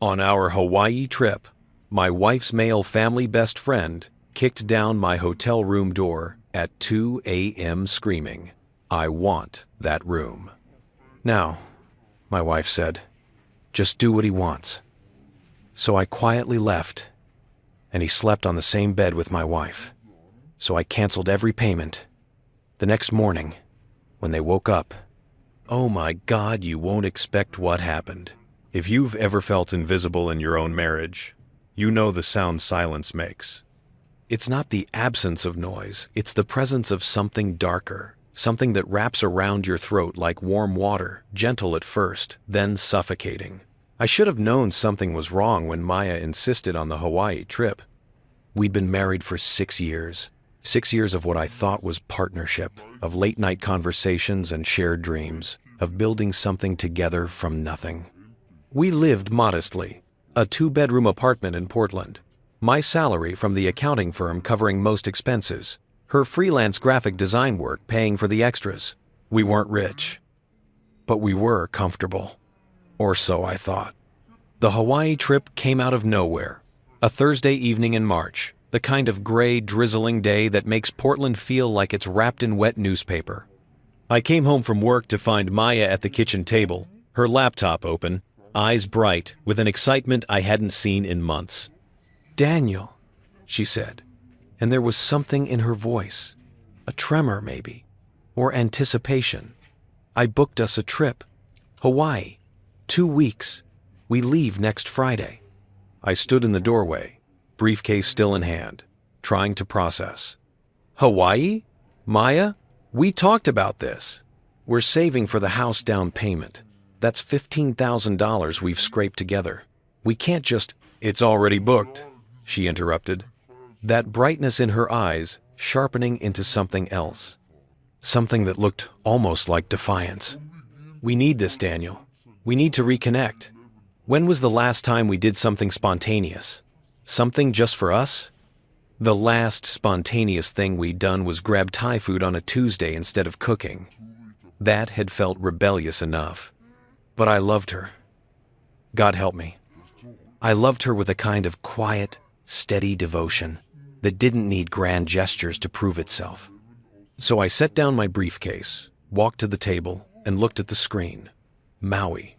On our Hawaii trip, my wife's male family best friend kicked down my hotel room door at 2 a.m. screaming, "I want that room." "Now," my wife said, "just do what he wants." So I quietly left, and he slept on the same bed with my wife. So I canceled every payment. The next morning, when they woke up, oh my God, you won't expect what happened. If you've ever felt invisible in your own marriage, you know the sound silence makes. It's not the absence of noise, it's the presence of something darker, something that wraps around your throat like warm water, gentle at first, then suffocating. I should have known something was wrong when Maya insisted on the Hawaii trip. We'd been married for 6 years. 6 years of what I thought was partnership, of late-night conversations and shared dreams, of building something together from nothing. We lived modestly, a 2-bedroom apartment in Portland. My salary from the accounting firm covering most expenses, her freelance graphic design work paying for the extras. We weren't rich, but we were comfortable. Or so I thought. The Hawaii trip came out of nowhere. A Thursday evening in March, the kind of gray, drizzling day that makes Portland feel like it's wrapped in wet newspaper. I came home from work to find Maya at the kitchen table, her laptop open, eyes bright with an excitement I hadn't seen in months. "Daniel," she said, and there was something in her voice, a tremor maybe, or anticipation. "I booked us a trip. Hawaii. 2 weeks. We leave next Friday." I stood in the doorway, briefcase still in hand, trying to process. "Hawaii? Maya? We talked about this. We're saving for the house down payment. That's $15,000 we've scraped together. We can't just—" "It's already booked," she interrupted, that brightness in her eyes sharpening into something else, something that looked almost like defiance. "We need this, Daniel. We need to reconnect. When was the last time we did something spontaneous? Something just for us?" The last spontaneous thing we'd done was grab Thai food on a Tuesday instead of cooking. That had felt rebellious enough. But I loved her. God help me. I loved her with a kind of quiet, steady devotion that didn't need grand gestures to prove itself. So I set down my briefcase, walked to the table, and looked at the screen. Maui.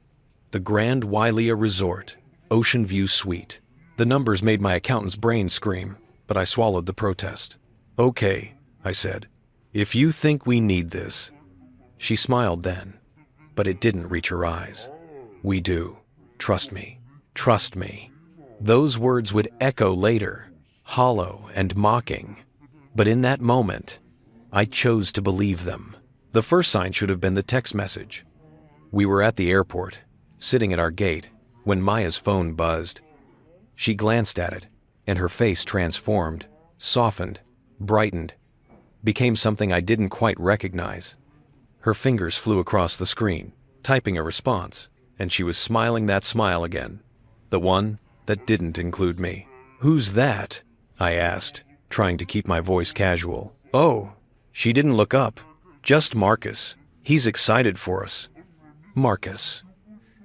The Grand Wailea Resort, Ocean View Suite. The numbers made my accountant's brain scream, but I swallowed the protest. "Okay," I said. "If you think we need this." She smiled then, but it didn't reach her eyes. "We do. Trust me. Trust me." Those words would echo later, hollow and mocking. But in that moment, I chose to believe them. The first sign should have been the text message. We were at the airport, sitting at our gate, when Maya's phone buzzed. She glanced at it, and her face transformed, softened, brightened, became something I didn't quite recognize. Her fingers flew across the screen, typing a response, and she was smiling that smile again, the one that didn't include me. "Who's that?" I asked, trying to keep my voice casual. "Oh," she didn't look up. "Just Marcus. He's excited for us." Marcus.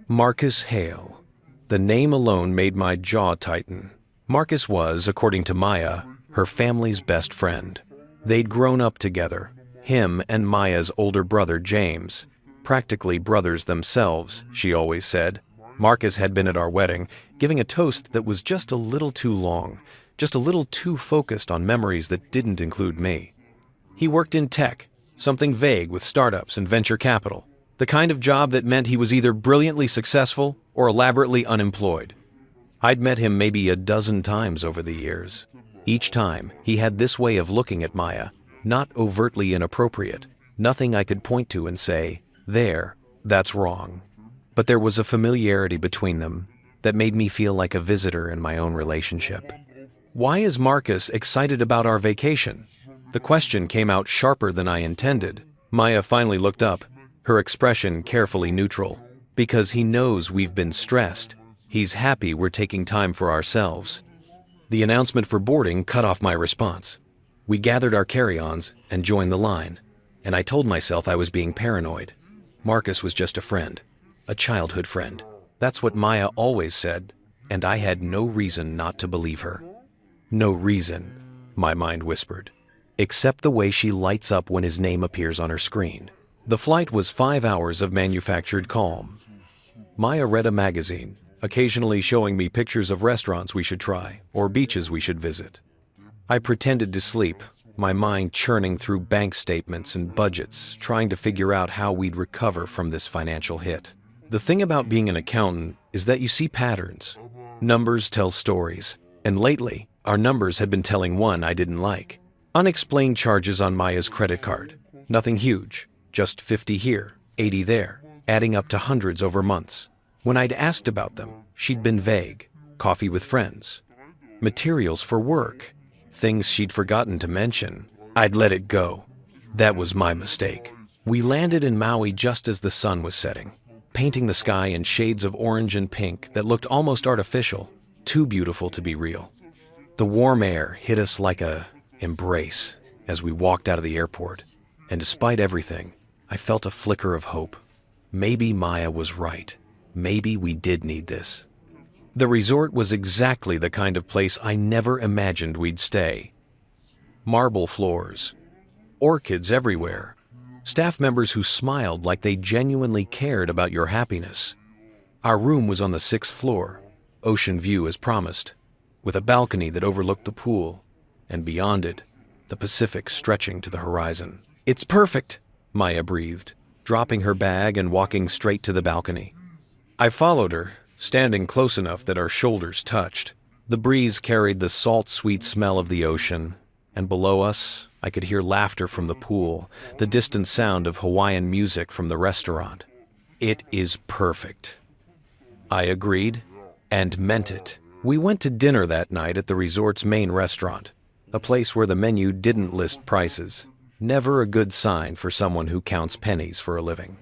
Marcus Hale. The name alone made my jaw tighten. Marcus was, according to Maya, her family's best friend. They'd grown up together, him and Maya's older brother James, practically brothers themselves, she always said. Marcus had been at our wedding, giving a toast that was just a little too long, just a little too focused on memories that didn't include me. He worked in tech, something vague with startups and venture capital, the kind of job that meant he was either brilliantly successful or elaborately unemployed. I'd met him maybe a dozen times over the years. Each time, he had this way of looking at Maya, not overtly inappropriate, nothing I could point to and say, "There, that's wrong." But there was a familiarity between them that made me feel like a visitor in my own relationship. "Why is Marcus excited about our vacation?" The question came out sharper than I intended. Maya finally looked up, her expression carefully neutral. "Because he knows we've been stressed. He's happy we're taking time for ourselves." The announcement for boarding cut off my response. We gathered our carry-ons and joined the line, and I told myself I was being paranoid. Marcus was just a friend, a childhood friend. That's what Maya always said, and I had no reason not to believe her. No reason, my mind whispered, except the way she lights up when his name appears on her screen. The flight was 5 hours of manufactured calm. Maya read a magazine, occasionally showing me pictures of restaurants we should try or beaches we should visit. I pretended to sleep, my mind churning through bank statements and budgets, trying to figure out how we'd recover from this financial hit. The thing about being an accountant is that you see patterns. Numbers tell stories, and lately, our numbers had been telling one I didn't like. Unexplained charges on Maya's credit card. Nothing huge, just 50 here, 80 there, adding up to hundreds over months. When I'd asked about them, she'd been vague. Coffee with friends. Materials for work. Things she'd forgotten to mention. I'd let it go. That was my mistake. We landed in Maui just as the sun was setting, painting the sky in shades of orange and pink that looked almost artificial, too beautiful to be real. The warm air hit us like a embrace as we walked out of the airport, and despite everything, I felt a flicker of hope. Maybe Maya was right. Maybe we did need this. The resort was exactly the kind of place I never imagined we'd stay. Marble floors, orchids everywhere, staff members who smiled like they genuinely cared about your happiness. Our room was on the 6th floor, ocean view as promised, with a balcony that overlooked the pool, and beyond it, the Pacific stretching to the horizon. "It's perfect," Maya breathed, dropping her bag and walking straight to the balcony. I followed her, standing close enough that our shoulders touched. The breeze carried the salt-sweet smell of the ocean, and below us, I could hear laughter from the pool, the distant sound of Hawaiian music from the restaurant. "It is perfect." I agreed, and meant it. We went to dinner that night at the resort's main restaurant, a place where the menu didn't list prices. Never a good sign for someone who counts pennies for a living.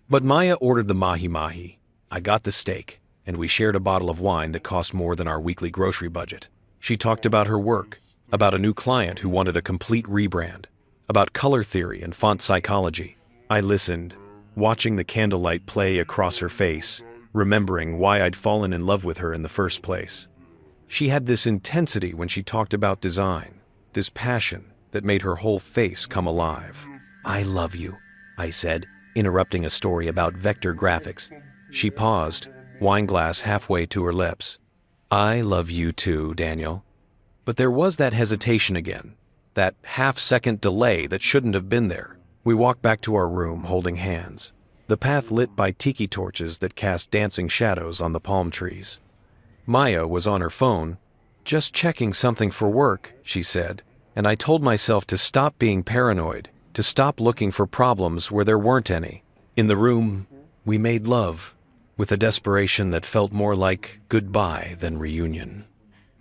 But Maya ordered the mahi-mahi. I got the steak, and we shared a bottle of wine that cost more than our weekly grocery budget. She talked about her work, about a new client who wanted a complete rebrand, about color theory and font psychology. I listened, watching the candlelight play across her face, remembering why I'd fallen in love with her in the first place. She had this intensity when she talked about design, this passion that made her whole face come alive. "I love you," I said, interrupting a story about vector graphics. She paused, wine glass halfway to her lips. "I love you too, Daniel." But there was that hesitation again, that half-second delay that shouldn't have been there. We walked back to our room holding hands, the path lit by tiki torches that cast dancing shadows on the palm trees. Maya was on her phone, "Just checking something for work," she said, and I told myself to stop being paranoid, to stop looking for problems where there weren't any. In the room, we made love, with a desperation that felt more like goodbye than reunion.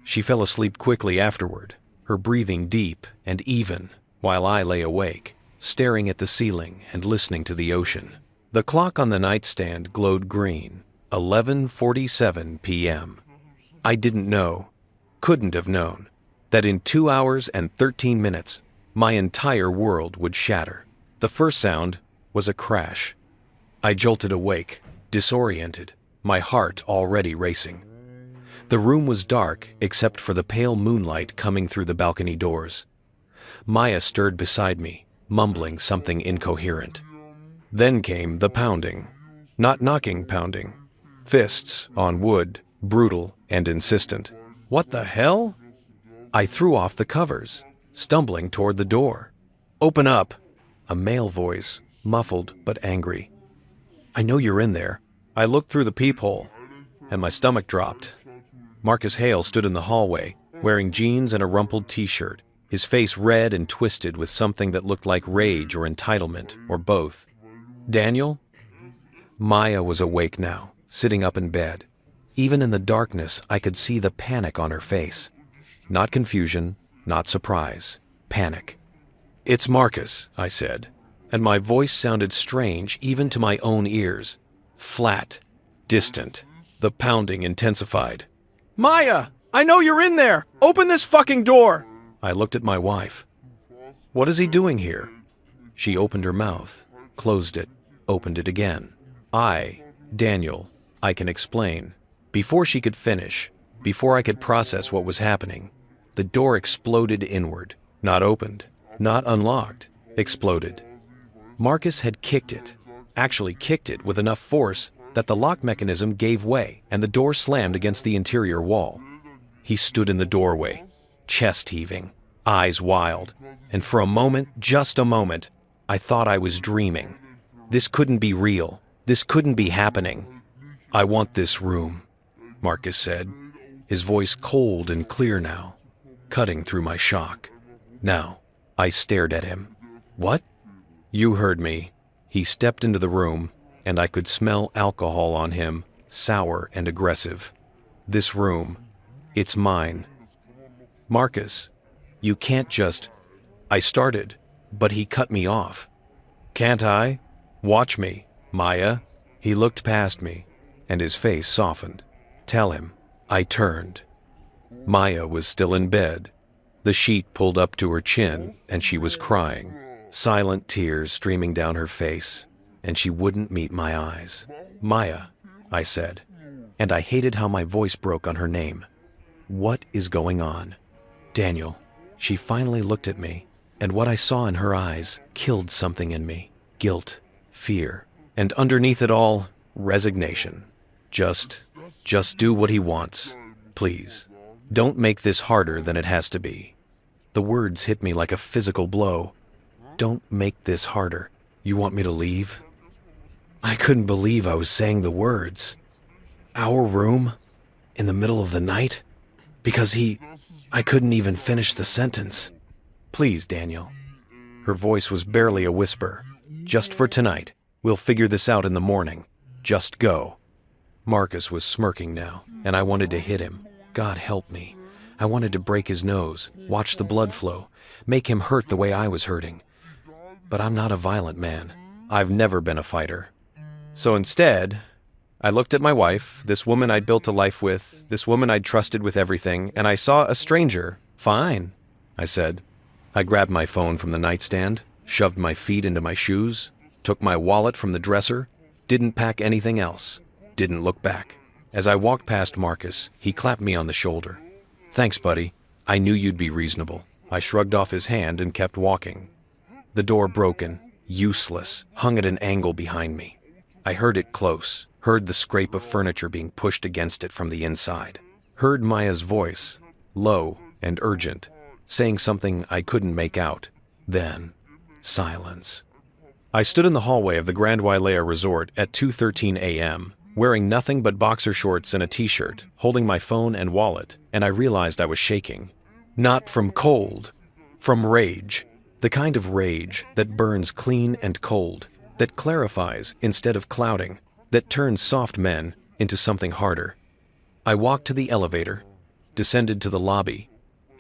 She fell asleep quickly afterward, her breathing deep and even, while I lay awake, staring at the ceiling and listening to the ocean. The clock on the nightstand glowed green, 11:47 p.m. I didn't know, couldn't have known, that in 2 hours and 13 minutes, my entire world would shatter. The first sound was a crash. I jolted awake, disoriented, my heart already racing. The room was dark except for the pale moonlight coming through the balcony doors. Maya stirred beside me, mumbling something incoherent. Then came the pounding. Not knocking pounding. Fists on wood, brutal and insistent. "What the hell?" I threw off the covers, stumbling toward the door. "Open up!" A male voice, muffled but angry. "I know you're in there." I looked through the peephole, and my stomach dropped. Marcus Hale stood in the hallway, wearing jeans and a rumpled t-shirt, his face red and twisted with something that looked like rage or entitlement, or both. "Daniel?" Maya was awake now, sitting up in bed. Even in the darkness, I could see the panic on her face. Not confusion, not surprise, panic. "It's Marcus," I said, and my voice sounded strange even to my own ears. Flat, distant. The pounding intensified. "Maya, I know you're in there! Open this fucking door!" I looked at my wife. "What is he doing here?" She opened her mouth, closed it, opened it again. "Daniel, I can explain." Before she could finish, before I could process what was happening, the door exploded inward. Not opened, not unlocked, exploded. Marcus had kicked it, actually kicked it with enough force that the lock mechanism gave way and the door slammed against the interior wall. He stood in the doorway, chest heaving, eyes wild, and for a moment, just a moment, I thought I was dreaming. This couldn't be real. This couldn't be happening. "I want this room," Marcus said, his voice cold and clear now, cutting through my shock. Now, I stared at him. "What?" "You heard me." He stepped into the room, and I could smell alcohol on him, sour and aggressive. "This room, it's mine." "Marcus, you can't just—" I started, but he cut me off. "Can't I? Watch me, Maya." He looked past me, and his face softened. "Tell him." I turned. Maya was still in bed, the sheet pulled up to her chin, and she was crying, silent tears streaming down her face, and she wouldn't meet my eyes. "Maya," I said, and I hated how my voice broke on her name. "What is going on?" "Daniel." She finally looked at me, and what I saw in her eyes killed something in me. Guilt, fear, and underneath it all, resignation. Just do what he wants. Please, don't make this harder than it has to be." The words hit me like a physical blow. "Don't make this harder. You want me to leave?" I couldn't believe I was saying the words. "Our room? In the middle of the night?" Because I couldn't even finish the sentence. "Please, Daniel." Her voice was barely a whisper. "Just for tonight. We'll figure this out in the morning. Just go." Marcus was smirking now, and I wanted to hit him. God help me. I wanted to break his nose, watch the blood flow, make him hurt the way I was hurting. But I'm not a violent man. I've never been a fighter. So instead, I looked at my wife, this woman I'd built a life with, this woman I'd trusted with everything, and I saw a stranger. "Fine," I said. I grabbed my phone from the nightstand, shoved my feet into my shoes, took my wallet from the dresser, didn't pack anything else, didn't look back. As I walked past Marcus, he clapped me on the shoulder. "Thanks, buddy. I knew you'd be reasonable." I shrugged off his hand and kept walking. The door, broken, useless, hung at an angle behind me. I heard it close, heard the scrape of furniture being pushed against it from the inside, heard Maya's voice, low and urgent, saying something I couldn't make out. Then, silence. I stood in the hallway of the Grand Wailea Resort at 2:13 a.m., wearing nothing but boxer shorts and a t-shirt, holding my phone and wallet, and I realized I was shaking. Not from cold, from rage. The kind of rage that burns clean and cold, that clarifies instead of clouding, that turns soft men into something harder. I walked to the elevator, descended to the lobby,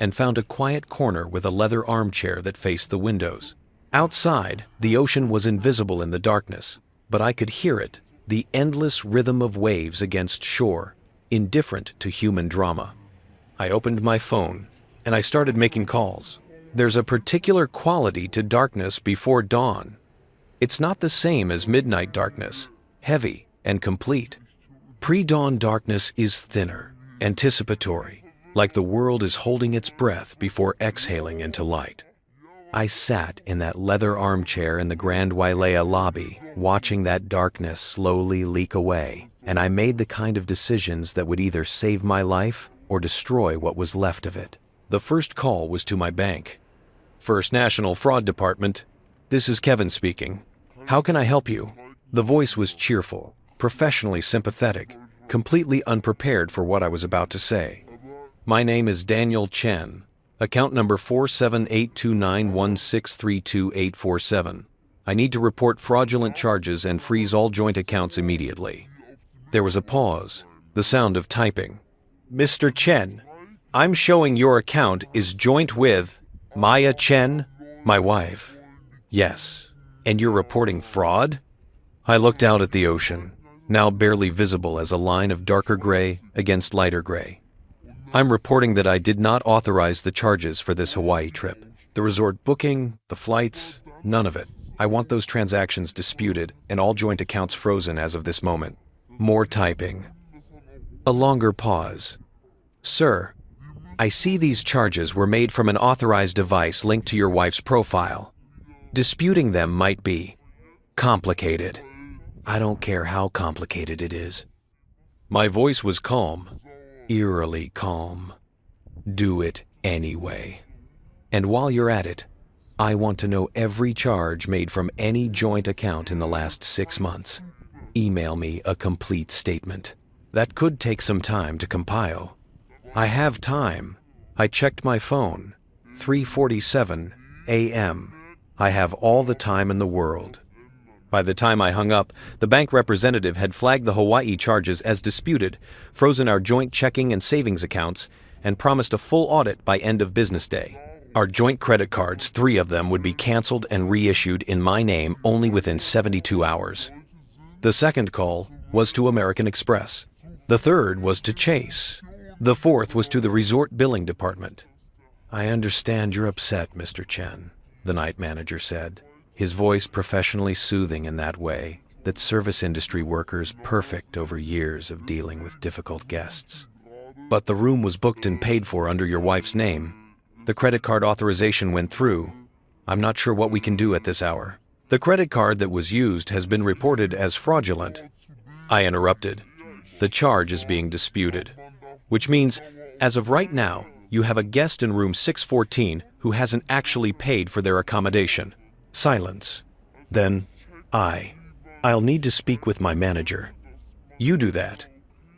and found a quiet corner with a leather armchair that faced the windows. Outside, the ocean was invisible in the darkness, but I could hear it, the endless rhythm of waves against shore, indifferent to human drama. I opened my phone, and I started making calls. There's a particular quality to darkness before dawn. It's not the same as midnight darkness, heavy and complete. Pre-dawn darkness is thinner, anticipatory, like the world is holding its breath before exhaling into light. I sat in that leather armchair in the Grand Wailea lobby, watching that darkness slowly leak away, and I made the kind of decisions that would either save my life or destroy what was left of it. The first call was to my bank. "First National Fraud Department. This is Kevin speaking. How can I help you?" The voice was cheerful, professionally sympathetic, completely unprepared for what I was about to say. "My name is Daniel Chen. Account number 4782916328847. I need to report fraudulent charges and freeze all joint accounts immediately." There was a pause, the sound of typing. "Mr. Chen, I'm showing your account is joint with Maya Chen, my wife." "Yes. And you're reporting fraud?" I looked out at the ocean, now barely visible as a line of darker gray against lighter gray. "I'm reporting that I did not authorize the charges for this Hawaii trip. The resort booking, the flights, none of it. I want those transactions disputed and all joint accounts frozen as of this moment." More typing. A longer pause. Sir, I see these charges were made from an authorized device linked to your wife's profile. Disputing them might be complicated. I don't care how complicated it is. My voice was calm, eerily calm. Do it anyway. And while you're at it, I want to know every charge made from any joint account in the last 6 months. Email me a complete statement. That could take some time to compile. I have time. I checked my phone. 3:47 a.m. I have all the time in the world. By the time I hung up, the bank representative had flagged the Hawaii charges as disputed, frozen our joint checking and savings accounts, and promised a full audit by end of business day. Our joint credit cards, 3 of them, would be canceled and reissued in my name only within 72 hours. The second call was to American Express. The third was to Chase. The fourth was to the resort billing department. I understand you're upset, Mr. Chen, the night manager said, his voice professionally soothing in that way that service industry workers perfect over years of dealing with difficult guests. But the room was booked and paid for under your wife's name. The credit card authorization went through. I'm not sure what we can do at this hour. The credit card that was used has been reported as fraudulent. I interrupted. The charge is being disputed, which means, as of right now, you have a guest in room 614 who hasn't actually paid for their accommodation. Silence. Then, I'll need to speak with my manager. You do that.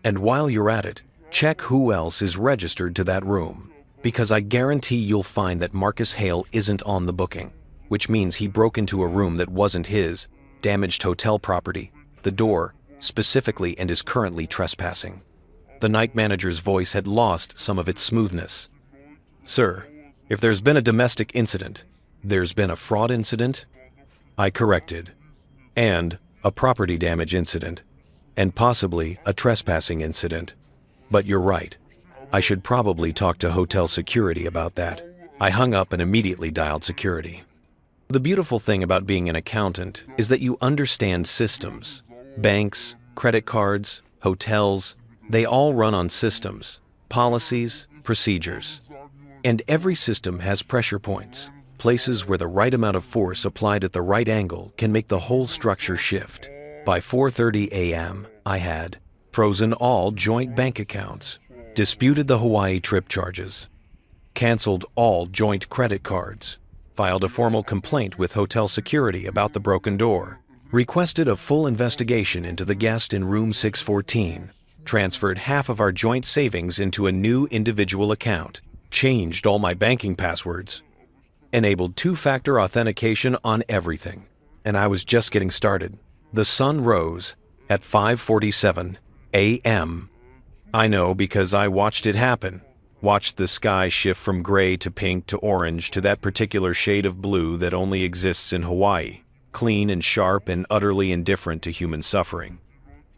And while you're at it, check who else is registered to that room, because I guarantee you'll find that Marcus Hale isn't on the booking, which means he broke into a room that wasn't his, damaged hotel property, the door, specifically, and is currently trespassing. The night manager's voice had lost some of its smoothness. Sir, if there's been a domestic incident, there's been a fraud incident? I corrected. And a property damage incident, and possibly a trespassing incident. But you're right. I should probably talk to hotel security about that. I hung up and immediately dialed security. The beautiful thing about being an accountant is that you understand systems. Banks, credit cards, hotels, they all run on systems, policies, procedures. And every system has pressure points, places where the right amount of force applied at the right angle can make the whole structure shift. By 4:30 a.m., I had frozen all joint bank accounts, disputed the Hawaii trip charges, canceled all joint credit cards, filed a formal complaint with hotel security about the broken door, requested a full investigation into the guest in room 614, transferred half of our joint savings into a new individual account, changed all my banking passwords, enabled 2-factor authentication on everything, and I was just getting started. The sun rose at 5:47 a.m. I know because I watched it happen. Watched the sky shift from gray to pink to orange to that particular shade of blue that only exists in Hawaii, clean and sharp and utterly indifferent to human suffering.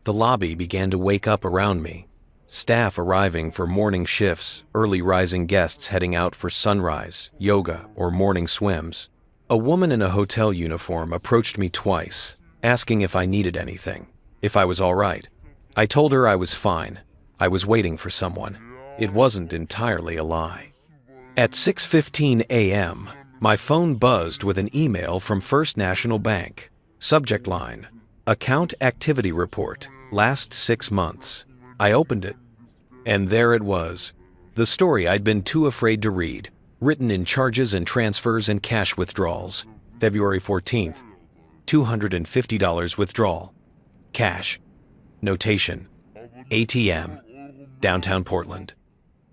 The lobby began to wake up around me. Staff arriving for morning shifts, early rising guests heading out for sunrise, yoga, or morning swims. A woman in a hotel uniform approached me twice, asking if I needed anything, if I was all right. I told her I was fine. I was waiting for someone. It wasn't entirely a lie. At 6:15 a.m., my phone buzzed with an email from First National Bank. Subject line, Account Activity Report, last 6 months. I opened it, and there it was, the story I'd been too afraid to read, written in charges and transfers and cash withdrawals. February 14th, $250 withdrawal. Cash. Notation, ATM, downtown Portland.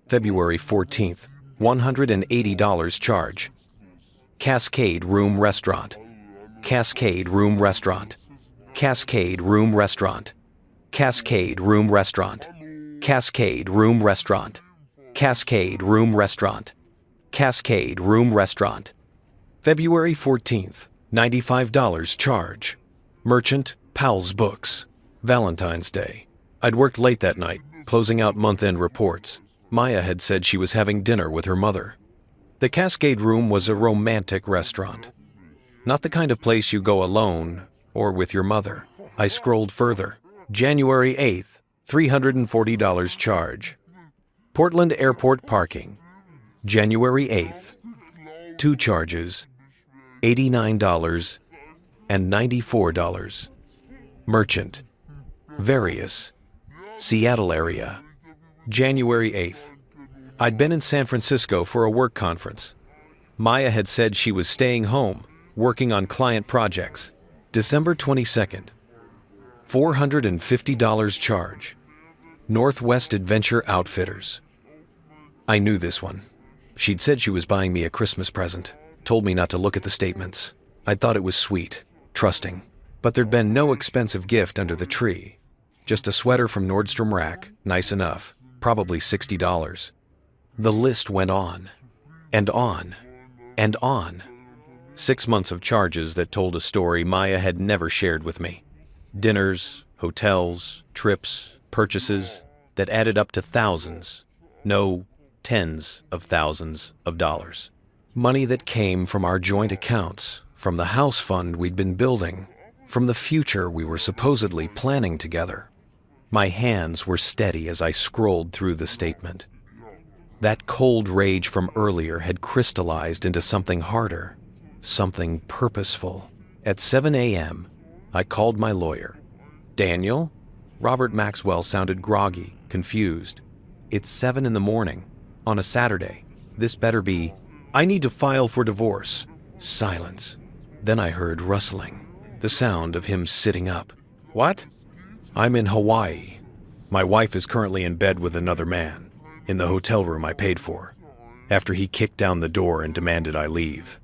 February 14th, $180 charge. Cascade Room Restaurant. Cascade Room Restaurant. Cascade Room Restaurant. Cascade Room Restaurant. Cascade Room Restaurant. Cascade Room Restaurant. Cascade Room Restaurant. February 14th, $95 charge. Merchant, Powell's Books. Valentine's Day. I'd worked late that night, closing out month-end reports. Maya had said she was having dinner with her mother. The Cascade Room was a romantic restaurant. Not the kind of place you go alone or with your mother. I scrolled further. January 8th, $340 charge. Portland Airport parking, January 8th. 2 charges, $89 and $94. Merchant, Various, Seattle area, January 8th. I'd been in San Francisco for a work conference. Maya had said she was staying home, working on client projects. December 22nd. $450 charge. Northwest Adventure Outfitters. I knew this one. She'd said she was buying me a Christmas present, told me not to look at the statements. I thought it was sweet, trusting, but there'd been no expensive gift under the tree. Just a sweater from Nordstrom Rack, nice enough, probably $60. The list went on, and on, and on. 6 months of charges that told a story Maya had never shared with me. Dinners, hotels, trips, purchases that added up to thousands, no, tens of thousands of dollars. Money that came from our joint accounts, from the house fund we'd been building, from the future we were supposedly planning together. My hands were steady as I scrolled through the statement. That cold rage from earlier had crystallized into something harder, something purposeful. At 7 a.m., I called my lawyer. Daniel? Robert Maxwell sounded groggy, confused. It's 7 in the morning, on a Saturday. This better be... I need to file for divorce. Silence. Then I heard rustling, the sound of him sitting up. What? I'm in Hawaii. My wife is currently in bed with another man, in the hotel room I paid for, after he kicked down the door and demanded I leave.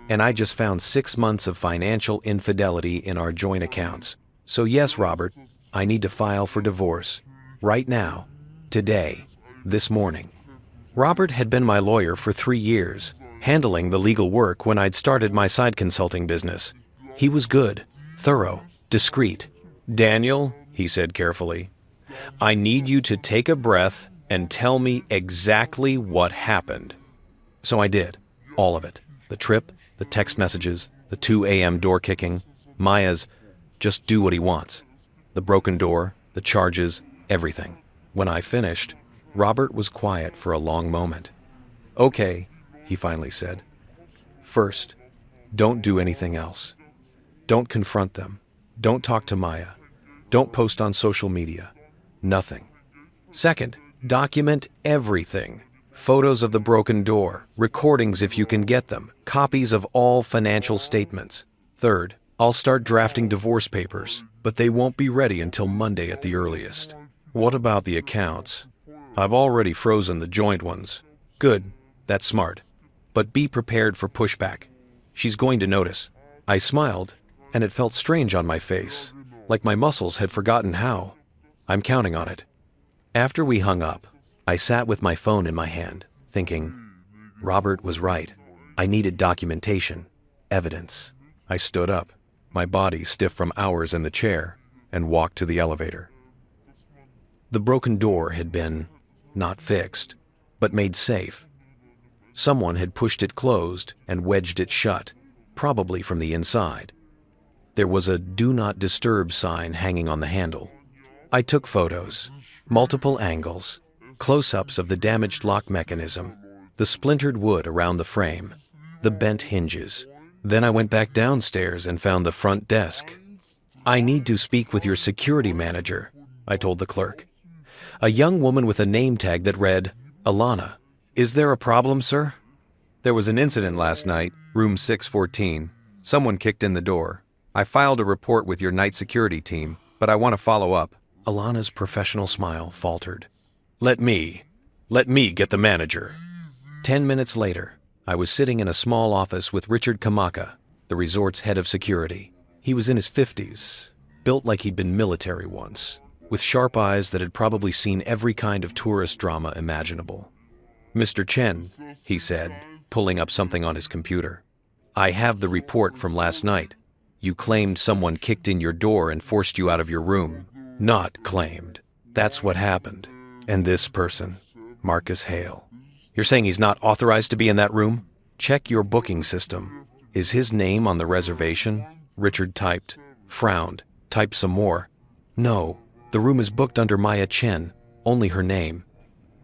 And I just found 6 months of financial infidelity in our joint accounts. So yes, Robert, I need to file for divorce. Right now. Today. This morning. Robert had been my lawyer for 3 years, handling the legal work when I'd started my side consulting business. He was good, thorough, discreet. Daniel, he said carefully, I need you to take a breath and tell me exactly what happened. So I did. All of it. The trip, the text messages, the 2 a.m. door kicking, Maya's just do what he wants. The broken door, the charges, everything. When I finished, Robert was quiet for a long moment. Okay, he finally said. First, don't do anything else. Don't confront them. Don't talk to Maya. Don't post on social media. Nothing. Second, document everything. Photos of the broken door, recordings if you can get them, copies of all financial statements. Third, I'll start drafting divorce papers, but they won't be ready until Monday at the earliest. What about the accounts? I've already frozen the joint ones. Good, that's smart. But be prepared for pushback. She's going to notice. I smiled, and it felt strange on my face, like my muscles had forgotten how. I'm counting on it. After we hung up, I sat with my phone in my hand, thinking, Robert was right. I needed documentation, evidence. I stood up, my body stiff from hours in the chair, and walked to the elevator. The broken door had been, not fixed, but made safe. Someone had pushed it closed and wedged it shut, probably from the inside. There was a "Do Not Disturb" sign hanging on the handle. I took photos, multiple angles, close-ups of the damaged lock mechanism, the splintered wood around the frame, the bent hinges. Then I went back downstairs and found the front desk. I need to speak with your security manager, I told the clerk. A young woman with a name tag that read, Alana. Is there a problem, sir? There was an incident last night, room 614. Someone kicked in the door. I filed a report with your night security team, but I want to follow up. Alana's professional smile faltered. Let me get the manager. 10 minutes later, I was sitting in a small office with Richard Kamaka, the resort's head of security. He was in his 50s, built like he'd been military once, with sharp eyes that had probably seen every kind of tourist drama imaginable. Mr. Chen, he said, pulling up something on his computer. I have the report from last night. You claimed someone kicked in your door and forced you out of your room. Not claimed. That's what happened. And this person, Marcus Hale. You're saying he's not authorized to be in that room? Check your booking system. Is his name on the reservation? Richard typed, frowned, typed some more. No, The room is booked under Maya Chen, only her name.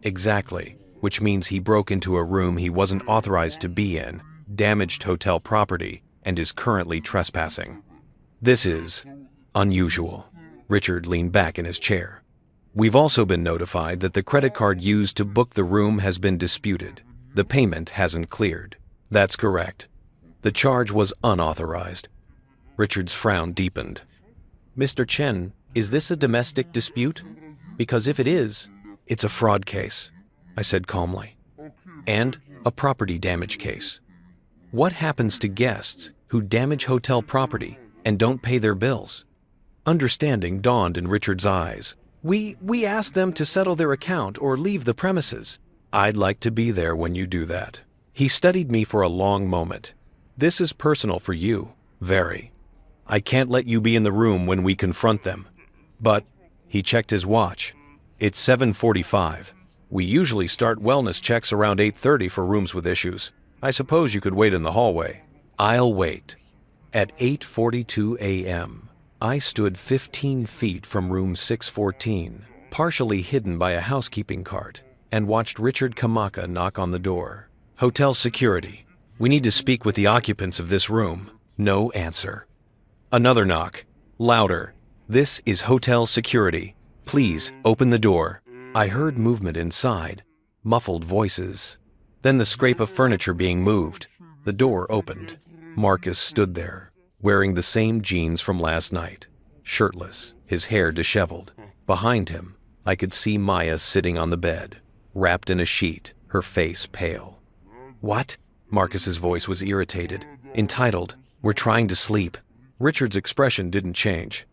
Exactly, which means he broke into a room he wasn't authorized to be in, damaged hotel property, and is currently trespassing. This is unusual. Richard leaned back in his chair. We've also been notified that the credit card used to book the room has been disputed. The payment hasn't cleared. That's correct. The charge was unauthorized. Richard's frown deepened. Mr. Chen, is this a domestic dispute? Because if it is, it's a fraud case, I said calmly, and a property damage case. What happens to guests who damage hotel property and don't pay their bills? Understanding dawned in Richard's eyes. We asked them to settle their account or leave the premises. I'd like to be there when you do that. He studied me for a long moment. This is personal for you, very. I can't let you be in the room when we confront them. But, he checked his watch. It's 7:45. We usually start wellness checks around 8:30 for rooms with issues. I suppose you could wait in the hallway. I'll wait. At 8:42 a.m., I stood 15 feet from room 614, partially hidden by a housekeeping cart, and watched Richard Kamaka knock on the door. Hotel security. We need to speak with the occupants of this room. No answer. Another knock. Louder. This is hotel security. Please open the door. I heard movement inside, muffled voices. Then the scrape of furniture being moved. The door opened. Marcus stood there, wearing the same jeans from last night, shirtless, his hair disheveled. Behind him, I could see Maya sitting on the bed, wrapped in a sheet, her face pale. What? Marcus's voice was irritated, entitled, We're trying to sleep. Richard's expression didn't change.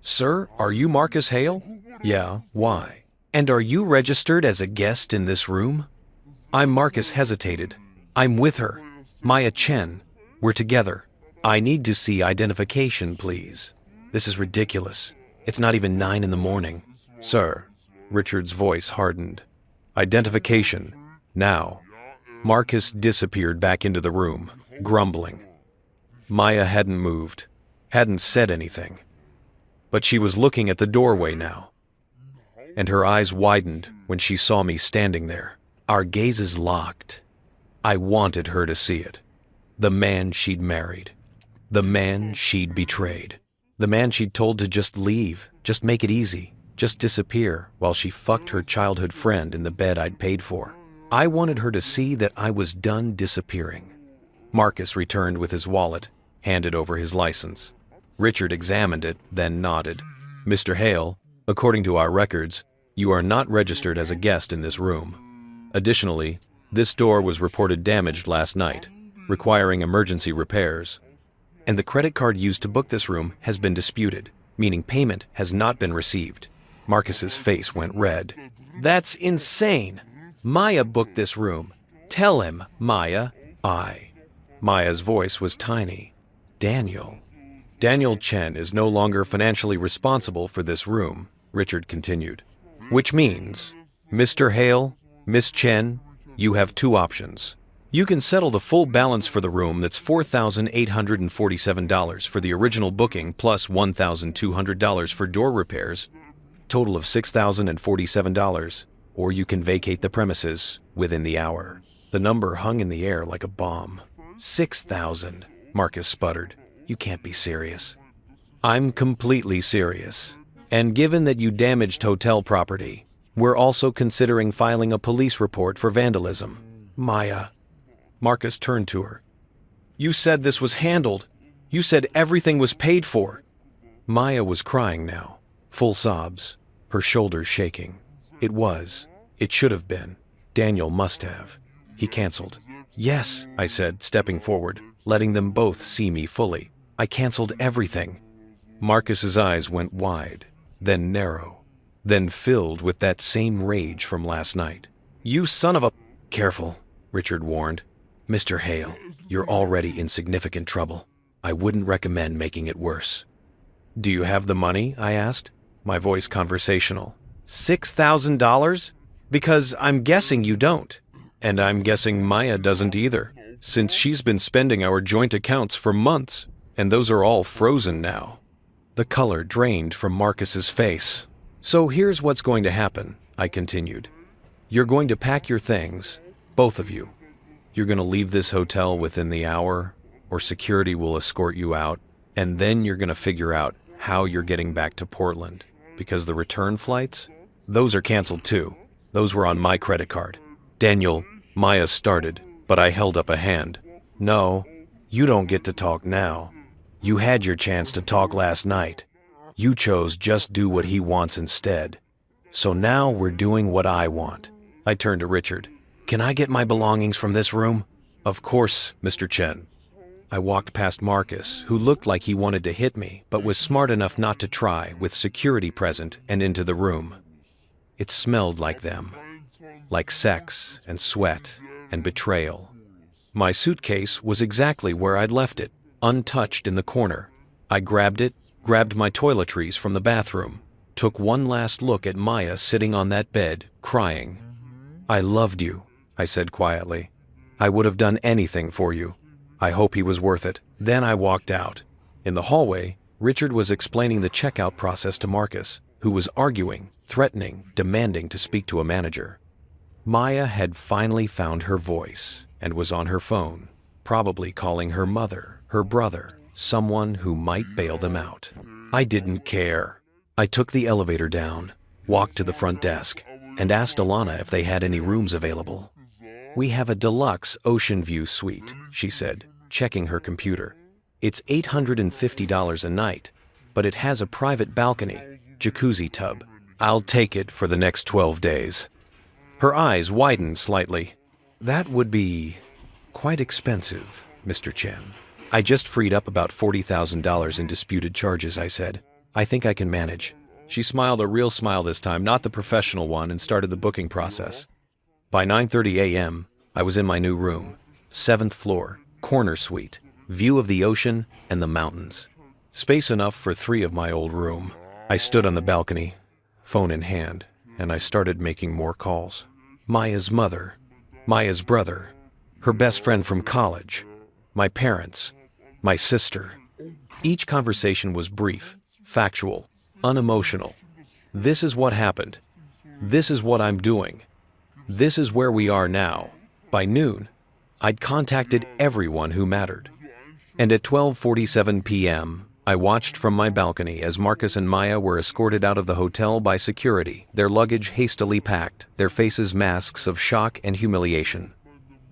Sir, are you Marcus Hale? Yeah, why? And are you registered as a guest in this room? Marcus hesitated. I'm with her. Maya Chen. We're together. I need to see identification, please. This is ridiculous. It's not even 9 in the morning. Sir, Richard's voice hardened. Identification. Now. Marcus disappeared back into the room, grumbling. Maya hadn't moved, hadn't said anything. But she was looking at the doorway now, and her eyes widened when she saw me standing there. Our gazes locked. I wanted her to see it. The man she'd married. The man she'd betrayed. The man she'd told to just leave, just make it easy, just disappear while she fucked her childhood friend in the bed I'd paid for. I wanted her to see that I was done disappearing. Marcus returned with his wallet, handed over his license. Richard examined it, then nodded. Mr. Hale, according to our records, you are not registered as a guest in this room. Additionally, this door was reported damaged last night, requiring emergency repairs. And the credit card used to book this room has been disputed, meaning payment has not been received. Marcus's face went red. That's insane! Maya booked this room. Tell him, Maya. Maya's voice was tiny. Daniel Chen is no longer financially responsible for this room, Richard continued. Which means, Mr. Hale, Miss Chen, you have 2 options. You can settle the full balance for the room that's $4,847 for the original booking plus $1,200 for door repairs, total of $6,047, or you can vacate the premises within the hour. The number hung in the air like a bomb. 6,000, Marcus sputtered. You can't be serious. I'm completely serious. And given that you damaged hotel property, we're also considering filing a police report for vandalism. Maya. Marcus turned to her. You said this was handled. You said everything was paid for. Maya was crying now, full sobs, her shoulders shaking. It should have been. Daniel must have. He canceled. Yes, I said, stepping forward, letting them both see me fully. I canceled everything. Marcus's eyes went wide, then narrow, then filled with that same rage from last night. You son of a... Careful, Richard warned. Mr. Hale, you're already in significant trouble. I wouldn't recommend making it worse. Do you have the money? I asked, my voice conversational. $6,000? Because I'm guessing you don't. And I'm guessing Maya doesn't either, since she's been spending our joint accounts for months, and those are all frozen now. The color drained from Marcus's face. So here's what's going to happen, I continued. You're going to pack your things, both of you. You're going to leave this hotel within the hour, or security will escort you out, and then you're going to figure out how you're getting back to Portland. Because the return flights, those are canceled too. Those were on my credit card. Daniel, Maya started, but I held up a hand. No, you don't get to talk now. You had your chance to talk last night. You chose just do what he wants instead. So now we're doing what I want. I turned to Richard. Can I get my belongings from this room? Of course, Mr. Chen. I walked past Marcus, who looked like he wanted to hit me, but was smart enough not to try, with security present, and into the room. It smelled like them. Like sex, and sweat, and betrayal. My suitcase was exactly where I'd left it, untouched in the corner. I grabbed it, grabbed my toiletries from the bathroom, took one last look at Maya sitting on that bed, crying. I loved you, I said quietly. I would have done anything for you. I hope he was worth it. Then I walked out. In the hallway, Richard was explaining the checkout process to Marcus, who was arguing, threatening, demanding to speak to a manager. Maya had finally found her voice and was on her phone, probably calling her mother, her brother, someone who might bail them out. I didn't care. I took the elevator down, walked to the front desk, and asked Alana if they had any rooms available. We have a deluxe ocean view suite, she said, checking her computer. It's $850 a night, but it has a private balcony, jacuzzi tub. I'll take it for the next 12 days. Her eyes widened slightly. That would be quite expensive, Mr. Chen. I just freed up about $40,000 in disputed charges, I said. I think I can manage. She smiled a real smile this time, not the professional one, and started the booking process. By 9:30 a.m., I was in my new room, 7th floor, corner suite, view of the ocean and the mountains. Space enough for 3 of my old room. I stood on the balcony, phone in hand, and I started making more calls. Maya's mother, Maya's brother, her best friend from college, my parents, my sister. Each conversation was brief, factual, unemotional. This is what happened. This is what I'm doing. This is where we are now. By noon, I'd contacted everyone who mattered. And at 12:47 p.m., I watched from my balcony as Marcus and Maya were escorted out of the hotel by security, their luggage hastily packed, their faces masks of shock and humiliation.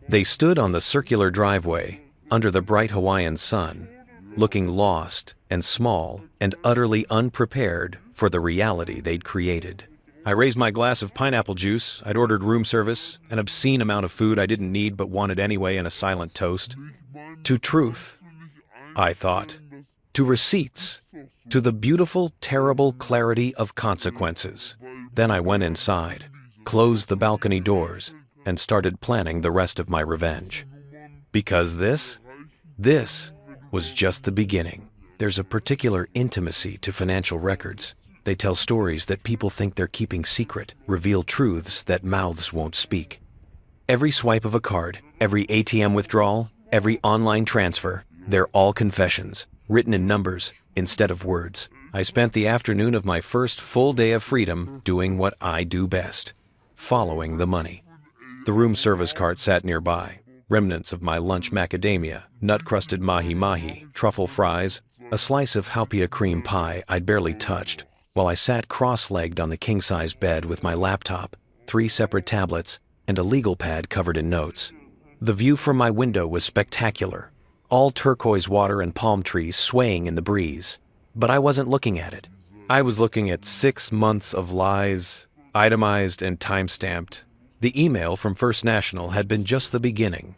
They stood on the circular driveway, under the bright Hawaiian sun, looking lost and small and utterly unprepared for the reality they'd created. I raised my glass of pineapple juice. I'd ordered room service, an obscene amount of food I didn't need but wanted anyway, and a silent toast. To truth, I thought. To receipts. To the beautiful, terrible clarity of consequences. Then I went inside, closed the balcony doors, and started planning the rest of my revenge. Because this was just the beginning. There's a particular intimacy to financial records. They tell stories that people think they're keeping secret, reveal truths that mouths won't speak. Every swipe of a card, every ATM withdrawal, every online transfer, they're all confessions, written in numbers instead of words. I spent the afternoon of my first full day of freedom doing what I do best, following the money. The room service cart sat nearby, remnants of my lunch macadamia, nut-crusted mahi-mahi, truffle fries, a slice of Haupia cream pie I'd barely touched, while I sat cross-legged on the king-size bed with my laptop, 3 separate tablets, and a legal pad covered in notes. The view from my window was spectacular, all turquoise water and palm trees swaying in the breeze. But I wasn't looking at it. I was looking at 6 months of lies, itemized and time-stamped. The email from First National had been just the beginning.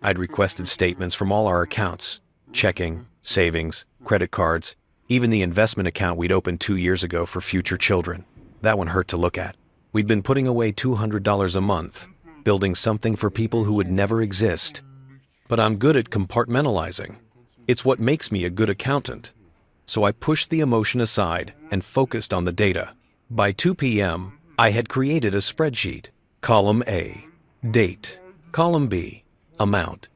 I'd requested statements from all our accounts, checking, savings, credit cards, even the investment account we'd opened 2 years ago for future children. That one hurt to look at. We'd been putting away $200 a month, building something for people who would never exist. But I'm good at compartmentalizing. It's what makes me a good accountant. So I pushed the emotion aside and focused on the data. By 2 p.m., I had created a spreadsheet. Column A, date. Column B, amount.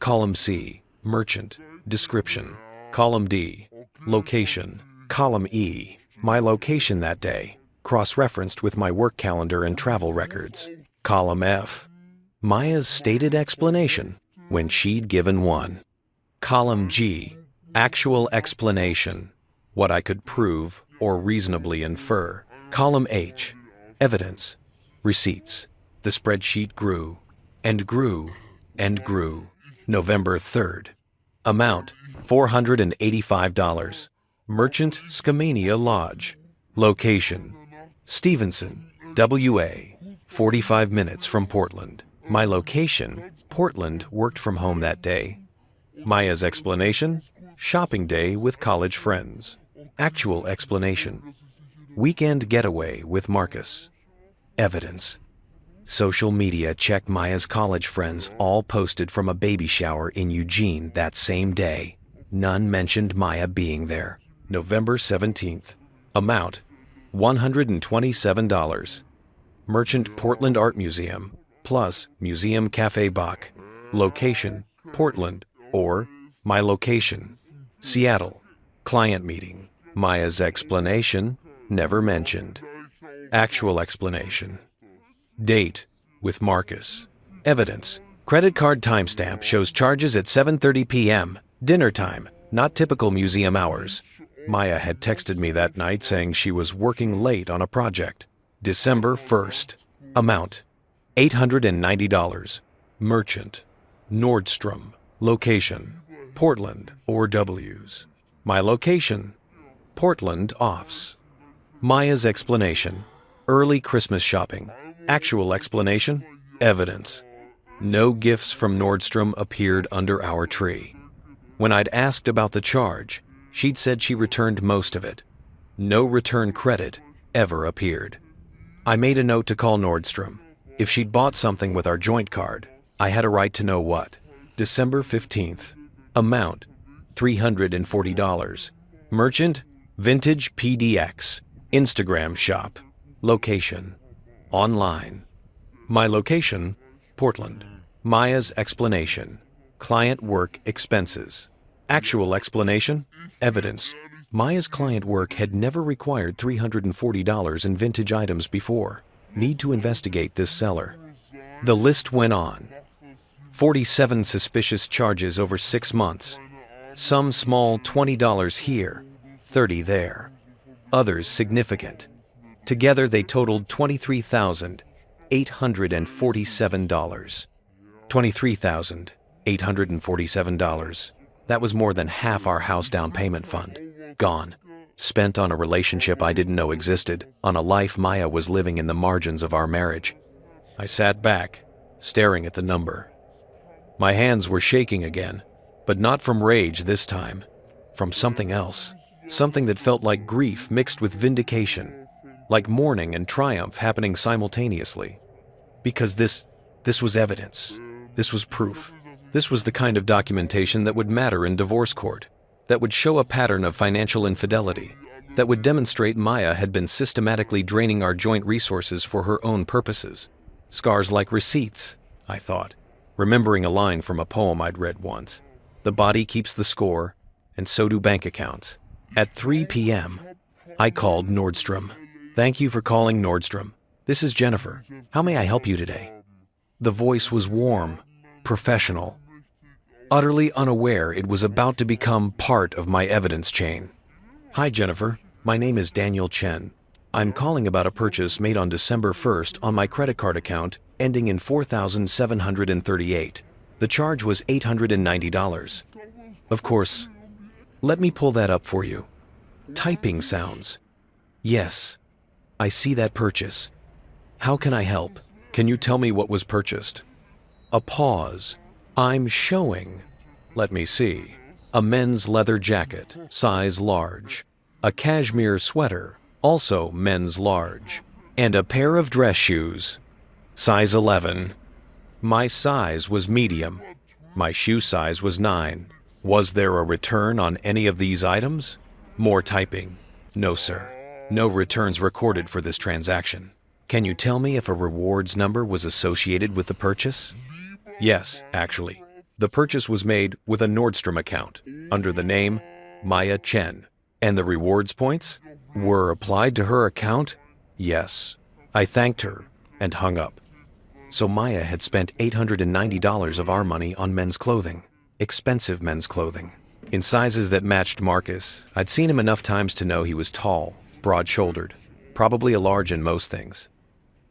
Column C, merchant, description. Column D, location. Column E, my location that day. cross-referenced with my work calendar and travel records. Column F, Maya's stated explanation when she'd given one. Column G, actual explanation, what I could prove or reasonably infer. Column H, evidence, receipts. The spreadsheet grew and grew and grew. November 3rd. Amount, $485. Merchant Skamania Lodge. Location, Stevenson, WA, 45 minutes from Portland. My location, Portland, worked from home that day. Maya's explanation, shopping day with college friends. Actual explanation, weekend getaway with Marcus. Evidence, social media checked Maya's college friends all posted from a baby shower in Eugene that same day. None mentioned Maya being there. November 17th. Amount, $127. Merchant Portland Art Museum, plus Museum Cafe Bach. Location, Portland, or my location, Seattle. Client meeting. Maya's explanation, never mentioned. Actual explanation. Date, with Marcus. Evidence, credit card timestamp shows charges at 7:30 p.m., dinner time, not typical museum hours. Maya had texted me that night saying she was working late on a project. December 1st. Amount, $890. Merchant, Nordstrom. Location, Portland or W's. My location, Portland Offs. Maya's explanation, early Christmas shopping. Actual explanation, evidence. No gifts from Nordstrom appeared under our tree. When I'd asked about the charge, she'd said she returned most of it. No return credit ever appeared. I made a note to call Nordstrom. If she'd bought something with our joint card, I had a right to know what. December 15th. Amount, $340. Merchant, Vintage PDX. Instagram shop. Location, online. My location, Portland. Maya's explanation, client work expenses. Actual explanation, evidence. Maya's client work had never required $340 in vintage items before. Need to investigate this seller. The list went on. 47 suspicious charges over 6 months. Some small $20 here, $30 there. Others significant. Together they totaled $23,847. $23,847. That was more than half our house down payment fund. Gone. Spent on a relationship I didn't know existed, on a life Maya was living in the margins of our marriage. I sat back, staring at the number. My hands were shaking again, but not from rage this time. From something else. Something that felt like grief mixed with vindication. Like mourning and triumph happening simultaneously. Because this was evidence. This was proof. This was the kind of documentation that would matter in divorce court, that would show a pattern of financial infidelity, that would demonstrate Maya had been systematically draining our joint resources for her own purposes. Scars like receipts, I thought, remembering a line from a poem I'd read once. The body keeps the score, and so do bank accounts. At 3 p.m., I called Nordstrom. Thank you for calling Nordstrom. This is Jennifer. How may I help you today? The voice was warm, professional. Utterly unaware it was about to become part of my evidence chain. Hi, Jennifer. My name is Daniel Chen. I'm calling about a purchase made on December 1st on my credit card account ending in 4,738. The charge was $890. Of course, let me pull that up for you. Typing sounds. Yes, I see that purchase. How can I help? Can you tell me what was purchased? A pause. I'm showing. Let me see. A men's leather jacket, size large. A cashmere sweater, also men's large. And a pair of dress shoes, size 11. My size was medium. My shoe size was 9. Was there a return on any of these items? More typing. No, sir. No returns recorded for this transaction. Can you tell me if a rewards number was associated with the purchase? Yes, actually. The purchase was made with a Nordstrom account under the name Maya Chen. And the rewards points were applied to her account? Yes. I thanked her and hung up. So Maya had spent $890 of our money on men's clothing. Expensive men's clothing. In sizes that matched Marcus. I'd seen him enough times to know he was tall, broad-shouldered, probably a large in most things.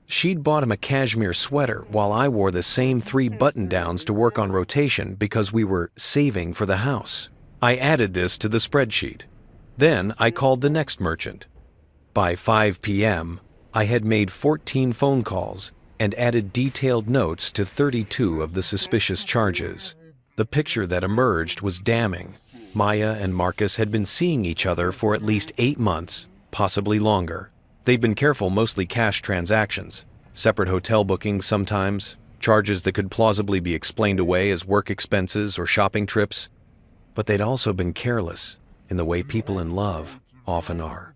She'd bought him a cashmere sweater while I wore the same 3 button-downs to work on rotation because we were saving for the house. I added this to the spreadsheet. Then I called the next merchant. By 5 p.m., I had made 14 phone calls and added detailed notes to 32 of the suspicious charges. The picture that emerged was damning. Maya and Marcus had been seeing each other for at least 8 months, possibly longer. They'd been careful, mostly cash transactions, separate hotel bookings sometimes, charges that could plausibly be explained away as work expenses or shopping trips. But they'd also been careless in the way people in love often are,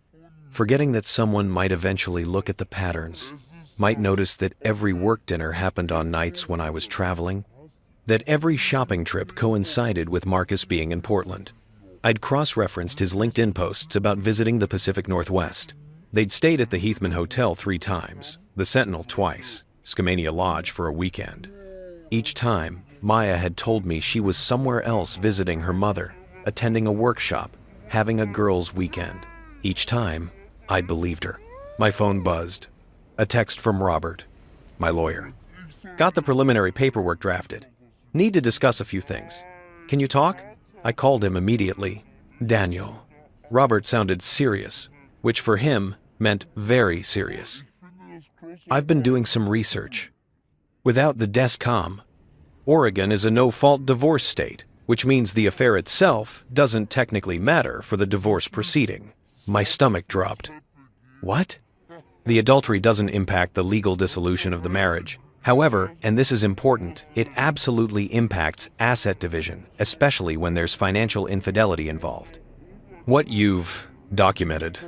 forgetting that someone might eventually look at the patterns, might notice that every work dinner happened on nights when I was traveling, that every shopping trip coincided with Marcus being in Portland. I'd cross-referenced his LinkedIn posts about visiting the Pacific Northwest. They'd stayed at the Heathman Hotel 3 times, the Sentinel twice, Skamania Lodge for a weekend. Each time, Maya had told me she was somewhere else visiting her mother, attending a workshop, having a girls' weekend. Each time, I'd believed her. My phone buzzed. A text from Robert, my lawyer. Got the preliminary paperwork drafted. Need to discuss a few things. Can you talk? I called him immediately. Daniel. Robert sounded serious, which for him meant very serious. I've been doing some research. Without the DESCOM, Oregon is a no-fault divorce state, which means the affair itself doesn't technically matter for the divorce proceeding. My stomach dropped. What? The adultery doesn't impact the legal dissolution of the marriage. However, and this is important, it absolutely impacts asset division, especially when there's financial infidelity involved. What you've documented,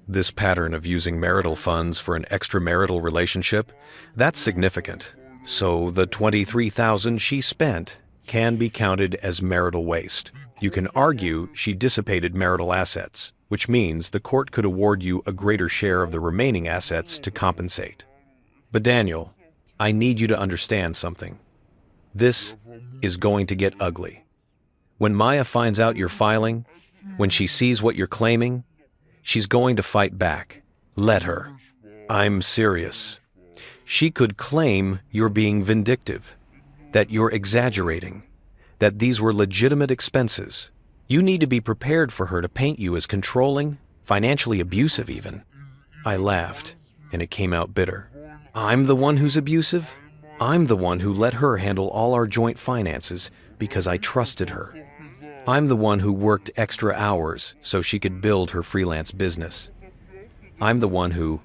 this pattern of using marital funds for an extramarital relationship, that's significant. So the $23,000 she spent can be counted as marital waste. You can argue she dissipated marital assets, which means the court could award you a greater share of the remaining assets to compensate. But Daniel, I need you to understand something. This is going to get ugly. When Maya finds out you're filing, when she sees what you're claiming, she's going to fight back. Let her. I'm serious. She could claim you're being vindictive, that you're exaggerating, that these were legitimate expenses. You need to be prepared for her to paint you as controlling, financially abusive even. I laughed, and it came out bitter. I'm the one who's abusive? I'm the one who let her handle all our joint finances because I trusted her. I'm the one who worked extra hours so she could build her freelance business. I'm the one who...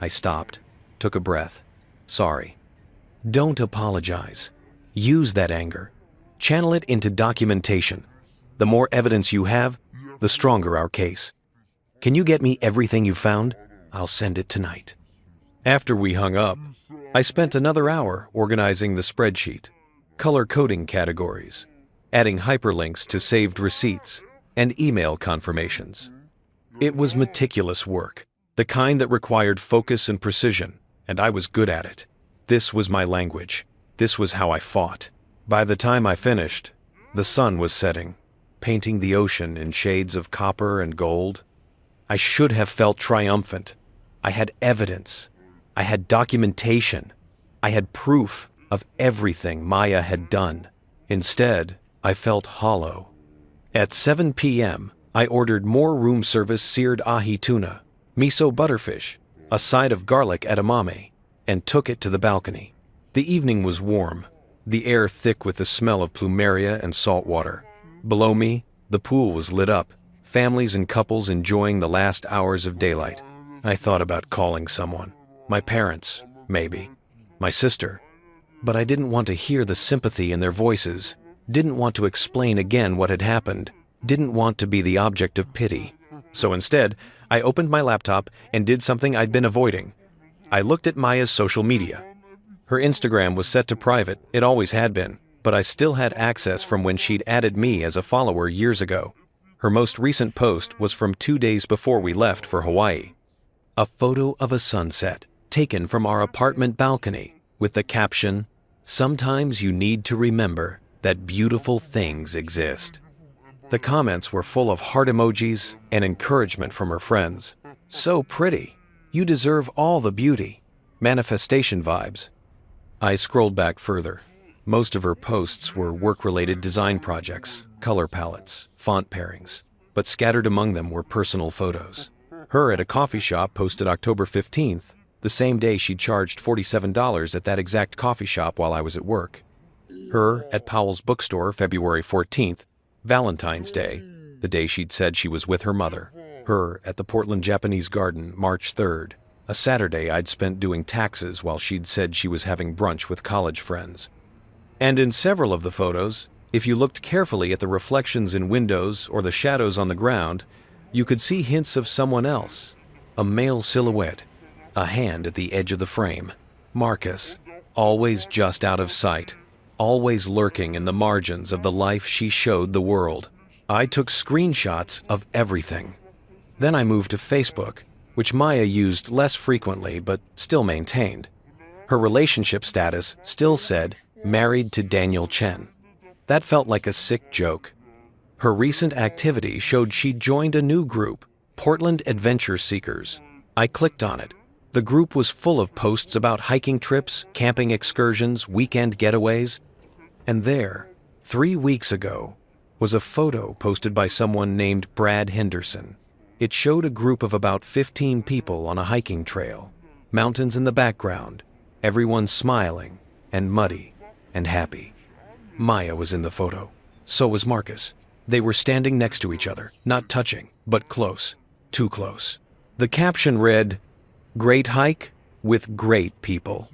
I stopped, took a breath. Sorry. Don't apologize. Use that anger. Channel it into documentation. The more evidence you have, the stronger our case. Can you get me everything you found? I'll send it tonight. After we hung up, I spent another hour organizing the spreadsheet, color-coding categories, adding hyperlinks to saved receipts, and email confirmations. It was meticulous work, the kind that required focus and precision, and I was good at it. This was my language. This was how I fought. By the time I finished, the sun was setting, painting the ocean in shades of copper and gold. I should have felt triumphant. I had evidence. I had documentation. I had proof of everything Maya had done. Instead, I felt hollow. At 7 p.m., I ordered more room service seared ahi tuna, miso butterfish, a side of garlic edamame, and took it to the balcony. The evening was warm, the air thick with the smell of plumeria and salt water. Below me, the pool was lit up, families and couples enjoying the last hours of daylight. I thought about calling someone. My parents, maybe. My sister. But I didn't want to hear the sympathy in their voices, didn't want to explain again what had happened, didn't want to be the object of pity. So instead, I opened my laptop and did something I'd been avoiding. I looked at Maya's social media. Her Instagram was set to private, it always had been, but I still had access from when she'd added me as a follower years ago. Her most recent post was from 2 days before we left for Hawaii. A photo of a sunset taken from our apartment balcony with the caption, "Sometimes you need to remember that beautiful things exist." The comments were full of heart emojis and encouragement from her friends. "So pretty. You deserve all the beauty." Manifestation vibes. I scrolled back further. Most of her posts were work-related design projects, color palettes, font pairings, but scattered among them were personal photos. Her at a coffee shop posted October 15th, the same day she charged $47 at that exact coffee shop while I was at work. Her at Powell's bookstore February 14th, Valentine's Day, the day she'd said she was with her mother. Her at the Portland Japanese Garden March 3rd, a Saturday I'd spent doing taxes while she'd said she was having brunch with college friends. And in several of the photos, if you looked carefully at the reflections in windows or the shadows on the ground, you could see hints of someone else, a male silhouette, a hand at the edge of the frame. Marcus, always just out of sight, always lurking in the margins of the life she showed the world. I took screenshots of everything. Then I moved to Facebook, which Maya used less frequently but still maintained. Her relationship status still said, "Married to Daniel Chen." That felt like a sick joke. Her recent activity showed she'd joined a new group, Portland Adventure Seekers. I clicked on it. The group was full of posts about hiking trips, camping excursions, weekend getaways. And there, 3 weeks ago, was a photo posted by someone named Brad Henderson. It showed a group of about 15 people on a hiking trail, mountains in the background, everyone smiling and muddy and happy. Maya was in the photo. So was Marcus. They were standing next to each other, not touching, but close, too close. The caption read, "Great hike with great people.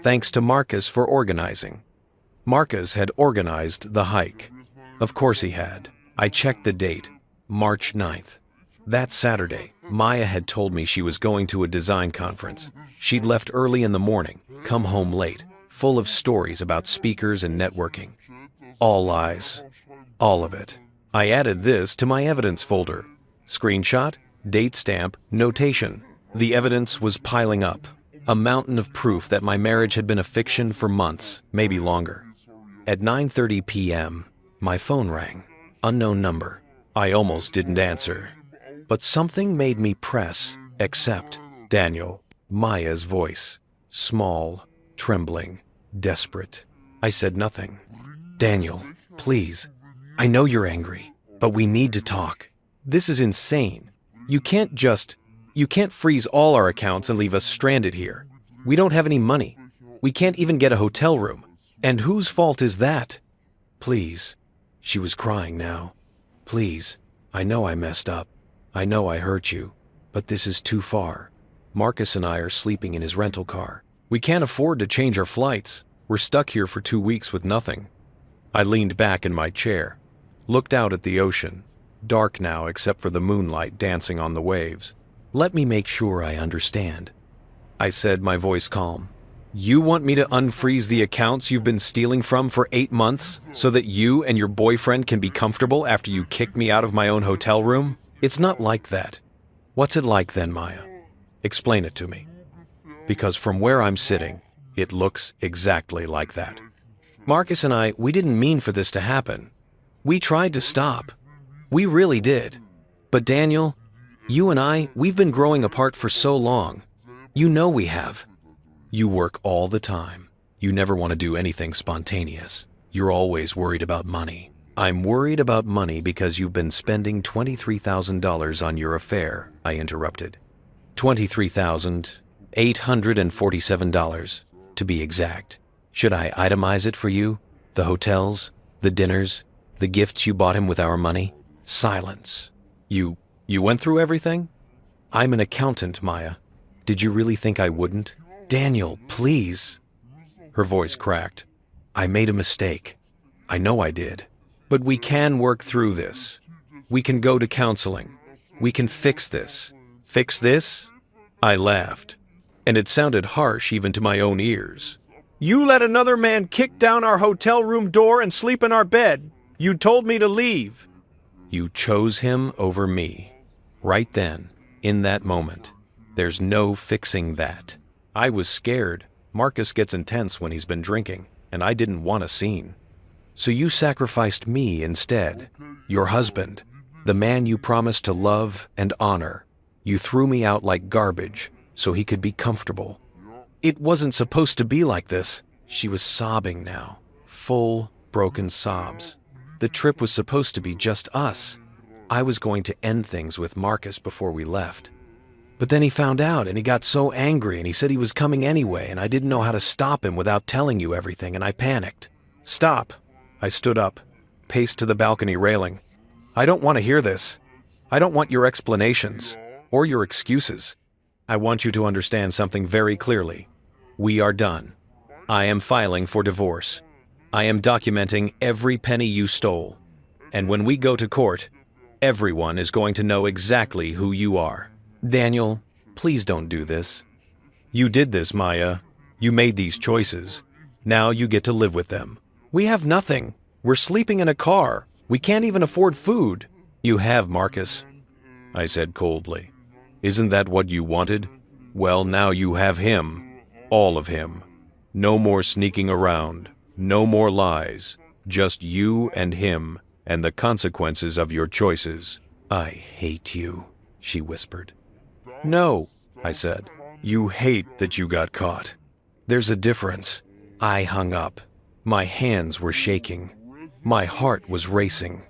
Thanks to Marcus for organizing." Marcus had organized the hike. Of course he had. I checked the date, March 9th. That Saturday, Maya had told me she was going to a design conference. She'd left early in the morning, come home late, full of stories about speakers and networking. All lies. All of it. I added this to my evidence folder. Screenshot, date stamp, notation. The evidence was piling up. A mountain of proof that my marriage had been a fiction for months, maybe longer. At 9:30 p.m., my phone rang. Unknown number. I almost didn't answer. But something made me press accept. Daniel, Maya's voice. Small, trembling, desperate. I said nothing. "Daniel, please. I know you're angry, but we need to talk. This is insane. You can't freeze all our accounts and leave us stranded here. We don't have any money. We can't even get a hotel room. And whose fault is that? Please." She was crying now. "Please, I know I messed up. I know I hurt you, but this is too far. Marcus and I are sleeping in his rental car. We can't afford to change our flights. We're stuck here for 2 weeks with nothing." I leaned back in my chair, looked out at the ocean, dark now except for the moonlight dancing on the waves. "Let me make sure I understand," I said, my voice calm. "You want me to unfreeze the accounts you've been stealing from for 8 months so that you and your boyfriend can be comfortable after you kicked me out of my own hotel room? It's not like that." "What's it like then, Maya? Explain it to me." Because from where I'm sitting, it looks exactly like that. "Marcus and we didn't mean for this to happen. We tried to stop. We really did. But Daniel, you and we've been growing apart for so long. You know we have. You work all the time. You never want to do anything spontaneous. You're always worried about money. I'm worried about money because you've been spending $23,000 on your affair," I interrupted. $23,847, to be exact. Should I itemize it for you? The hotels, the dinners, the gifts you bought him with our money? Silence. You went through everything? I'm an accountant, Maya. Did you really think I wouldn't? Daniel, please. Her voice cracked. I made a mistake. I know I did. But we can work through this. We can go to counseling. We can fix this. Fix this? I laughed, and it sounded harsh even to my own ears. You let another man kick down our hotel room door and sleep in our bed. You told me to leave. You chose him over me. Right then, in that moment. There's no fixing that. I was scared. Marcus gets intense when he's been drinking, and I didn't want a scene. So you sacrificed me instead. Your husband. The man you promised to love and honor. You threw me out like garbage so he could be comfortable. It wasn't supposed to be like this. She was sobbing now. Full, broken sobs. The trip was supposed to be just us. I was going to end things with Marcus before we left. But then he found out and he got so angry and he said he was coming anyway and I didn't know how to stop him without telling you everything and I panicked. Stop. I stood up, paced to the balcony railing. I don't want to hear this. I don't want your explanations or your excuses. I want you to understand something very clearly. We are done. I am filing for divorce. I am documenting every penny you stole. And when we go to court, everyone is going to know exactly who you are. Daniel, please don't do this. You did this, Maya. You made these choices. Now you get to live with them. We have nothing. We're sleeping in a car. We can't even afford food. You have, Marcus, I said coldly. Isn't that what you wanted? Well, now you have him. All of him. No more sneaking around. No more lies. Just you and him and the consequences of your choices. I hate you, she whispered. No, I said. You hate that you got caught. There's a difference. I hung up. My hands were shaking. My heart was racing.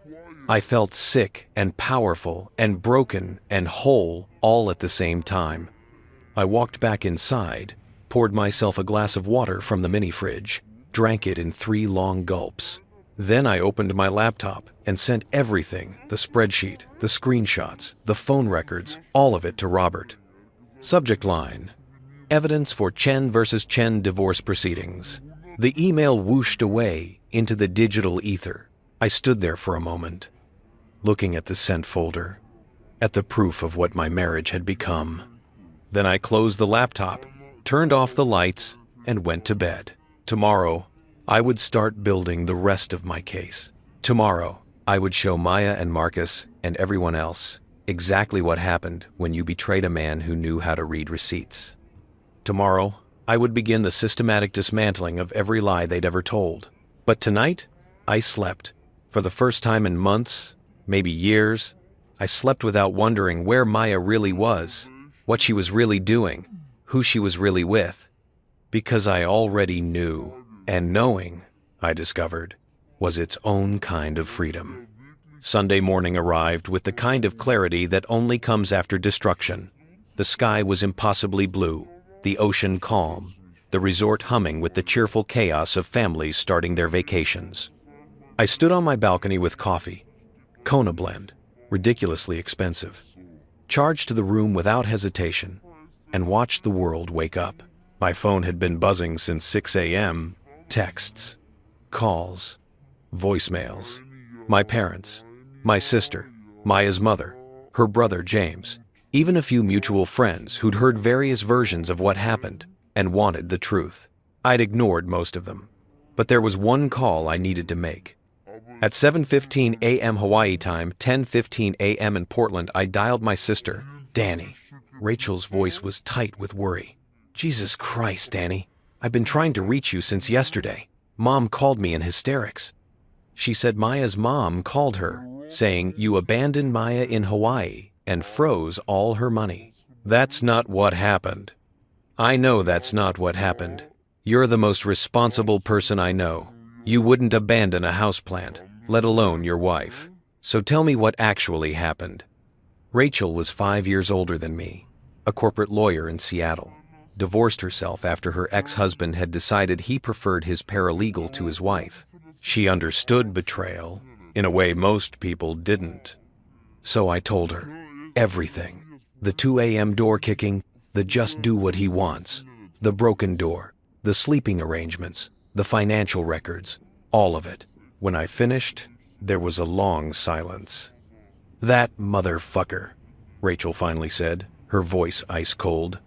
I felt sick and powerful and broken and whole all at the same time. I walked back inside, poured myself a glass of water from the mini fridge, drank it in 3 long gulps. Then I opened my laptop and sent everything, the spreadsheet, the screenshots, the phone records, all of it to Robert. Subject line: Evidence for Chen versus Chen divorce proceedings. The email whooshed away into the digital ether. I stood there for a moment, looking at the sent folder, at the proof of what my marriage had become. Then I closed the laptop, turned off the lights, and went to bed. Tomorrow, I would start building the rest of my case. Tomorrow, I would show Maya and Marcus and everyone else exactly what happened when you betrayed a man who knew how to read receipts. Tomorrow, I would begin the systematic dismantling of every lie they'd ever told. But tonight, I slept. For the first time in months, maybe years, I slept without wondering where Maya really was, what she was really doing, who she was really with. Because I already knew. And knowing, I discovered, was its own kind of freedom. Sunday morning arrived with the kind of clarity that only comes after destruction. The sky was impossibly blue, the ocean calm, the resort humming with the cheerful chaos of families starting their vacations. I stood on my balcony with coffee, Kona blend, ridiculously expensive, charged to the room without hesitation, and watched the world wake up. My phone had been buzzing since 6 a.m., texts, calls, voicemails. My parents, my sister, Maya's mother, her brother James, even a few mutual friends who'd heard various versions of what happened and wanted the truth. I'd ignored most of them, but there was one call I needed to make. At 7:15 a.m. Hawaii time, 10:15 a.m. in Portland, I dialed my sister, Danny. Rachel's voice was tight with worry. Jesus Christ, Danny. I've been trying to reach you since yesterday. Mom called me in hysterics. She said Maya's mom called her, saying you abandoned Maya in Hawaii and froze all her money. That's not what happened. I know that's not what happened. You're the most responsible person I know. You wouldn't abandon a houseplant, let alone your wife. So tell me what actually happened. Rachel was 5 years older than me, a corporate lawyer in Seattle. Divorced herself after her ex-husband had decided he preferred his paralegal to his wife. She understood betrayal in a way most people didn't. So I told her everything. The 2 a.m. door kicking, the just do what he wants, the broken door, the sleeping arrangements, the financial records, all of it. When I finished, there was a long silence. That motherfucker, Rachel finally said, her voice ice cold.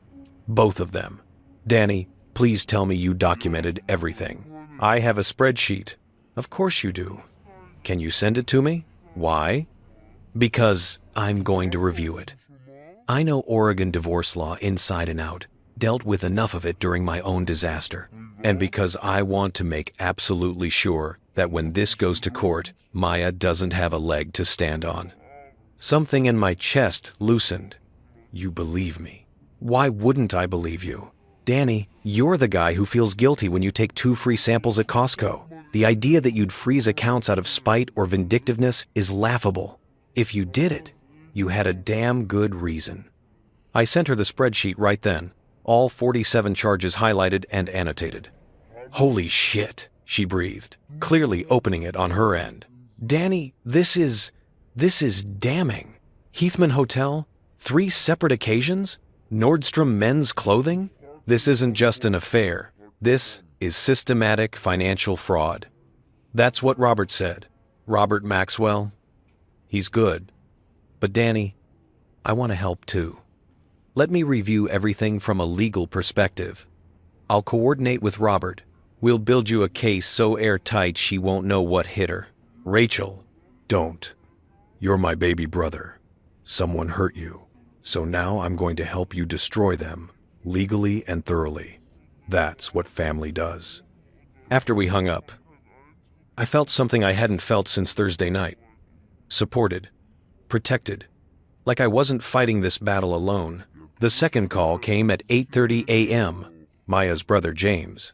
Both of them. Danny, please tell me you documented everything. I have a spreadsheet. Of course you do. Can you send it to me? Why? Because I'm going to review it. I know Oregon divorce law inside and out, dealt with enough of it during my own disaster. And because I want to make absolutely sure that when this goes to court, Maya doesn't have a leg to stand on. Something in my chest loosened. You believe me. Why wouldn't I believe you? Danny, you're the guy who feels guilty when you take 2 free samples at Costco. The idea that you'd freeze accounts out of spite or vindictiveness is laughable. If you did it, you had a damn good reason. I sent her the spreadsheet right then, all 47 charges highlighted and annotated. Holy shit, she breathed, clearly opening it on her end. Danny, this is damning. Heathman Hotel? 3 separate occasions? Nordstrom men's clothing? This isn't just an affair. This is systematic financial fraud. That's what Robert said. Robert Maxwell. He's good. But Danny, I want to help too. Let me review everything from a legal perspective. I'll coordinate with Robert. We'll build you a case so airtight she won't know what hit her. Rachel, don't. You're my baby brother. Someone hurt you. So now I'm going to help you destroy them, legally and thoroughly. That's what family does. After we hung up, I felt something I hadn't felt since Thursday night. Supported. Protected. Like I wasn't fighting this battle alone. The second call came at 8:30 a.m., Maya's brother James.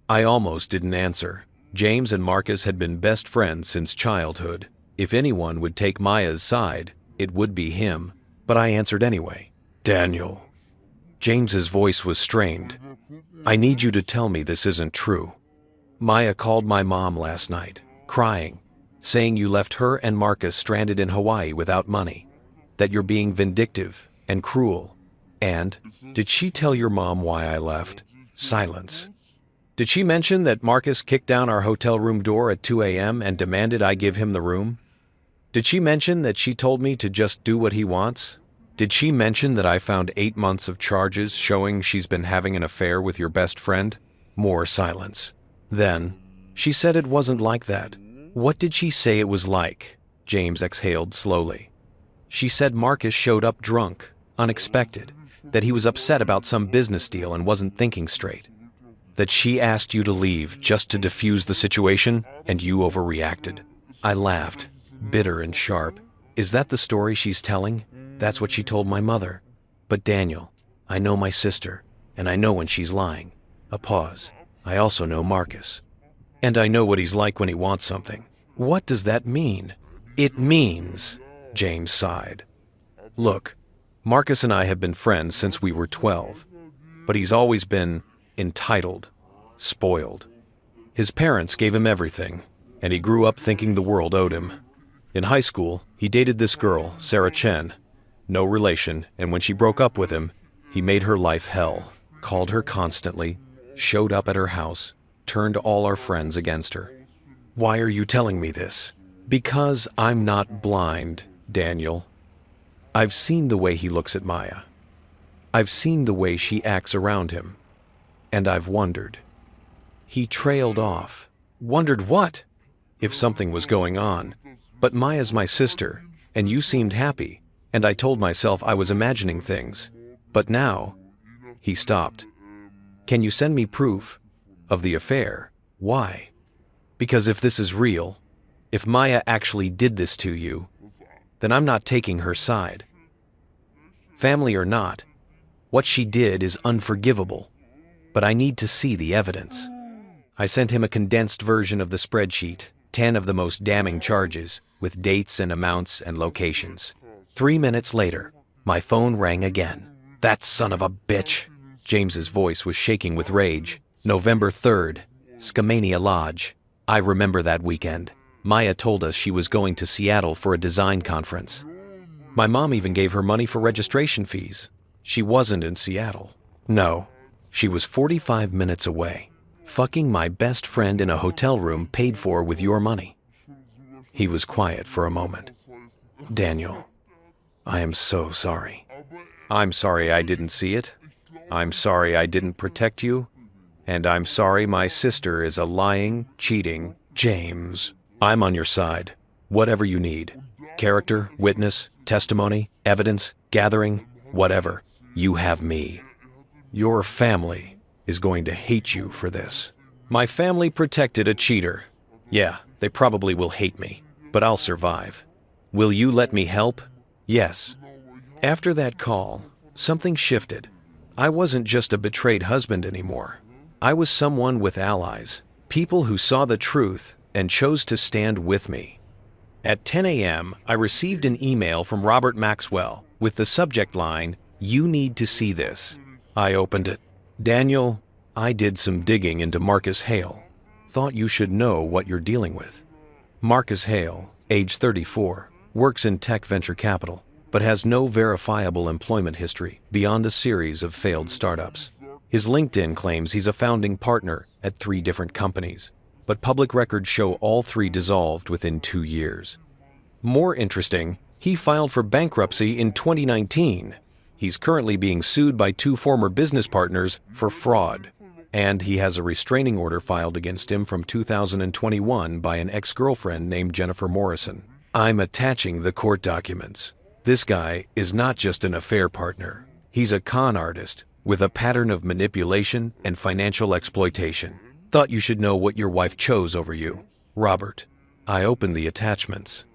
I almost didn't answer. James and Marcus had been best friends since childhood. If anyone would take Maya's side, it would be him. But I answered anyway. Daniel. James's voice was strained. I need you to tell me this isn't true. Maya called my mom last night, crying, saying you left her and Marcus stranded in Hawaii without money, that you're being vindictive and cruel. And, did she tell your mom why I left? Silence. Did she mention that Marcus kicked down our hotel room door at 2 a.m. and demanded I give him the room? Did she mention that she told me to just do what he wants? Did she mention that I found 8 months of charges showing she's been having an affair with your best friend? More silence. Then, she said it wasn't like that. What did she say it was like? James exhaled slowly. She said Marcus showed up drunk, unexpected, that he was upset about some business deal and wasn't thinking straight. That she asked you to leave just to defuse the situation, and you overreacted. I laughed, bitter and sharp. Is that the story she's telling? That's what she told my mother. But Daniel, I know my sister, and I know when she's lying. A pause. I also know Marcus. And I know what he's like when he wants something. What does that mean? It means, James sighed. Look, Marcus and I have been friends since we were 12, but he's always been entitled, spoiled. His parents gave him everything, and he grew up thinking the world owed him. In high school, he dated this girl, Sarah Chen, no relation, and when she broke up with him, he made her life hell, called her constantly, showed up at her house, turned all our friends against her. Why are you telling me this? Because I'm not blind, Daniel. I've seen the way he looks at Maya. I've seen the way she acts around him. And I've wondered. He trailed off. Wondered what? If something was going on. But Maya's my sister, and you seemed happy, and I told myself I was imagining things. But now, he stopped. Can you send me proof of the affair? Why? Because if this is real, if Maya actually did this to you, then I'm not taking her side. Family or not, what she did is unforgivable, but I need to see the evidence. I sent him a condensed version of the spreadsheet, 10 of the most damning charges, with dates and amounts and locations. 3 minutes later, my phone rang again. That son of a bitch! James's voice was shaking with rage. November 3rd, Skamania Lodge. I remember that weekend. Maya told us she was going to Seattle for a design conference. My mom even gave her money for registration fees. She wasn't in Seattle. No, she was 45 minutes away, fucking my best friend in a hotel room paid for with your money. He was quiet for a moment. Daniel, I am so sorry. I'm sorry I didn't see it. I'm sorry I didn't protect you. And I'm sorry my sister is a lying, cheating James. I'm on your side. Whatever you need. Character, witness, testimony, evidence, gathering. Whatever, you have me. Your family is going to hate you for this. My family protected a cheater. Yeah, they probably will hate me, but I'll survive. Will you let me help? Yes. After that call, something shifted. I wasn't just a betrayed husband anymore. I was someone with allies, people who saw the truth and chose to stand with me. At 10 a.m., I received an email from Robert Maxwell with the subject line, "You need to see this." I opened it. "Daniel, I did some digging into Marcus Hale. Thought you should know what you're dealing with." Marcus Hale, age 34, works in tech venture capital, but has no verifiable employment history beyond a series of failed startups. His LinkedIn claims he's a founding partner at 3 different companies, but public records show all 3 dissolved within 2 years. More interesting, he filed for bankruptcy in 2019. He's currently being sued by 2 former business partners for fraud, and he has a restraining order filed against him from 2021 by an ex-girlfriend named Jennifer Morrison. I'm attaching the court documents. This guy is not just an affair partner. He's a con artist with a pattern of manipulation and financial exploitation. Thought you should know what your wife chose over you. Robert. I opened the attachments.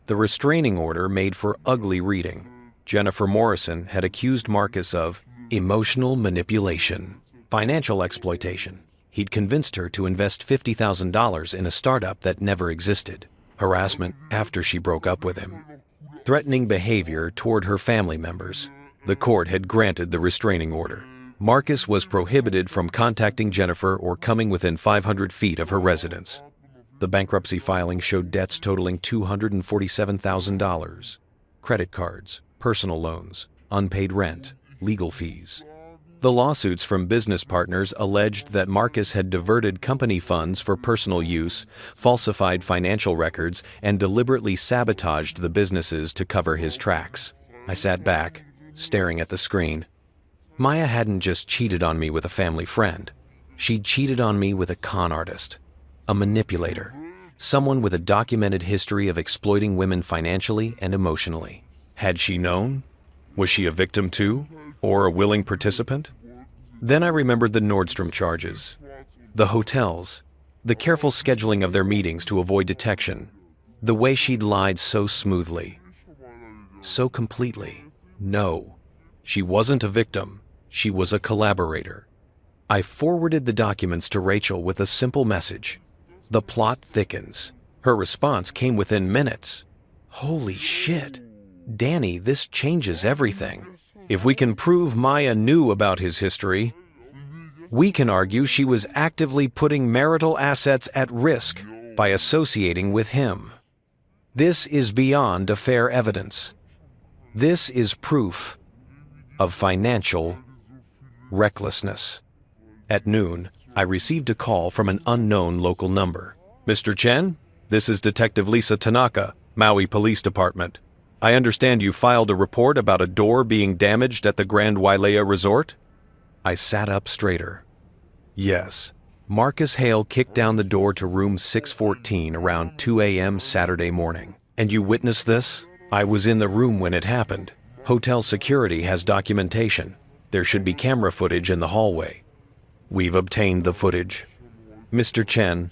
The restraining order made for ugly reading. Jennifer Morrison had accused Marcus of emotional manipulation, financial exploitation. He'd convinced her to invest $50,000 in a startup that never existed. Harassment after she broke up with him. Threatening behavior toward her family members. The court had granted the restraining order. Marcus was prohibited from contacting Jennifer or coming within 500 feet of her residence. The bankruptcy filing showed debts totaling $247,000. Credit cards, personal loans, unpaid rent, legal fees. The lawsuits from business partners alleged that Marcus had diverted company funds for personal use, falsified financial records, and deliberately sabotaged the businesses to cover his tracks. I sat back, staring at the screen. Maya hadn't just cheated on me with a family friend. She'd cheated on me with a con artist, a manipulator, someone with a documented history of exploiting women financially and emotionally. Had she known? Was she a victim too? Or a willing participant? Then I remembered the Nordstrom charges, the hotels, the careful scheduling of their meetings to avoid detection, the way she'd lied so smoothly, so completely. No, she wasn't a victim. She was a collaborator. I forwarded the documents to Rachel with a simple message. The plot thickens. Her response came within minutes. Holy shit. Danny, this changes everything. If we can prove Maya knew about his history, we can argue she was actively putting marital assets at risk by associating with him. This is beyond a fair evidence. This is proof of financial recklessness. At noon, I received a call from an unknown local number. Mr. Chen, this is Detective Lisa Tanaka, Maui Police Department. I understand you filed a report about a door being damaged at the Grand Wailea Resort? I sat up straighter. Yes. Marcus Hale kicked down the door to room 614 around 2 a.m. Saturday morning. And you witnessed this? I was in the room when it happened. Hotel security has documentation. There should be camera footage in the hallway. We've obtained the footage. Mr. Chen,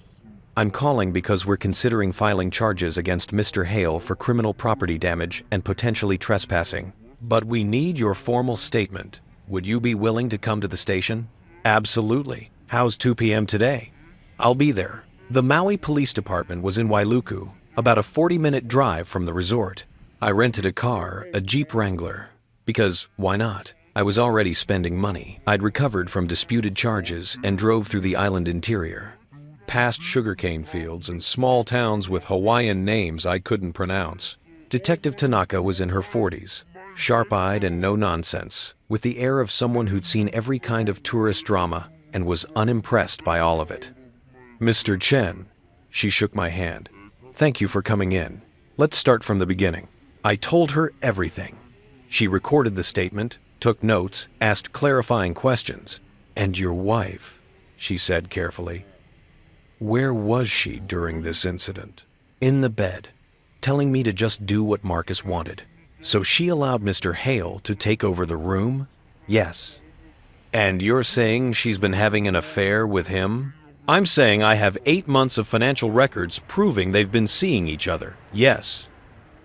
I'm calling because we're considering filing charges against Mr. Hale for criminal property damage and potentially trespassing. But we need your formal statement. Would you be willing to come to the station? Absolutely. How's 2 p.m. today? I'll be there. The Maui Police Department was in Wailuku, about a 40-minute drive from the resort. I rented a car, a Jeep Wrangler, because why not? I was already spending money. I'd recovered from disputed charges and drove through the island interior, past sugarcane fields and small towns with Hawaiian names I couldn't pronounce. Detective Tanaka was in her 40s, sharp-eyed and no-nonsense, with the air of someone who'd seen every kind of tourist drama and was unimpressed by all of it. Mr. Chen, she shook my hand. Thank you for coming in. Let's start from the beginning. I told her everything. She recorded the statement, took notes, asked clarifying questions. And your wife, she said carefully. Where was she during this incident? In the bed, telling me to just do what Marcus wanted. So she allowed Mr. Hale to take over the room? Yes. And you're saying she's been having an affair with him? I'm saying I have 8 months of financial records proving they've been seeing each other. Yes.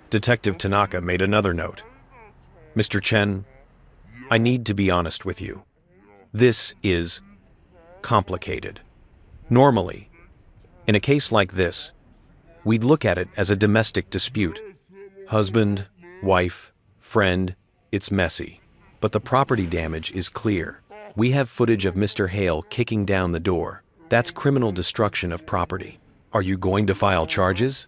Detective Tanaka made another note. Mr. Chen, I need to be honest with you. This is complicated. Normally, in a case like this, we'd look at it as a domestic dispute. Husband, wife, friend, it's messy. But the property damage is clear. We have footage of Mr. Hale kicking down the door. That's criminal destruction of property. Are you going to file charges?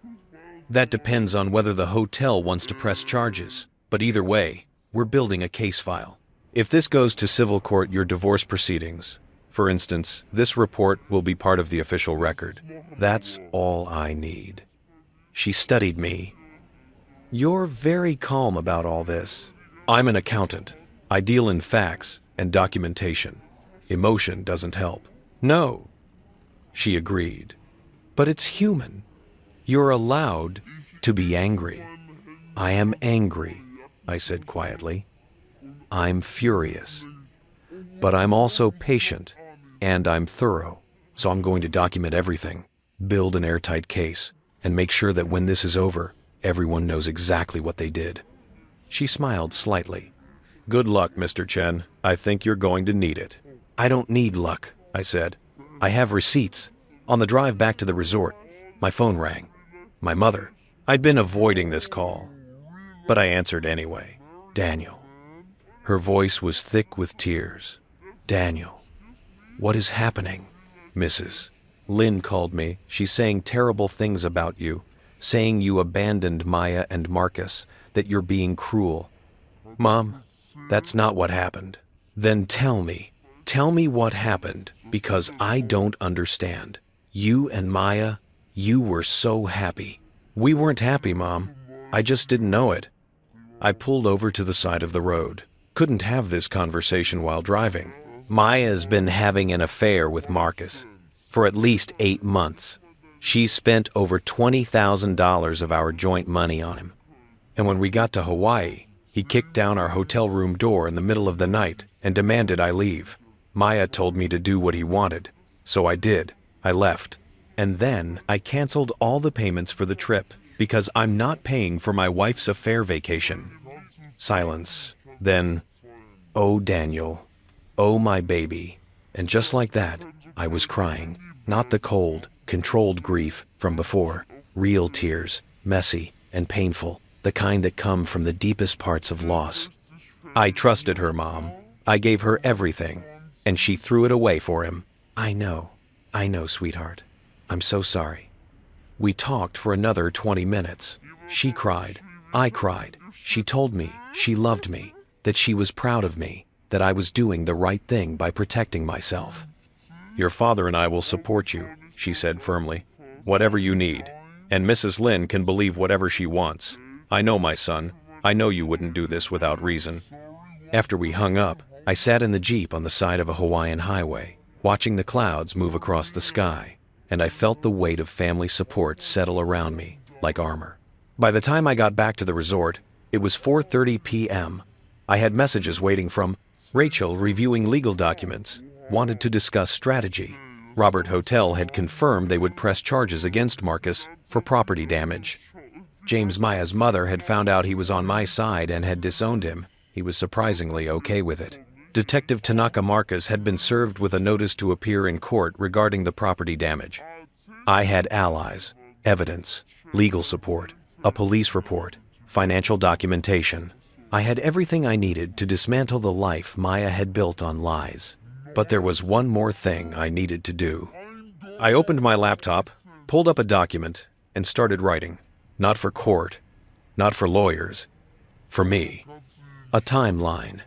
That depends on whether the hotel wants to press charges. But either way, we're building a case file. If this goes to civil court, your divorce proceedings, for instance, this report will be part of the official record. That's all I need. She studied me. You're very calm about all this. I'm an accountant. I deal in facts and documentation. Emotion doesn't help. No, she agreed. But it's human. You're allowed to be angry. I am angry, I said quietly. I'm furious. But I'm also patient, and I'm thorough. So I'm going to document everything, build an airtight case, and make sure that when this is over, everyone knows exactly what they did. She smiled slightly. Good luck, Mr. Chen. I think you're going to need it. I don't need luck, I said. I have receipts. On the drive back to the resort, my phone rang. My mother. I'd been avoiding this call, but I answered anyway. Daniel. Her voice was thick with tears. Daniel, what is happening? Mrs. Lin called me. She's saying terrible things about you, saying you abandoned Maya and Marcus, that you're being cruel. Mom, that's not what happened. Then tell me what happened, because I don't understand. You and Maya, you were so happy. We weren't happy, Mom. I just didn't know it. I pulled over to the side of the road. Couldn't have this conversation while driving. Maya's been having an affair with Marcus for at least 8 months. She spent over $20,000 of our joint money on him. And when we got to Hawaii, he kicked down our hotel room door in the middle of the night and demanded I leave. Maya told me to do what he wanted, so I did. I left. And then I canceled all the payments for the trip because I'm not paying for my wife's affair vacation. Silence. Then, oh Daniel, oh my baby. And just like that, I was crying. Not the cold, controlled grief from before. Real tears, messy and painful, the kind that come from the deepest parts of loss. I trusted her, Mom. I gave her everything, and she threw it away for him. I know, sweetheart. I'm so sorry. We talked for another 20 minutes. She cried. I cried. She told me she loved me, that she was proud of me, that I was doing the right thing by protecting myself. Your father and I will support you, she said firmly. Whatever you need. And Mrs. Lin can believe whatever she wants. I know, my son. I know you wouldn't do this without reason. After we hung up, I sat in the Jeep on the side of a Hawaiian highway, watching the clouds move across the sky, and I felt the weight of family support settle around me like armor. By the time I got back to the resort, it was 4:30 p.m. I had messages waiting from Rachel reviewing legal documents, wanted to discuss strategy. Robert Hotel had confirmed they would press charges against Marcus for property damage. James Maya's mother had found out he was on my side and had disowned him. He was surprisingly okay with it. Detective Tanaka Marcus had been served with a notice to appear in court regarding the property damage. I had allies, evidence, legal support, a police report, financial documentation. I had everything I needed to dismantle the life Maya had built on lies. But there was one more thing I needed to do. I opened my laptop, pulled up a document, and started writing. Not for court, not for lawyers, for me. A timeline.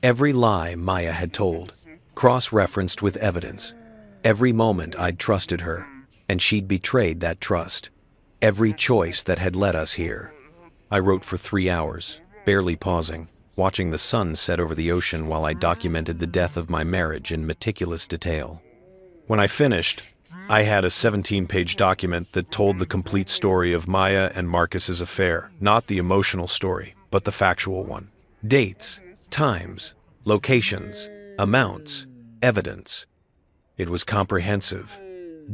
Every lie Maya had told, cross-referenced with evidence. Every moment I'd trusted her, and she'd betrayed that trust. Every choice that had led us here. I wrote for 3 hours, barely pausing, watching the sun set over the ocean while I documented the death of my marriage in meticulous detail. When I finished, I had a 17-page document that told the complete story of Maya and Marcus's affair, not the emotional story, but the factual one. Dates, times, locations, amounts, evidence. It was comprehensive,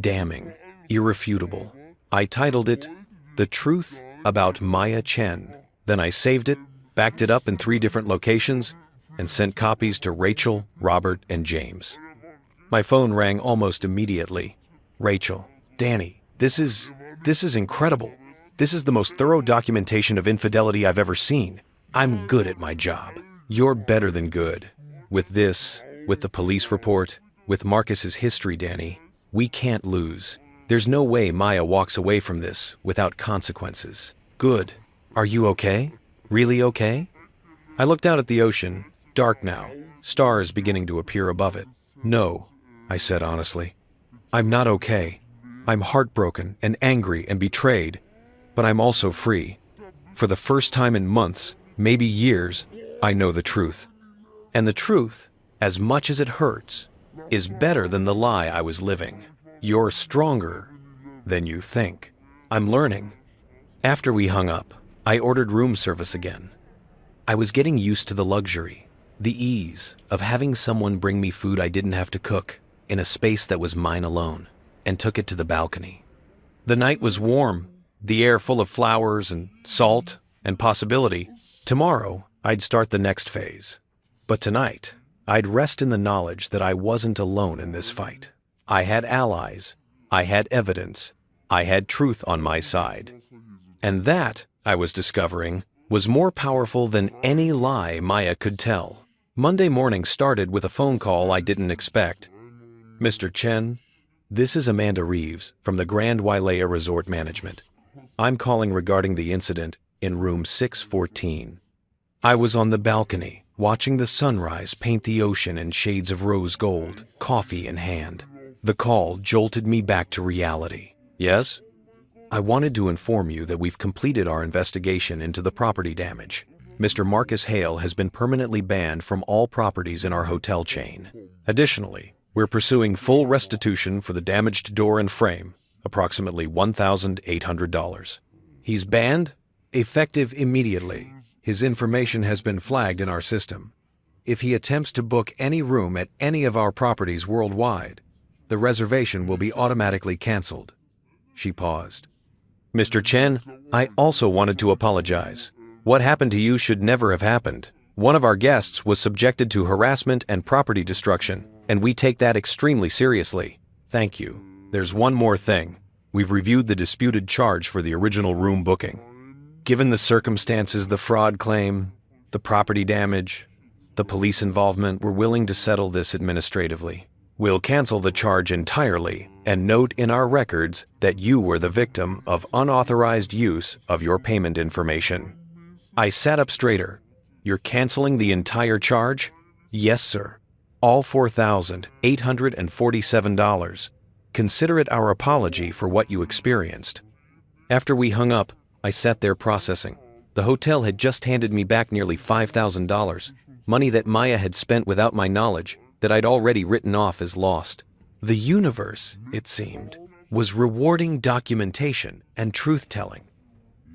damning, irrefutable. I titled it, The Truth About Maya Chen. Then I saved it, backed it up in 3 different locations, and sent copies to Rachel, Robert, and James. My phone rang almost immediately. Rachel, Danny, this is incredible. This is the most thorough documentation of infidelity I've ever seen. I'm good at my job. You're better than good. With this, with the police report, with Marcus's history, Danny, we can't lose. There's no way Maya walks away from this without consequences. Good. Are you okay? Really okay? I looked out at the ocean, dark now, stars beginning to appear above it. No, I said honestly. I'm not okay. I'm heartbroken and angry and betrayed, but I'm also free. For the first time in months, maybe years, I know the truth. And the truth, as much as it hurts, is better than the lie I was living. You're stronger than you think. I'm learning. After we hung up, I ordered room service again. I was getting used to the luxury, the ease of having someone bring me food I didn't have to cook in a space that was mine alone, and took it to the balcony. The night was warm, the air full of flowers and salt and possibility. Tomorrow, I'd start the next phase. But tonight, I'd rest in the knowledge that I wasn't alone in this fight. I had allies, I had evidence, I had truth on my side. And that, I was discovering, was more powerful than any lie Maya could tell. Monday morning started with a phone call I didn't expect. Mr. Chen, this is Amanda Reeves from the Grand Wailea Resort Management. I'm calling regarding the incident in room 614. I was on the balcony, watching the sunrise paint the ocean in shades of rose gold, coffee in hand. The call jolted me back to reality. Yes? I wanted to inform you that we've completed our investigation into the property damage. Mr. Marcus Hale has been permanently banned from all properties in our hotel chain. Additionally, we're pursuing full restitution for the damaged door and frame, approximately $1,800. He's banned, effective immediately. His information has been flagged in our system. If he attempts to book any room at any of our properties worldwide, the reservation will be automatically canceled. She paused. Mr. Chen, I also wanted to apologize. What happened to you should never have happened. One of our guests was subjected to harassment and property destruction, and we take that extremely seriously. Thank you. There's one more thing. We've reviewed the disputed charge for the original room booking. Given the circumstances, the fraud claim, the property damage, the police involvement, we're willing to settle this administratively. We'll cancel the charge entirely and note in our records that you were the victim of unauthorized use of your payment information. I sat up straighter. You're canceling the entire charge? Yes, sir. All $4,847. Consider it our apology for what you experienced. After we hung up, I sat there processing. The hotel had just handed me back nearly $5,000, money that Maya had spent without my knowledge, that I'd already written off as lost. The universe, it seemed, was rewarding documentation and truth-telling.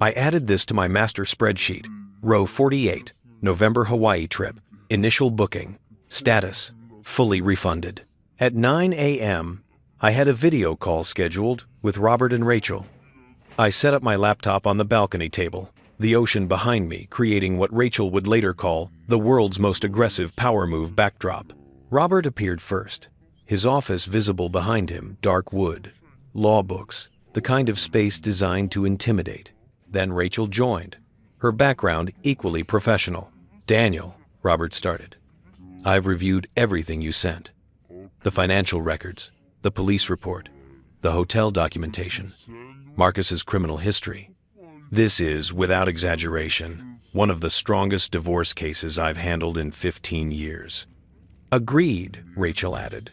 I added this to my master spreadsheet. Row 48, November Hawaii trip, initial booking, status, fully refunded. At 9 a.m., I had a video call scheduled with Robert and Rachel. I set up my laptop on the balcony table, the ocean behind me creating what Rachel would later call the world's most aggressive power move backdrop. Robert appeared first, his office visible behind him, dark wood, law books, the kind of space designed to intimidate. Then Rachel joined, her background equally professional. Daniel, Robert started. I've reviewed everything you sent. The financial records, the police report, the hotel documentation, Marcus's criminal history. This is, without exaggeration, one of the strongest divorce cases I've handled in 15 years. Agreed, Rachel added.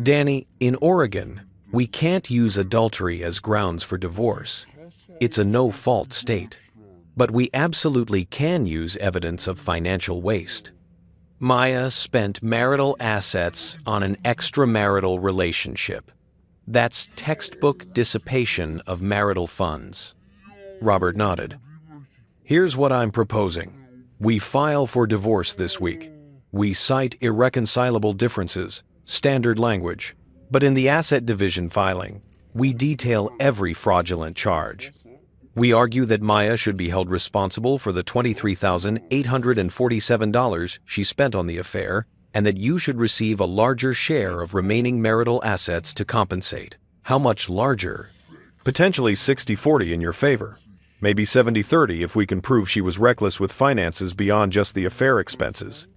Danny, in Oregon, we can't use adultery as grounds for divorce. It's a no-fault state. But we absolutely can use evidence of financial waste. Maya spent marital assets on an extramarital relationship. That's textbook dissipation of marital funds. Robert nodded. Here's what I'm proposing. We file for divorce this week. We cite irreconcilable differences, standard language, but in the asset division filing, we detail every fraudulent charge. We argue that Maya should be held responsible for the $23,847 she spent on the affair, and that you should receive a larger share of remaining marital assets to compensate. How much larger? Potentially 60-40 in your favor. Maybe 70-30 if we can prove she was reckless with finances beyond just the affair expenses.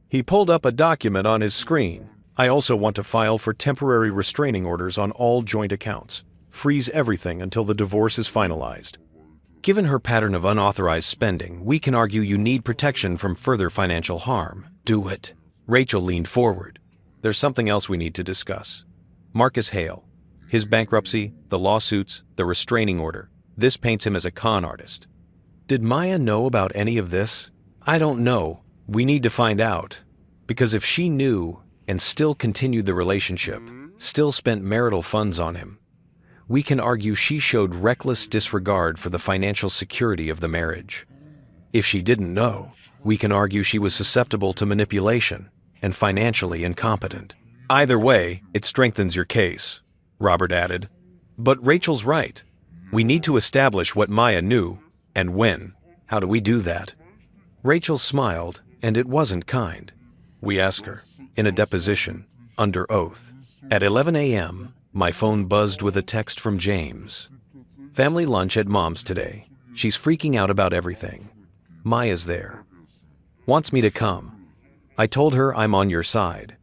He pulled up a document on his screen. I also want to file for temporary restraining orders on all joint accounts. Freeze everything until the divorce is finalized. Given her pattern of unauthorized spending, we can argue you need protection from further financial harm. Do it. Rachel leaned forward. There's something else we need to discuss. Marcus Hale. His bankruptcy, the lawsuits, the restraining order. This paints him as a con artist. Did Maya know about any of this? I don't know. We need to find out. Because if she knew and still continued the relationship, still spent marital funds on him, we can argue she showed reckless disregard for the financial security of the marriage. If she didn't know, we can argue she was susceptible to manipulation and financially incompetent. Either way, it strengthens your case, Robert added. But Rachel's right. We need to establish what Maya knew and when. How do we do that? Rachel smiled, and it wasn't kind. We asked her, in a deposition, under oath. At 11 a.m., my phone buzzed with a text from James. Family lunch at Mom's today. She's freaking out about everything. Maya's there. Wants me to come. I told her I'm on your side.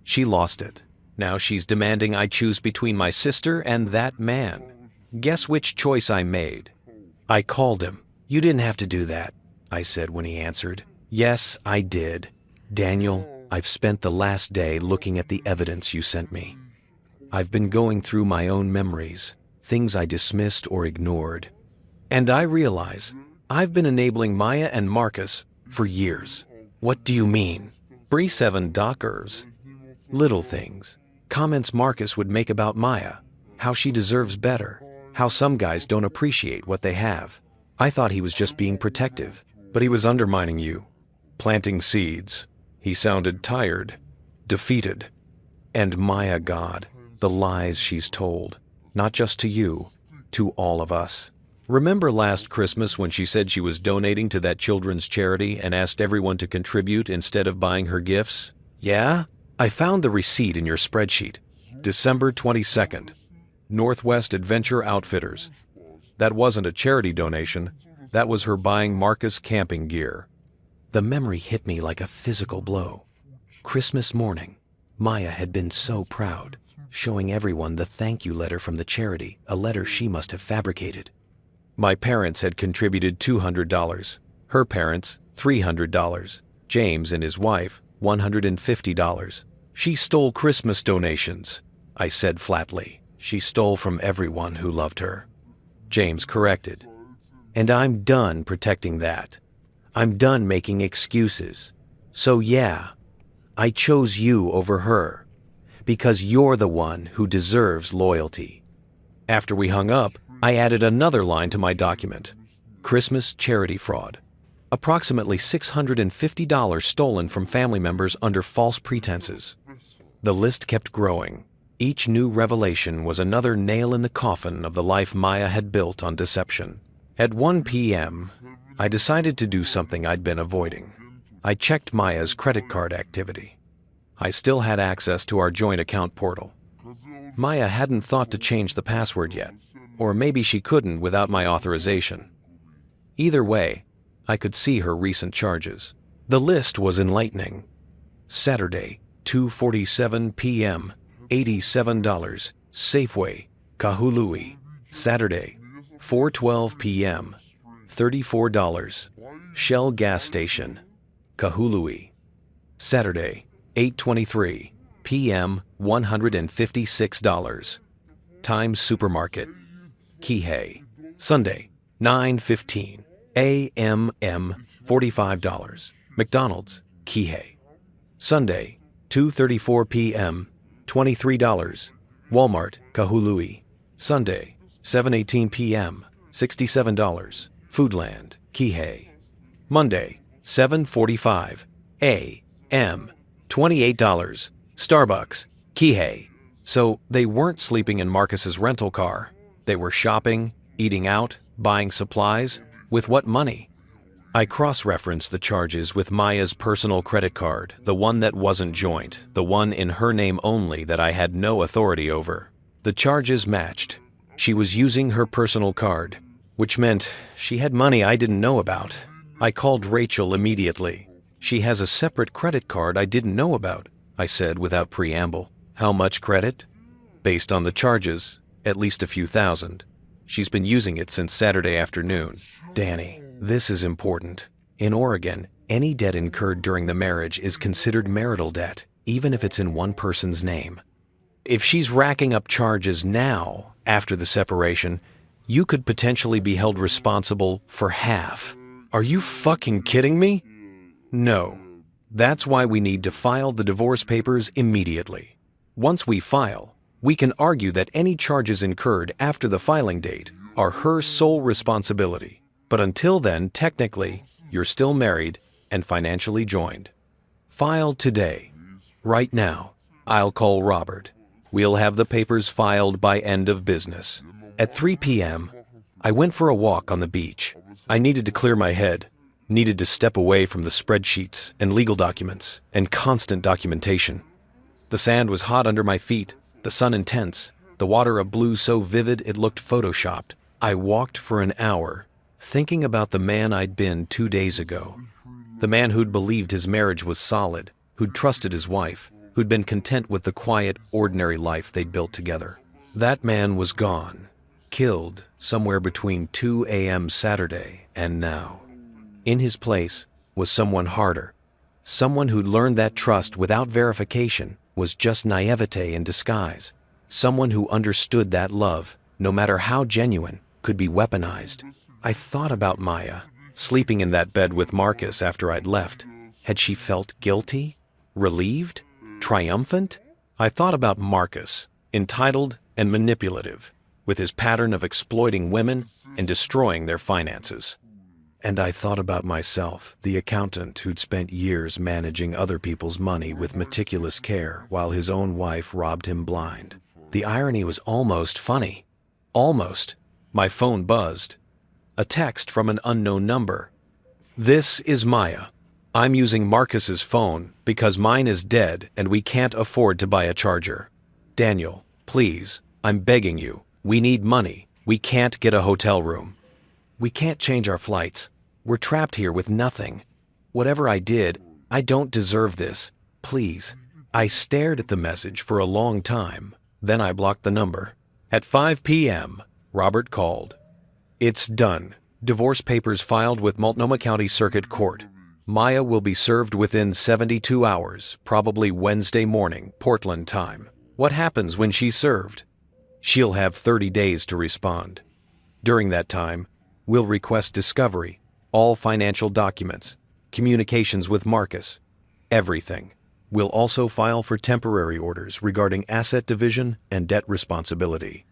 She lost it. Now she's demanding I choose between my sister and that man. Guess which choice I made? I called him. You didn't have to do that, I said when he answered. Yes, I did. Daniel, I've spent the last day looking at the evidence you sent me. I've been going through my own memories, things I dismissed or ignored. And I realize I've been enabling Maya and Marcus for years. What do you mean? Bree 7 Dockers. Little things. Comments Marcus would make about Maya, how she deserves better, how some guys don't appreciate what they have. I thought he was just being protective, but he was undermining you, planting seeds. He sounded tired, defeated. And Maya, God, the lies she's told, not just to you, to all of us. Remember last Christmas when she said she was donating to that children's charity and asked everyone to contribute instead of buying her gifts? Yeah? I found the receipt in your spreadsheet. December 22nd. Northwest Adventure Outfitters. That wasn't a charity donation. That was her buying Marcus camping gear. The memory hit me like a physical blow. Christmas morning, Maya had been so proud, showing everyone the thank you letter from the charity, a letter she must have fabricated. My parents had contributed $200, her parents $300, James and his wife $150. She stole Christmas donations, I said flatly. She stole from everyone who loved her. James corrected. And I'm done protecting that. I'm done making excuses. So yeah, I chose you over her, because you're the one who deserves loyalty. After we hung up, I added another line to my document. Christmas charity fraud. Approximately $650 stolen from family members under false pretenses. The list kept growing. Each new revelation was another nail in the coffin of the life Maya had built on deception. At 1 p.m., I decided to do something I'd been avoiding. I checked Maya's credit card activity. I still had access to our joint account portal. Maya hadn't thought to change the password yet, or maybe she couldn't without my authorization. Either way, I could see her recent charges. The list was enlightening. Saturday, 2:47 p.m., $87, Safeway, Kahului. Saturday, 4:12 p.m., $34, Shell gas station, Kahului. Saturday, 8:23 p.m., $156, Times Supermarket, Kihei. Sunday, 9:15 a.m., $45, McDonald's, Kihei. Sunday, 2:34 p.m., $23, Walmart, Kahului. Sunday, 7:18 p.m., $67, Foodland, Kihei. Monday, 7:45 a.m. $28. Starbucks. Kihei. So they weren't sleeping in Marcus's rental car. They were shopping, eating out, buying supplies. With what money? I cross-referenced the charges with Maya's personal credit card, the one that wasn't joint, the one in her name only that I had no authority over. The charges matched. She was using her personal card, which meant she had money I didn't know about. I called Rachel immediately. She has a separate credit card I didn't know about, I said without preamble. How much credit? Based on the charges, at least a few thousand. She's been using it since Saturday afternoon. Danny, this is important. In Oregon, any debt incurred during the marriage is considered marital debt, even if it's in one person's name. If she's racking up charges now, after the separation, you could potentially be held responsible for half. Are you fucking kidding me? No. That's why we need to file the divorce papers immediately. Once we file, we can argue that any charges incurred after the filing date are her sole responsibility. But until then, technically, you're still married and financially joined. File today. Right now. I'll call Robert. We'll have the papers filed by end of business. At 3 p.m., I went for a walk on the beach. I needed to clear my head, needed to step away from the spreadsheets and legal documents and constant documentation. The sand was hot under my feet, the sun intense, the water a blue so vivid it looked photoshopped. I walked for an hour, thinking about the man I'd been 2 days ago. The man who'd believed his marriage was solid, who'd trusted his wife, who'd been content with the quiet, ordinary life they'd built together. That man was gone, killed somewhere between 2 a.m. Saturday and now. In his place was someone harder, someone who'd learned that trust without verification was just naivete in disguise, someone who understood that love, no matter how genuine, could be weaponized. I thought about Maya, sleeping in that bed with Marcus after I'd left. Had she felt guilty? Relieved? Triumphant? I thought about Marcus, entitled and manipulative, with his pattern of exploiting women and destroying their finances. And I thought about myself, the accountant who'd spent years managing other people's money with meticulous care while his own wife robbed him blind. The irony was almost funny. Almost. My phone buzzed. A text from an unknown number. This is Maya. I'm using Marcus's phone because mine is dead and we can't afford to buy a charger. Daniel, please, I'm begging you. We need money. We can't get a hotel room. We can't change our flights. We're trapped here with nothing. Whatever I did, I don't deserve this. Please. I stared at the message for a long time. Then I blocked the number. At 5 p.m., Robert called. It's done. Divorce papers filed with Multnomah County Circuit Court. Maya will be served within 72 hours, probably Wednesday morning, Portland time. What happens when she's served? She'll have 30 days to respond. During that time, we'll request discovery, all financial documents, communications with Marcus, everything. We'll also file for temporary orders regarding asset division and debt responsibility.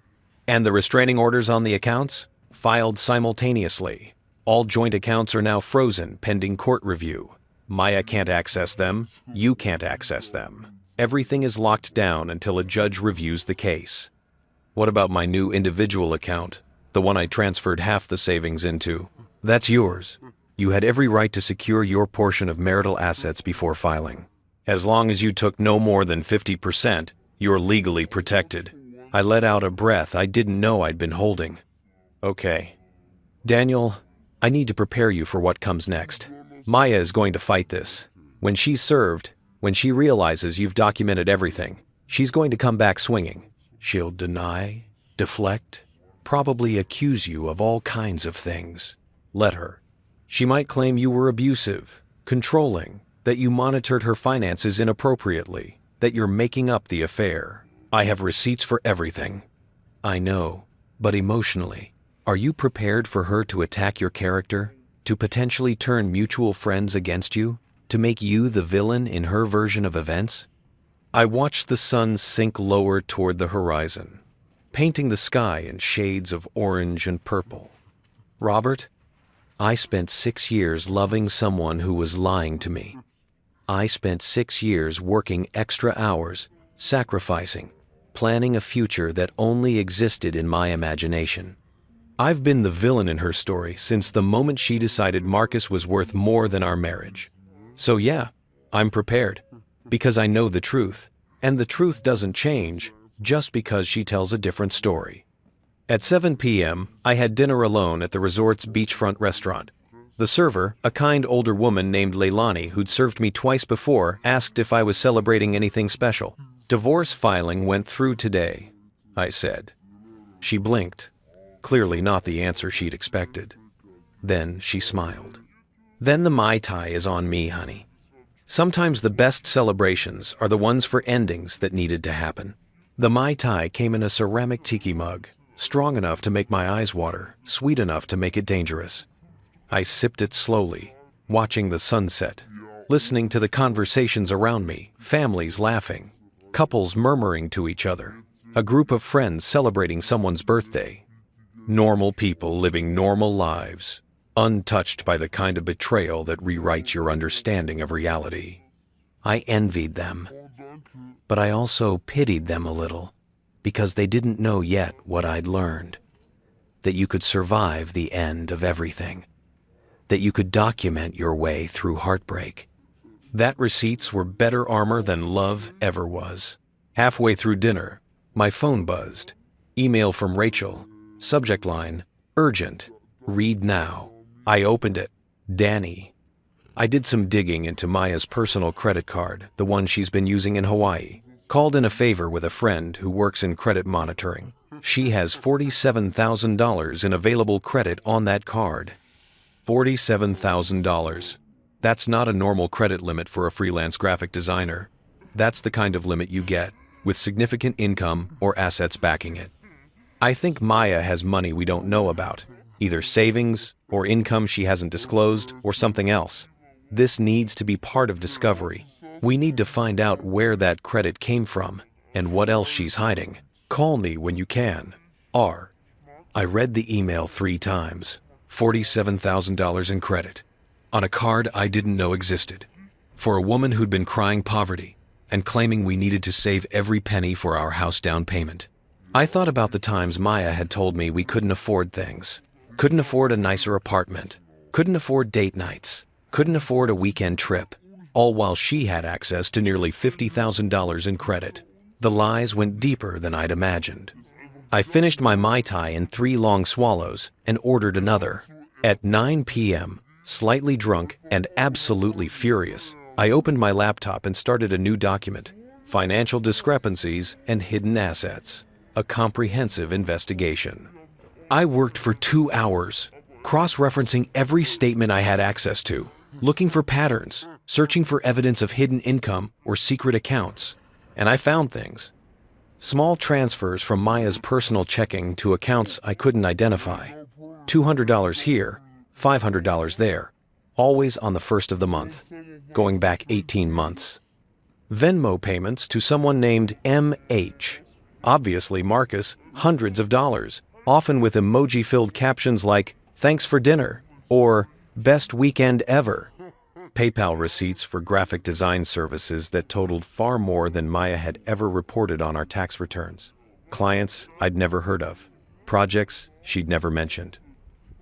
And the restraining orders on the accounts? Filed simultaneously. All joint accounts are now frozen pending court review. Maya can't access them. You can't access them. Everything is locked down until a judge reviews the case. What about my new individual account, the one I transferred half the savings into? That's yours. You had every right to secure your portion of marital assets before filing. As long as you took no more than 50%, you're legally protected. I let out a breath I didn't know I'd been holding. Okay. Daniel, I need to prepare you for what comes next. Maya is going to fight this. When she's served, when she realizes you've documented everything, she's going to come back swinging. She'll deny, deflect, probably accuse you of all kinds of things. Let her. She might claim you were abusive, controlling, that you monitored her finances inappropriately, that you're making up the affair. I have receipts for everything. I know, but emotionally, are you prepared for her to attack your character? To potentially turn mutual friends against you? To make you the villain in her version of events? I watched the sun sink lower toward the horizon, painting the sky in shades of orange and purple. Robert, I spent 6 years loving someone who was lying to me. I spent 6 years working extra hours, sacrificing, planning a future that only existed in my imagination. I've been the villain in her story since the moment she decided Marcus was worth more than our marriage. So yeah, I'm prepared, because I know the truth, and the truth doesn't change just because she tells a different story. At 7 p.m., I had dinner alone at the resort's beachfront restaurant. The server, a kind older woman named Leilani who'd served me twice before, asked if I was celebrating anything special. Divorce filing went through today, I said. She blinked, clearly not the answer she'd expected. Then she smiled. Then the Mai Tai is on me, honey. Sometimes the best celebrations are the ones for endings that needed to happen. The Mai Tai came in a ceramic tiki mug, strong enough to make my eyes water, sweet enough to make it dangerous. I sipped it slowly, watching the sunset, listening to the conversations around me, families laughing, couples murmuring to each other, a group of friends celebrating someone's birthday. Normal people living normal lives, untouched by the kind of betrayal that rewrites your understanding of reality. I envied them, but I also pitied them a little, because they didn't know yet what I'd learned. That you could survive the end of everything. That you could document your way through heartbreak. That receipts were better armor than love ever was. Halfway through dinner, my phone buzzed. Email from Rachel. Subject line, urgent. Read now. I opened it. Danny. I did some digging into Maya's personal credit card, the one she's been using in Hawaii. Called in a favor with a friend who works in credit monitoring. She has $47,000 in available credit on that card. $47,000. That's not a normal credit limit for a freelance graphic designer. That's the kind of limit you get with significant income or assets backing it. I think Maya has money we don't know about, either savings or income she hasn't disclosed or something else. This needs to be part of discovery. We need to find out where that credit came from and what else she's hiding. Call me when you can. R. I read the email 3 times. $47,000 in credit. On a card I didn't know existed. For a woman who'd been crying poverty and claiming we needed to save every penny for our house down payment. I thought about the times Maya had told me we couldn't afford things. Couldn't afford a nicer apartment. Couldn't afford date nights. Couldn't afford a weekend trip, all while she had access to nearly $50,000 in credit. The lies went deeper than I'd imagined. I finished my Mai Tai in 3 long swallows and ordered another. At 9 p.m., slightly drunk and absolutely furious, I opened my laptop and started a new document, Financial Discrepancies and Hidden Assets, a comprehensive investigation. I worked for 2 hours, cross-referencing every statement I had access to, looking for patterns, searching for evidence of hidden income or secret accounts. And I found things. Small transfers from Maya's personal checking to accounts I couldn't identify. $200 here, $500 there, always on the first of the month, going back 18 months. Venmo payments to someone named M.H. Obviously Marcus, hundreds of dollars, often with emoji-filled captions like, "Thanks for dinner," or "Best weekend ever." PayPal receipts for graphic design services that totaled far more than Maya had ever reported on our tax returns. Clients I'd never heard of. Projects she'd never mentioned.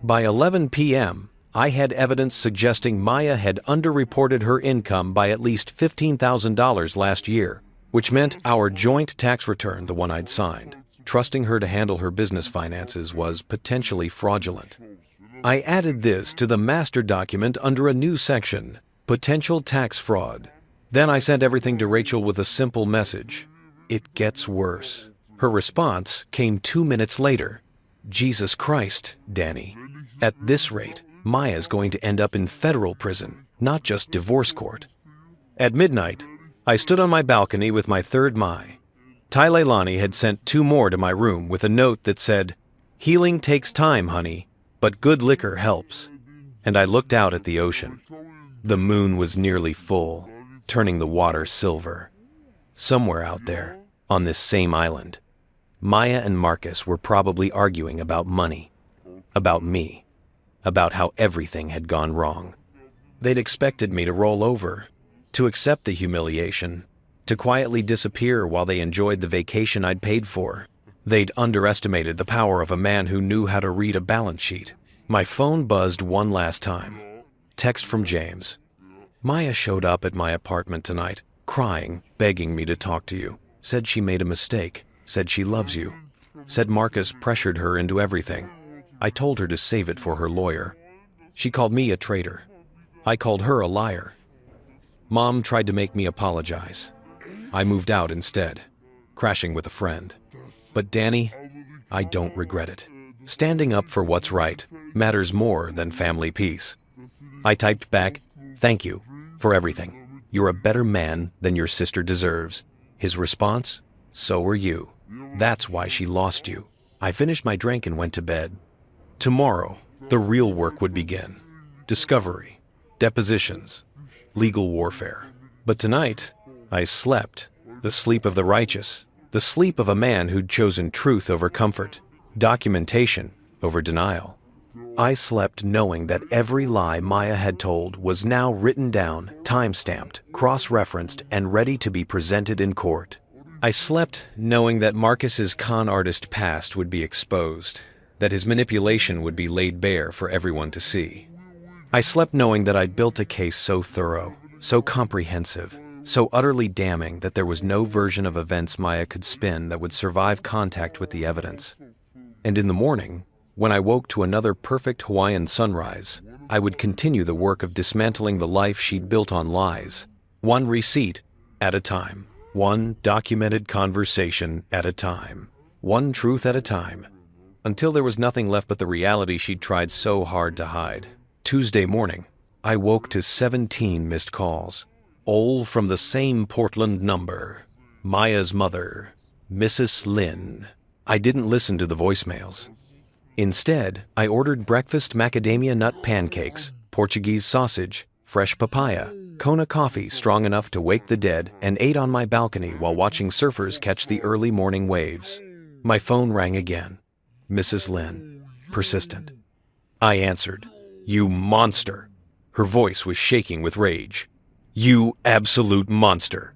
By 11 p.m., I had evidence suggesting Maya had underreported her income by at least $15,000 last year, which meant our joint tax return, the one I'd signed, trusting her to handle her business finances, was potentially fraudulent. I added this to the master document under a new section, Potential Tax Fraud. Then I sent everything to Rachel with a simple message. It gets worse. Her response came 2 minutes later. Jesus Christ, Danny. At this rate, Maya's going to end up in federal prison, not just divorce court. At midnight, I stood on my balcony with my third Mai. Tai Leilani had sent 2 more to my room with a note that said, "Healing takes time, honey, but good liquor helps." And I looked out at the ocean. The moon was nearly full, turning the water silver. Somewhere out there, on this same island, Maya and Marcus were probably arguing about money, about me, about how everything had gone wrong. They'd expected me to roll over, to accept the humiliation, to quietly disappear while they enjoyed the vacation I'd paid for. They'd underestimated the power of a man who knew how to read a balance sheet. My phone buzzed one last time. Text from James. Maya showed up at my apartment tonight, crying, begging me to talk to you. Said she made a mistake. Said she loves you. Said Marcus pressured her into everything. I told her to save it for her lawyer. She called me a traitor. I called her a liar. Mom tried to make me apologize. I moved out instead, crashing with a friend. But Danny, I don't regret it. Standing up for what's right matters more than family peace. I typed back, thank you for everything. You're a better man than your sister deserves. His response, so are you. That's why she lost you. I finished my drink and went to bed. Tomorrow, the real work would begin. Discovery, depositions, legal warfare. But tonight, I slept, the sleep of the righteous, the sleep of a man who'd chosen truth over comfort, documentation over denial. I slept knowing that every lie Maya had told was now written down, time-stamped, cross-referenced, and ready to be presented in court. I slept knowing that Marcus's con artist past would be exposed, that his manipulation would be laid bare for everyone to see. I slept knowing that I'd built a case so thorough, so comprehensive, so utterly damning that there was no version of events Maya could spin that would survive contact with the evidence. And in the morning, when I woke to another perfect Hawaiian sunrise, I would continue the work of dismantling the life she'd built on lies, one receipt at a time, one documented conversation at a time, one truth at a time, until there was nothing left but the reality she'd tried so hard to hide. Tuesday morning, I woke to 17 missed calls, all from the same Portland number, Maya's mother, Mrs. Lynn. I didn't listen to the voicemails. Instead, I ordered breakfast macadamia nut pancakes, Portuguese sausage, fresh papaya, Kona coffee strong enough to wake the dead, and ate on my balcony while watching surfers catch the early morning waves. My phone rang again. Mrs. Lynn, persistent. I answered. You monster. Her voice was shaking with rage. You absolute monster.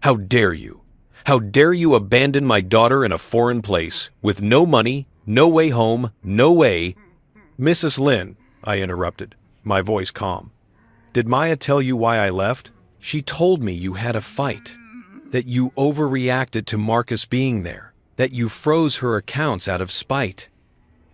How dare you? How dare you abandon my daughter in a foreign place, with no money, no way home, no way. Mrs. Lynn, I interrupted, my voice calm. Did Maya tell you why I left? She told me you had a fight, that you overreacted to Marcus being there, that you froze her accounts out of spite.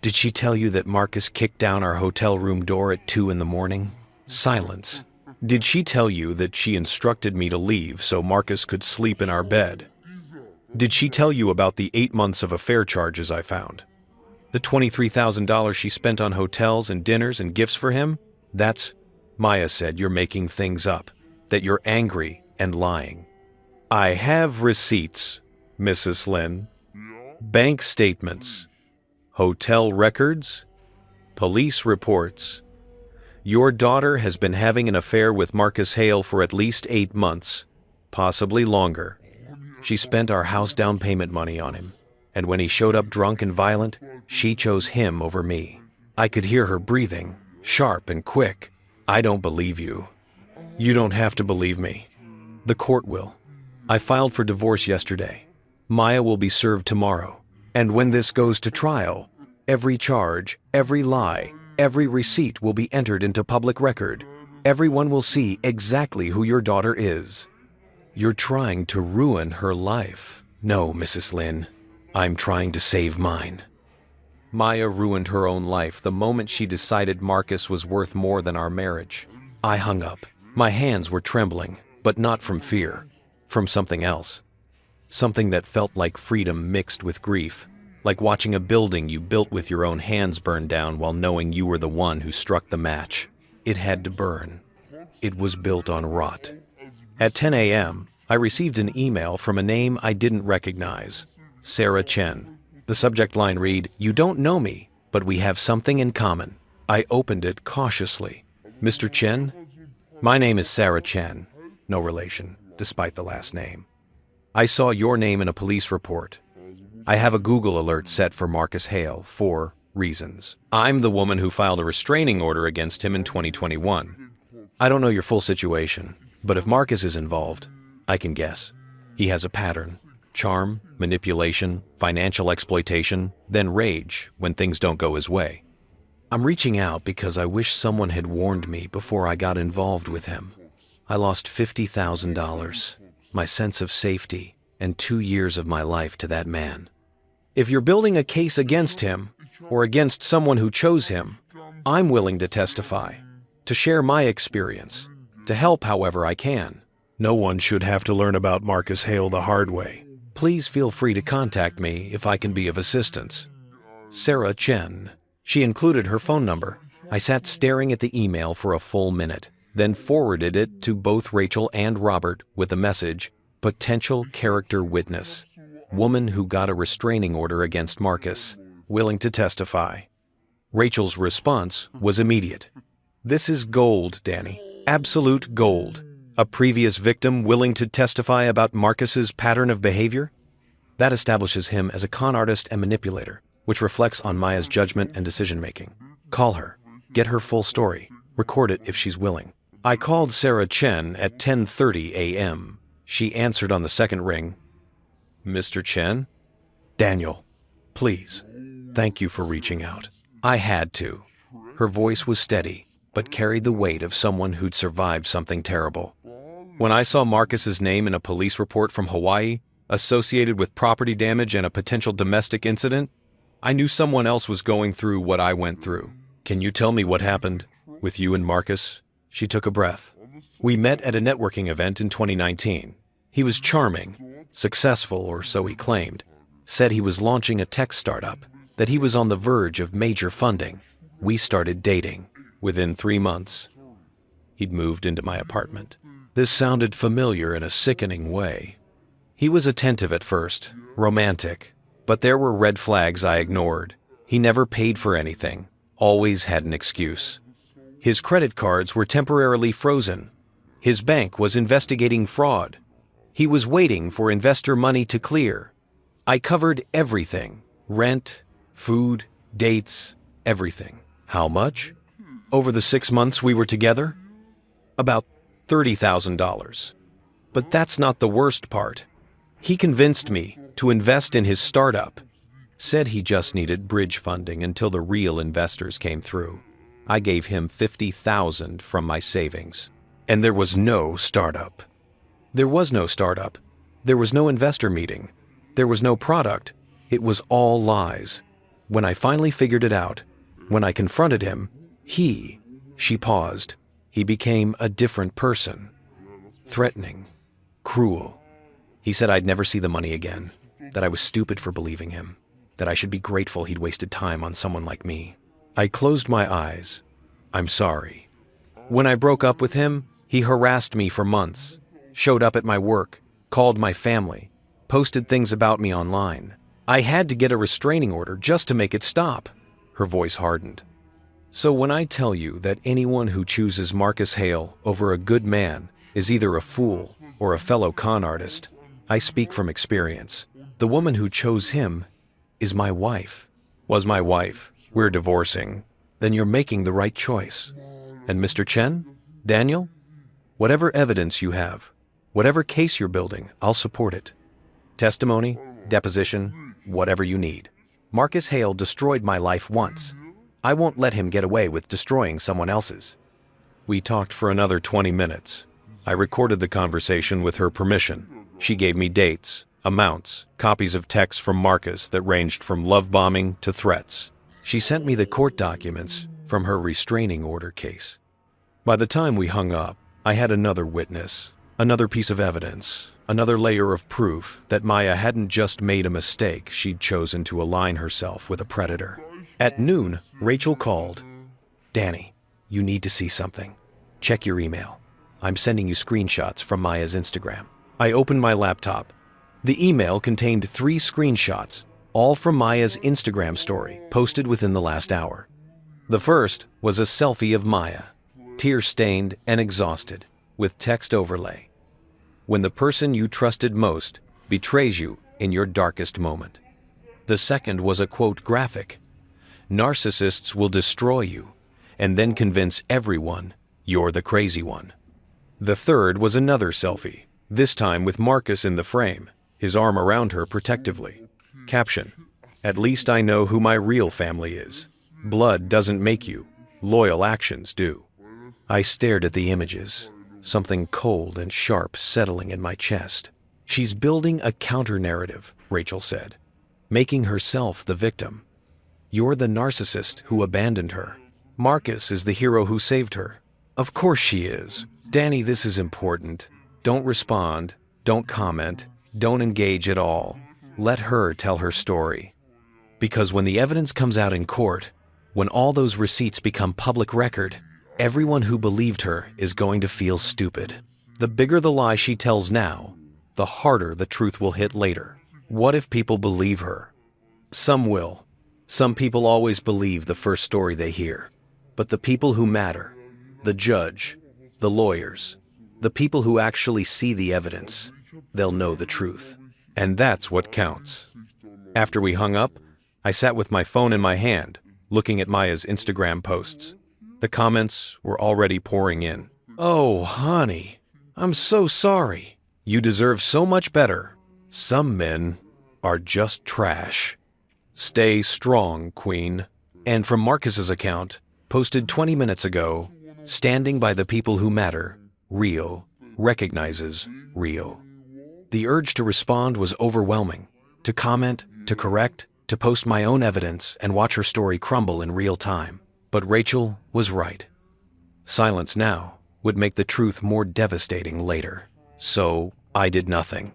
Did she tell you that Marcus kicked down our hotel room door at 2 a.m? Silence. Did she tell you that she instructed me to leave so Marcus could sleep in our bed? Did she tell you about the 8 months of affair charges I found? The $23,000 she spent on hotels and dinners and gifts for him? That's, Maya said, you're making things up, that you're angry and lying. I have receipts, Mrs. Lynn. Bank statements. Hotel records. Police reports. Your daughter has been having an affair with Marcus Hale for at least 8 months, possibly longer. She spent our house down payment money on him, and when he showed up drunk and violent, she chose him over me. I could hear her breathing, sharp and quick. I don't believe you. You don't have to believe me. The court will. I filed for divorce yesterday. Maya will be served tomorrow. And when this goes to trial, every charge, every lie, every receipt will be entered into public record. Everyone will see exactly who your daughter is. You're trying to ruin her life. No, Mrs. Lynn, I'm trying to save mine. Maya ruined her own life the moment she decided Marcus was worth more than our marriage. I hung up. My hands were trembling, but not from fear, from something else. Something that felt like freedom mixed with grief, like watching a building you built with your own hands burn down while knowing you were the one who struck the match. It had to burn. It was built on rot. At 10 a.m., I received an email from a name I didn't recognize, Sarah Chen. The subject line read, "You don't know me, but we have something in common." I opened it cautiously. Mr. Chen? My name is Sarah Chen. No relation, despite the last name. I saw your name in a police report. I have a Google alert set for Marcus Hale for reasons. I'm the woman who filed a restraining order against him in 2021. I don't know your full situation, but if Marcus is involved, I can guess. He has a pattern: charm, manipulation, financial exploitation, then rage when things don't go his way. I'm reaching out because I wish someone had warned me before I got involved with him. I lost $50,000, my sense of safety, and 2 years of my life to that man. If you're building a case against him, or against someone who chose him, I'm willing to testify, to share my experience, to help however I can. No one should have to learn about Marcus Hale the hard way. Please feel free to contact me if I can be of assistance. Sarah Chen. She included her phone number. I sat staring at the email for a full minute, then forwarded it to both Rachel and Robert with the message, "Potential character witness. Woman who got a restraining order against Marcus, willing to testify." Rachel's response was immediate. "This is gold, Danny. Absolute gold. A previous victim willing to testify about Marcus's pattern of behavior? That establishes him as a con artist and manipulator, which reflects on Maya's judgment and decision-making. Call her. Get her full story. Record it if she's willing." I called Sarah Chen at 10:30 a.m. She answered on the second ring. "Mr. Chen?" "Daniel, please. Thank you for reaching out." I had to. Her voice was steady, but carried the weight of someone who'd survived something terrible. When I saw Marcus's name in a police report from Hawaii, associated with property damage and a potential domestic incident, I knew someone else was going through what I went through. "Can you tell me what happened with you and Marcus?" She took a breath. "We met at a networking event in 2019. He was charming, successful, or so he claimed. Said he was launching a tech startup, that he was on the verge of major funding. We started dating. Within 3 months, he'd moved into my apartment." This sounded familiar in a sickening way. He was attentive at first, romantic, but there were red flags I ignored. He never paid for anything, always had an excuse. His credit cards were temporarily frozen. His bank was investigating fraud. He was waiting for investor money to clear. I covered everything: rent, food, dates, everything. How much? Over the 6 months we were together? About $30,000. But that's not the worst part. He convinced me to invest in his startup. Said he just needed bridge funding until the real investors came through. I gave him $50,000 from my savings. And there was no startup. There was no startup. There was no investor meeting. There was no product. It was all lies. When I finally figured it out, when I confronted him, she paused. He became a different person. Threatening. Cruel. He said I'd never see the money again, that I was stupid for believing him, that I should be grateful he'd wasted time on someone like me. I closed my eyes. "I'm sorry." When I broke up with him, he harassed me for months, showed up at my work, called my family, posted things about me online. I had to get a restraining order just to make it stop. Her voice hardened. So when I tell you that anyone who chooses Marcus Hale over a good man is either a fool or a fellow con artist, I speak from experience. The woman who chose him is my wife. Was my wife. We're divorcing. Then you're making the right choice. And Mr. Chen? Daniel? Whatever evidence you have, whatever case you're building, I'll support it. Testimony, deposition, whatever you need. Marcus Hale destroyed my life once. I won't let him get away with destroying someone else's. We talked for another 20 minutes. I recorded the conversation with her permission. She gave me dates, amounts, copies of texts from Marcus that ranged from love bombing to threats. She sent me the court documents from her restraining order case. By the time we hung up, I had another witness, another piece of evidence, another layer of proof that Maya hadn't just made a mistake, she'd chosen to align herself with a predator. At noon, Rachel called. "Danny, you need to see something. Check your email. I'm sending you screenshots from Maya's Instagram." I opened my laptop. The email contained 3 screenshots, all from Maya's Instagram story, posted within the last hour. The first was a selfie of Maya, tear-stained and exhausted, with text overlay. "When the person you trusted most betrays you in your darkest moment." The second was a quote graphic. Narcissists will destroy you and then convince everyone you're the crazy one. The third was another selfie, this time with Marcus in the frame, his arm around her protectively. Caption: "At least I know who my real family is. Blood doesn't make you, loyal actions do." I stared at the images, something cold and sharp settling in my chest. "She's building a counter-narrative," Rachel said, "making herself the victim. You're the narcissist who abandoned her. Marcus is the hero who saved her." Of course she is. Danny, this is important. Don't respond, don't comment, don't engage at all. Let her tell her story. Because when the evidence comes out in court, when all those receipts become public record, everyone who believed her is going to feel stupid. The bigger the lie she tells now, the harder the truth will hit later. What if people believe her? Some will. Some people always believe the first story they hear. But the people who matter, the judge, the lawyers, the people who actually see the evidence, they'll know the truth. And that's what counts. After we hung up, I sat with my phone in my hand, looking at Maya's Instagram posts. The comments were already pouring in. "Oh, honey, I'm so sorry. You deserve so much better. Some men are just trash. Stay strong, Queen." And from Marcus's account, posted 20 minutes ago, "Standing by the people who matter, real, recognizes real." The urge to respond was overwhelming, to comment, to correct, to post my own evidence and watch her story crumble in real time. But Rachel was right. Silence now would make the truth more devastating later. So I did nothing.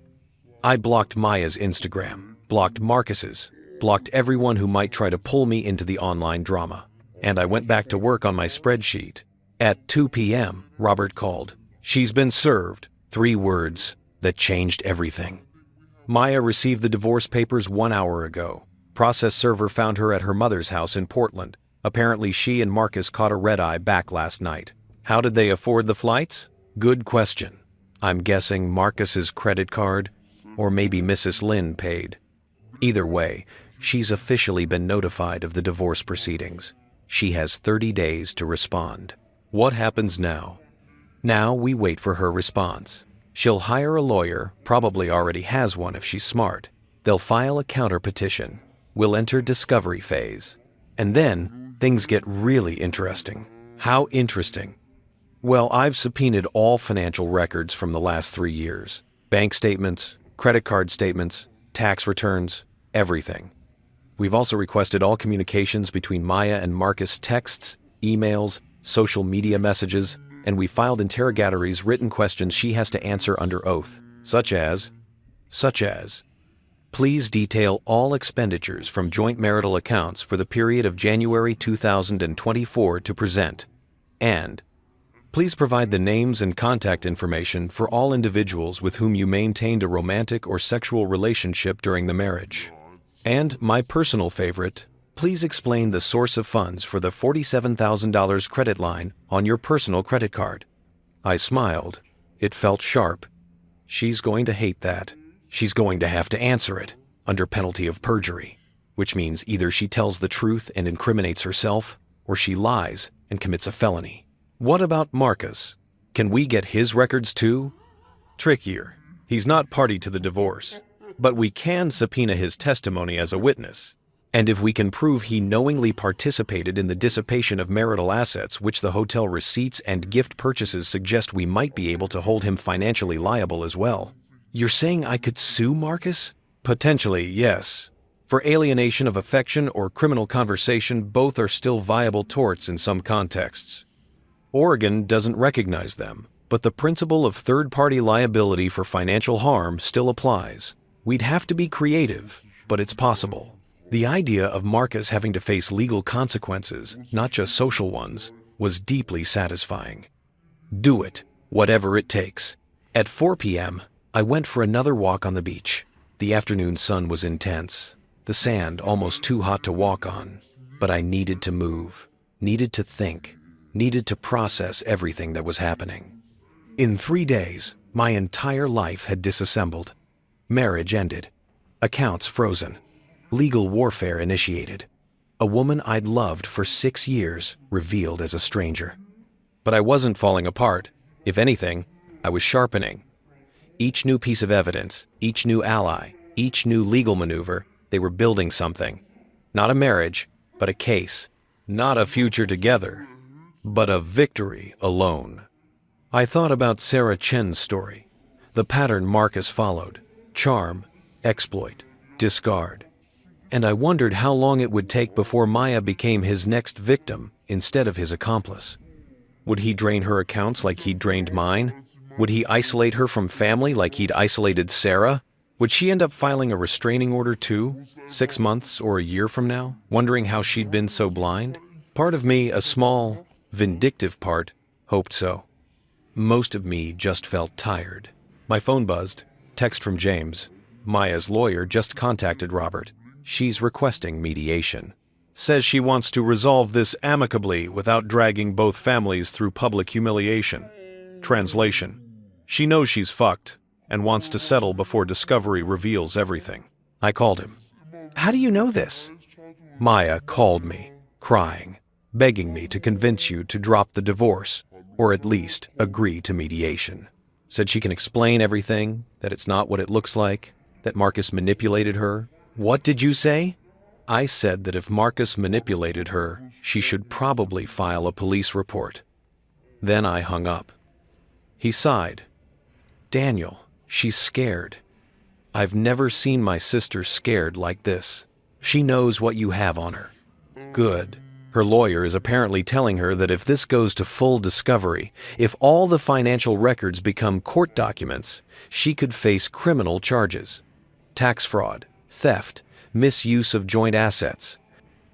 I blocked Maya's Instagram, blocked Marcus's, blocked everyone who might try to pull me into the online drama. And I went back to work on my spreadsheet. At 2 p.m., Robert called. "She's been served." 3 words that changed everything. Maya received the divorce papers 1 hour ago. Process server found her at her mother's house in Portland. Apparently she and Marcus caught a red-eye back last night. How did they afford the flights? Good question. I'm guessing Marcus's credit card, or maybe Mrs. Lynn paid. Either way, she's officially been notified of the divorce proceedings. She has 30 days to respond. What happens now? Now we wait for her response. She'll hire a lawyer, probably already has one if she's smart. They'll file a counter petition. We'll enter discovery phase. And then things get really interesting. How interesting? Well, I've subpoenaed all financial records from the last 3 years. Bank statements, credit card statements, tax returns, everything. We've also requested all communications between Maya and Marcus, texts, emails, social media messages, and we filed interrogatories, written questions she has to answer under oath, such as, "Please detail all expenditures from joint marital accounts for the period of January 2024 to present," and "Please provide the names and contact information for all individuals with whom you maintained a romantic or sexual relationship during the marriage." And my personal favorite, "Please explain the source of funds for the $47,000 credit line on your personal credit card." I smiled. It felt sharp. She's going to hate that. She's going to have to answer it, under penalty of perjury, which means either she tells the truth and incriminates herself, or she lies and commits a felony. What about Marcus? Can we get his records too? Trickier. He's not party to the divorce, but we can subpoena his testimony as a witness. And if we can prove he knowingly participated in the dissipation of marital assets, which the hotel receipts and gift purchases suggest, we might be able to hold him financially liable as well. You're saying I could sue Marcus? Potentially, yes. For alienation of affection or criminal conversation, both are still viable torts in some contexts. Oregon doesn't recognize them, but the principle of third-party liability for financial harm still applies. We'd have to be creative, but it's possible. The idea of Marcus having to face legal consequences, not just social ones, was deeply satisfying. Do it, whatever it takes. At 4 p.m., I went for another walk on the beach. The afternoon sun was intense, the sand almost too hot to walk on, but I needed to move, needed to think, needed to process everything that was happening. In 3 days, my entire life had disassembled. Marriage ended, accounts frozen, legal warfare initiated. A woman I'd loved for 6 years revealed as a stranger. But I wasn't falling apart. If anything, I was sharpening. Each new piece of evidence, each new ally, each new legal maneuver, they were building something. Not a marriage, but a case. Not a future together, but a victory alone. I thought about Sarah Chen's story. The pattern Marcus followed: charm, exploit, discard. And I wondered how long it would take before Maya became his next victim instead of his accomplice. Would he drain her accounts like he'd drained mine? Would he isolate her from family like he'd isolated Sarah? Would she end up filing a restraining order too, 6 months or a year from now, wondering how she'd been so blind? Part of me, a small, vindictive part, hoped so. Most of me just felt tired. My phone buzzed. Text from James. Maya's lawyer just contacted Robert. She's requesting mediation. Says she wants to resolve this amicably without dragging both families through public humiliation. Translation: she knows she's fucked and wants to settle before discovery reveals everything. I called him. How do you know this? Maya called me, crying, begging me to convince you to drop the divorce, or at least agree to mediation. Said she can explain everything, that it's not what it looks like, that Marcus manipulated her. What did you say? I said that if Marcus manipulated her, she should probably file a police report. Then I hung up. He sighed. Daniel, she's scared. I've never seen my sister scared like this. She knows what you have on her. Good. Her lawyer is apparently telling her that if this goes to full discovery, if all the financial records become court documents, she could face criminal charges. Tax fraud, theft, misuse of joint assets.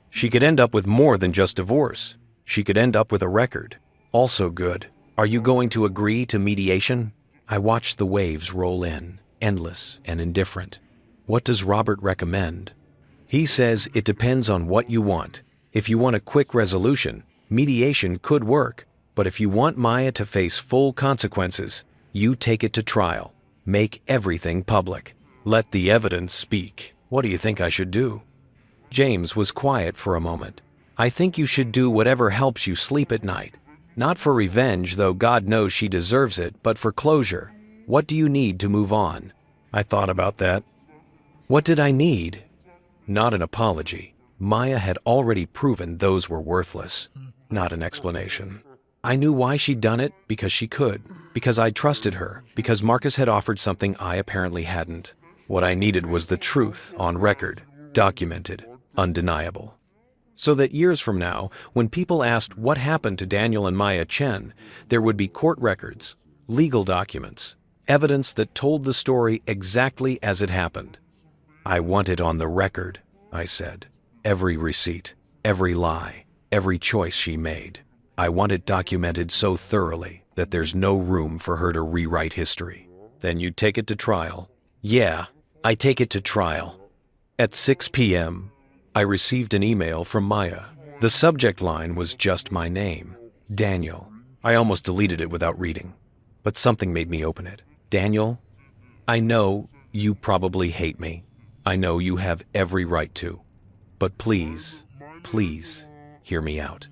She could end up with more than just divorce. She could end up with a record. Also good. Are you going to agree to mediation? I watched the waves roll in, endless and indifferent. What does Robert recommend? He says it depends on what you want. If you want a quick resolution, mediation could work. But if you want Maya to face full consequences, you take it to trial. Make everything public. Let the evidence speak. What do you think I should do? James was quiet for a moment. I think you should do whatever helps you sleep at night. Not for revenge, though God knows she deserves it, but for closure. What do you need to move on? I thought about that. What did I need? Not an apology. Maya had already proven those were worthless. Not an explanation. I knew why she'd done it, because she could. Because I trusted her. Because Marcus had offered something I apparently hadn't. What I needed was the truth on record, documented, undeniable. So that years from now, when people asked what happened to Daniel and Maya Chen, there would be court records, legal documents, evidence that told the story exactly as it happened. I want it on the record, I said. Every receipt, every lie, every choice she made. I want it documented so thoroughly that there's no room for her to rewrite history. Then you take it to trial. Yeah, I take it to trial. At 6 p.m., I received an email from Maya. The subject line was just my name, Daniel. I almost deleted it without reading, but something made me open it. Daniel, I know you probably hate me. I know you have every right to. But please, please, hear me out.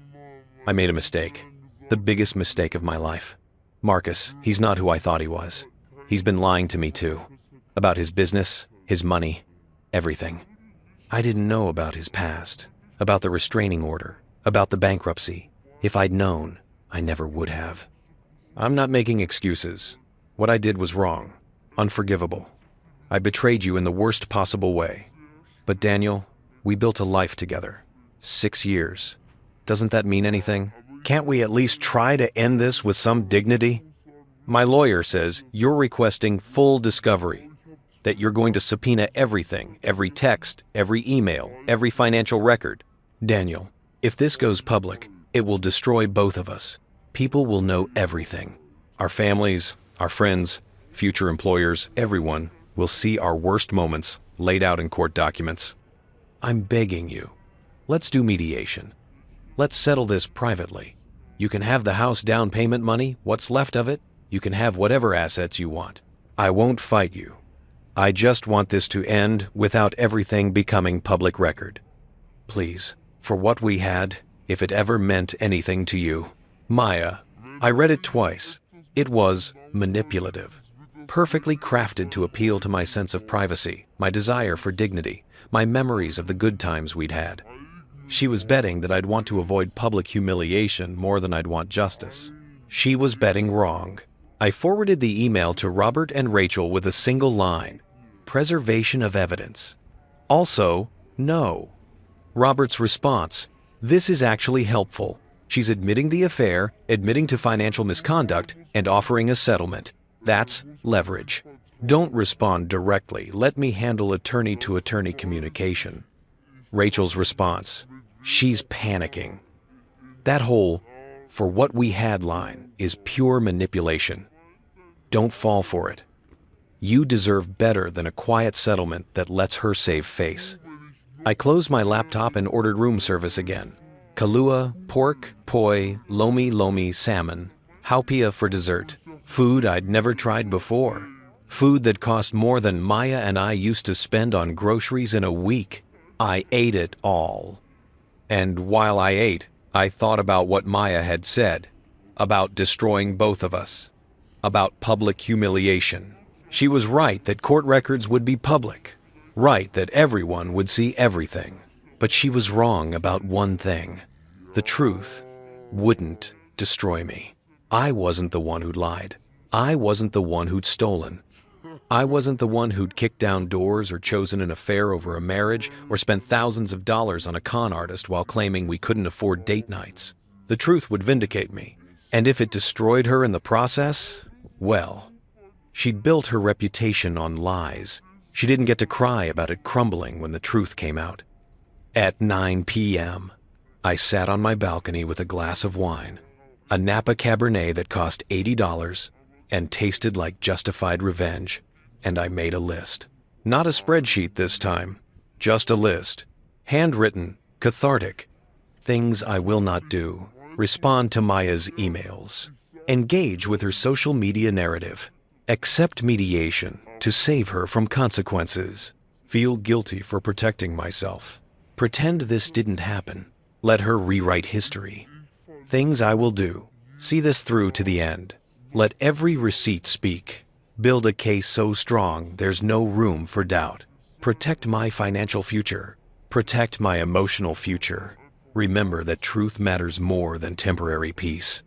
I made a mistake. The biggest mistake of my life. Marcus, he's not who I thought he was. He's been lying to me too. About his business, his money, everything. I didn't know about his past, about the restraining order, about the bankruptcy. If I'd known, I never would have. I'm not making excuses. What I did was wrong, unforgivable. I betrayed you in the worst possible way. But Daniel, we built a life together. 6 years. Doesn't that mean anything? Can't we at least try to end this with some dignity? My lawyer says you're requesting full discovery, that you're going to subpoena everything, every text, every email, every financial record. Daniel, if this goes public, it will destroy both of us. People will know everything. Our families, our friends, future employers, everyone will see our worst moments laid out in court documents. I'm begging you. Let's do mediation. Let's settle this privately. You can have the house down payment money, what's left of it. You can have whatever assets you want. I won't fight you. I just want this to end without everything becoming public record. Please, For what we had, if it ever meant anything to you. Maya. I read it twice. It was manipulative. Perfectly crafted to appeal to my sense of privacy, my desire for dignity, my memories of the good times we'd had. She was betting that I'd want to avoid public humiliation more than I'd want justice. She was betting wrong. I forwarded the email to Robert and Rachel with a single line: preservation of evidence. Also, no. Robert's response: this is actually helpful. She's admitting the affair, admitting to financial misconduct, and offering a settlement. That's leverage. Don't respond directly. Let me handle attorney-to-attorney communication. Rachel's response: she's panicking. That whole "for what we had" line is pure manipulation. Don't fall for it. You deserve better than a quiet settlement that lets her save face. I closed my laptop and ordered room service again. Kalua, pork, poi, lomi salmon, haupia for dessert. Food I'd never tried before. Food that cost more than Maya and I used to spend on groceries in a week. I ate it all. And while I ate, I thought about what Maya had said, about destroying both of us, about public humiliation. She was right that court records would be public, right that everyone would see everything. But she was wrong about one thing. The truth wouldn't destroy me. I wasn't the one who'd lied. I wasn't the one who'd stolen. I wasn't the one who'd kicked down doors or chosen an affair over a marriage or spent thousands of dollars on a con artist while claiming we couldn't afford date nights. The truth would vindicate me. And if it destroyed her in the process, well, she'd built her reputation on lies. She didn't get to cry about it crumbling when the truth came out. At 9 p.m., I sat on my balcony with a glass of wine, a Napa Cabernet that cost $80 and tasted like justified revenge, and I made a list. Not a spreadsheet this time, just a list. Handwritten, cathartic. Things I will not do. Respond to Maya's emails. Engage with her social media narrative. Accept mediation to save her from consequences. Feel guilty for protecting myself. Pretend this didn't happen. Let her rewrite history. Things I will do. See this through to the end. Let every receipt speak. Build a case so strong there's no room for doubt. Protect my financial future. Protect my emotional future. Remember that truth matters more than temporary peace.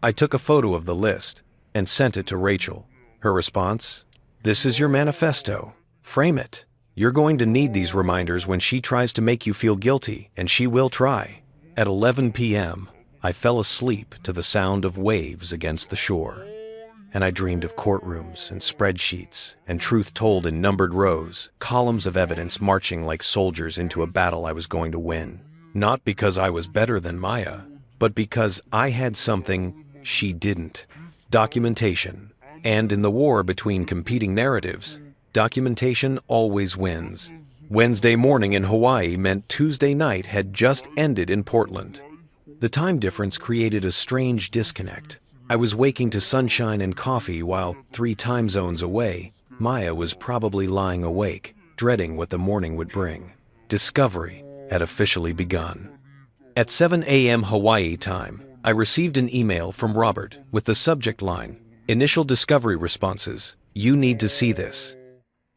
I took a photo of the list and sent it to Rachel. Her response: this is your manifesto. Frame it. You're going to need these reminders when she tries to make you feel guilty, and she will try. At 11 p.m., I fell asleep to the sound of waves against the shore. And I dreamed of courtrooms and spreadsheets and truth told in numbered rows, columns of evidence marching like soldiers into a battle I was going to win. Not because I was better than Maya, but because I had something she didn't. Documentation. And in the war between competing narratives, documentation always wins. Wednesday morning in Hawaii meant Tuesday night had just ended in Portland. The time difference created a strange disconnect. I was waking to sunshine and coffee while 3 time zones away, Maya was probably lying awake, dreading what the morning would bring. Discovery had officially begun. At 7 a.m. Hawaii time, I received an email from Robert with the subject line, "Initial discovery responses. You need to see this."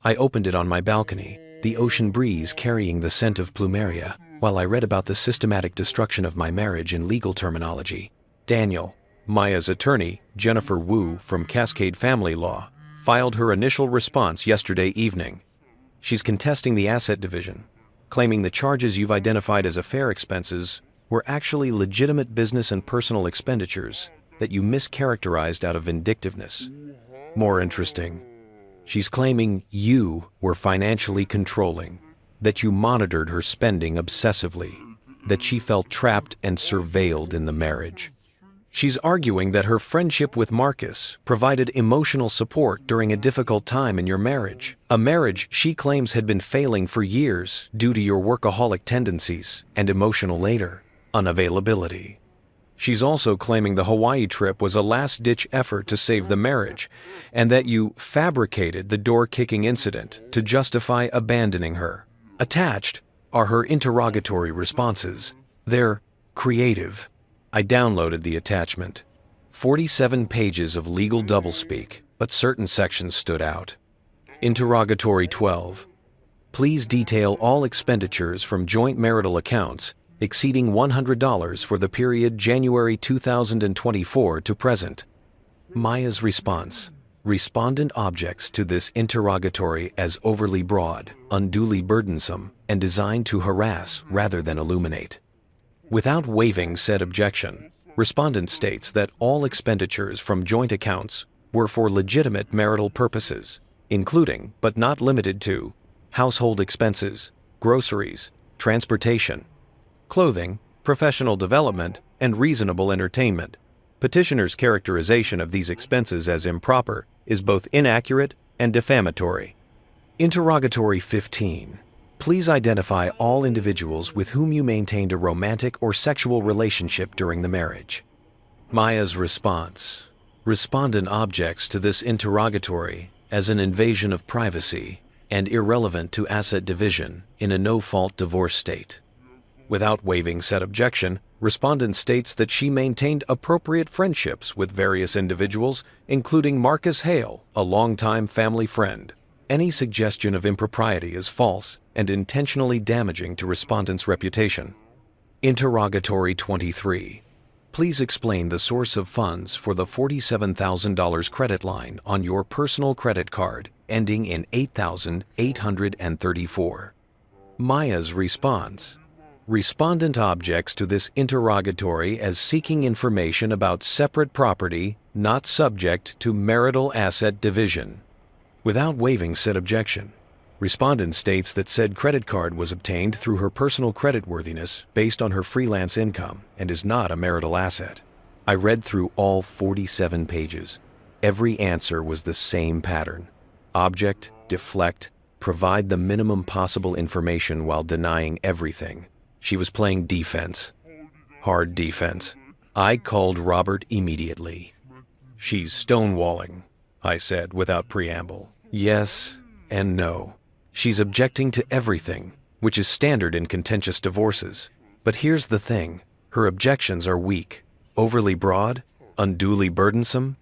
I opened it on my balcony, the ocean breeze carrying the scent of plumeria, while I read about the systematic destruction of my marriage in legal terminology. Daniel, Maya's attorney, Jennifer Wu from Cascade Family Law, filed her initial response yesterday evening. She's contesting the asset division, claiming the charges you've identified as affair expenses were actually legitimate business and personal expenditures that you mischaracterized out of vindictiveness. More interesting, she's claiming you were financially controlling, that you monitored her spending obsessively, that she felt trapped and surveilled in the marriage. She's arguing that her friendship with Marcus provided emotional support during a difficult time in your marriage, a marriage she claims had been failing for years due to your workaholic tendencies and emotional unavailability. She's also claiming the Hawaii trip was a last-ditch effort to save the marriage, and that you fabricated the door-kicking incident to justify abandoning her. Attached are her interrogatory responses. They're creative. I downloaded the attachment. 47 pages of legal doublespeak, but certain sections stood out. Interrogatory 12. Please detail all expenditures from joint marital accounts exceeding $100 for the period January 2024 to present. Maya's response. Respondent objects to this interrogatory as overly broad, unduly burdensome, and designed to harass rather than illuminate. Without waiving said objection, respondent states that all expenditures from joint accounts were for legitimate marital purposes, including, but not limited to, household expenses, groceries, transportation, clothing, professional development, and reasonable entertainment. Petitioner's characterization of these expenses as improper is both inaccurate and defamatory. Interrogatory 15. Please identify all individuals with whom you maintained a romantic or sexual relationship during the marriage. Maya's response. Respondent objects to this interrogatory as an invasion of privacy and irrelevant to asset division in a no-fault divorce state. Without waiving said objection, respondent states that she maintained appropriate friendships with various individuals, including Marcus Hale, a longtime family friend. Any suggestion of impropriety is false and intentionally damaging to respondent's reputation. Interrogatory 23. Please explain the source of funds for the $47,000 credit line on your personal credit card ending in 8,834. Maya's response. Respondent objects to this interrogatory as seeking information about separate property not subject to marital asset division. Without waiving said objection, respondent states that said credit card was obtained through her personal creditworthiness based on her freelance income and is not a marital asset. I read through all 47 pages. Every answer was the same pattern. Object, deflect, provide the minimum possible information while denying everything. She was playing defense. Hard defense. I called Robert immediately. She's stonewalling, I said without preamble. Yes and no. She's objecting to everything, which is standard in contentious divorces. But here's the thing. Her objections are weak, overly broad, unduly burdensome.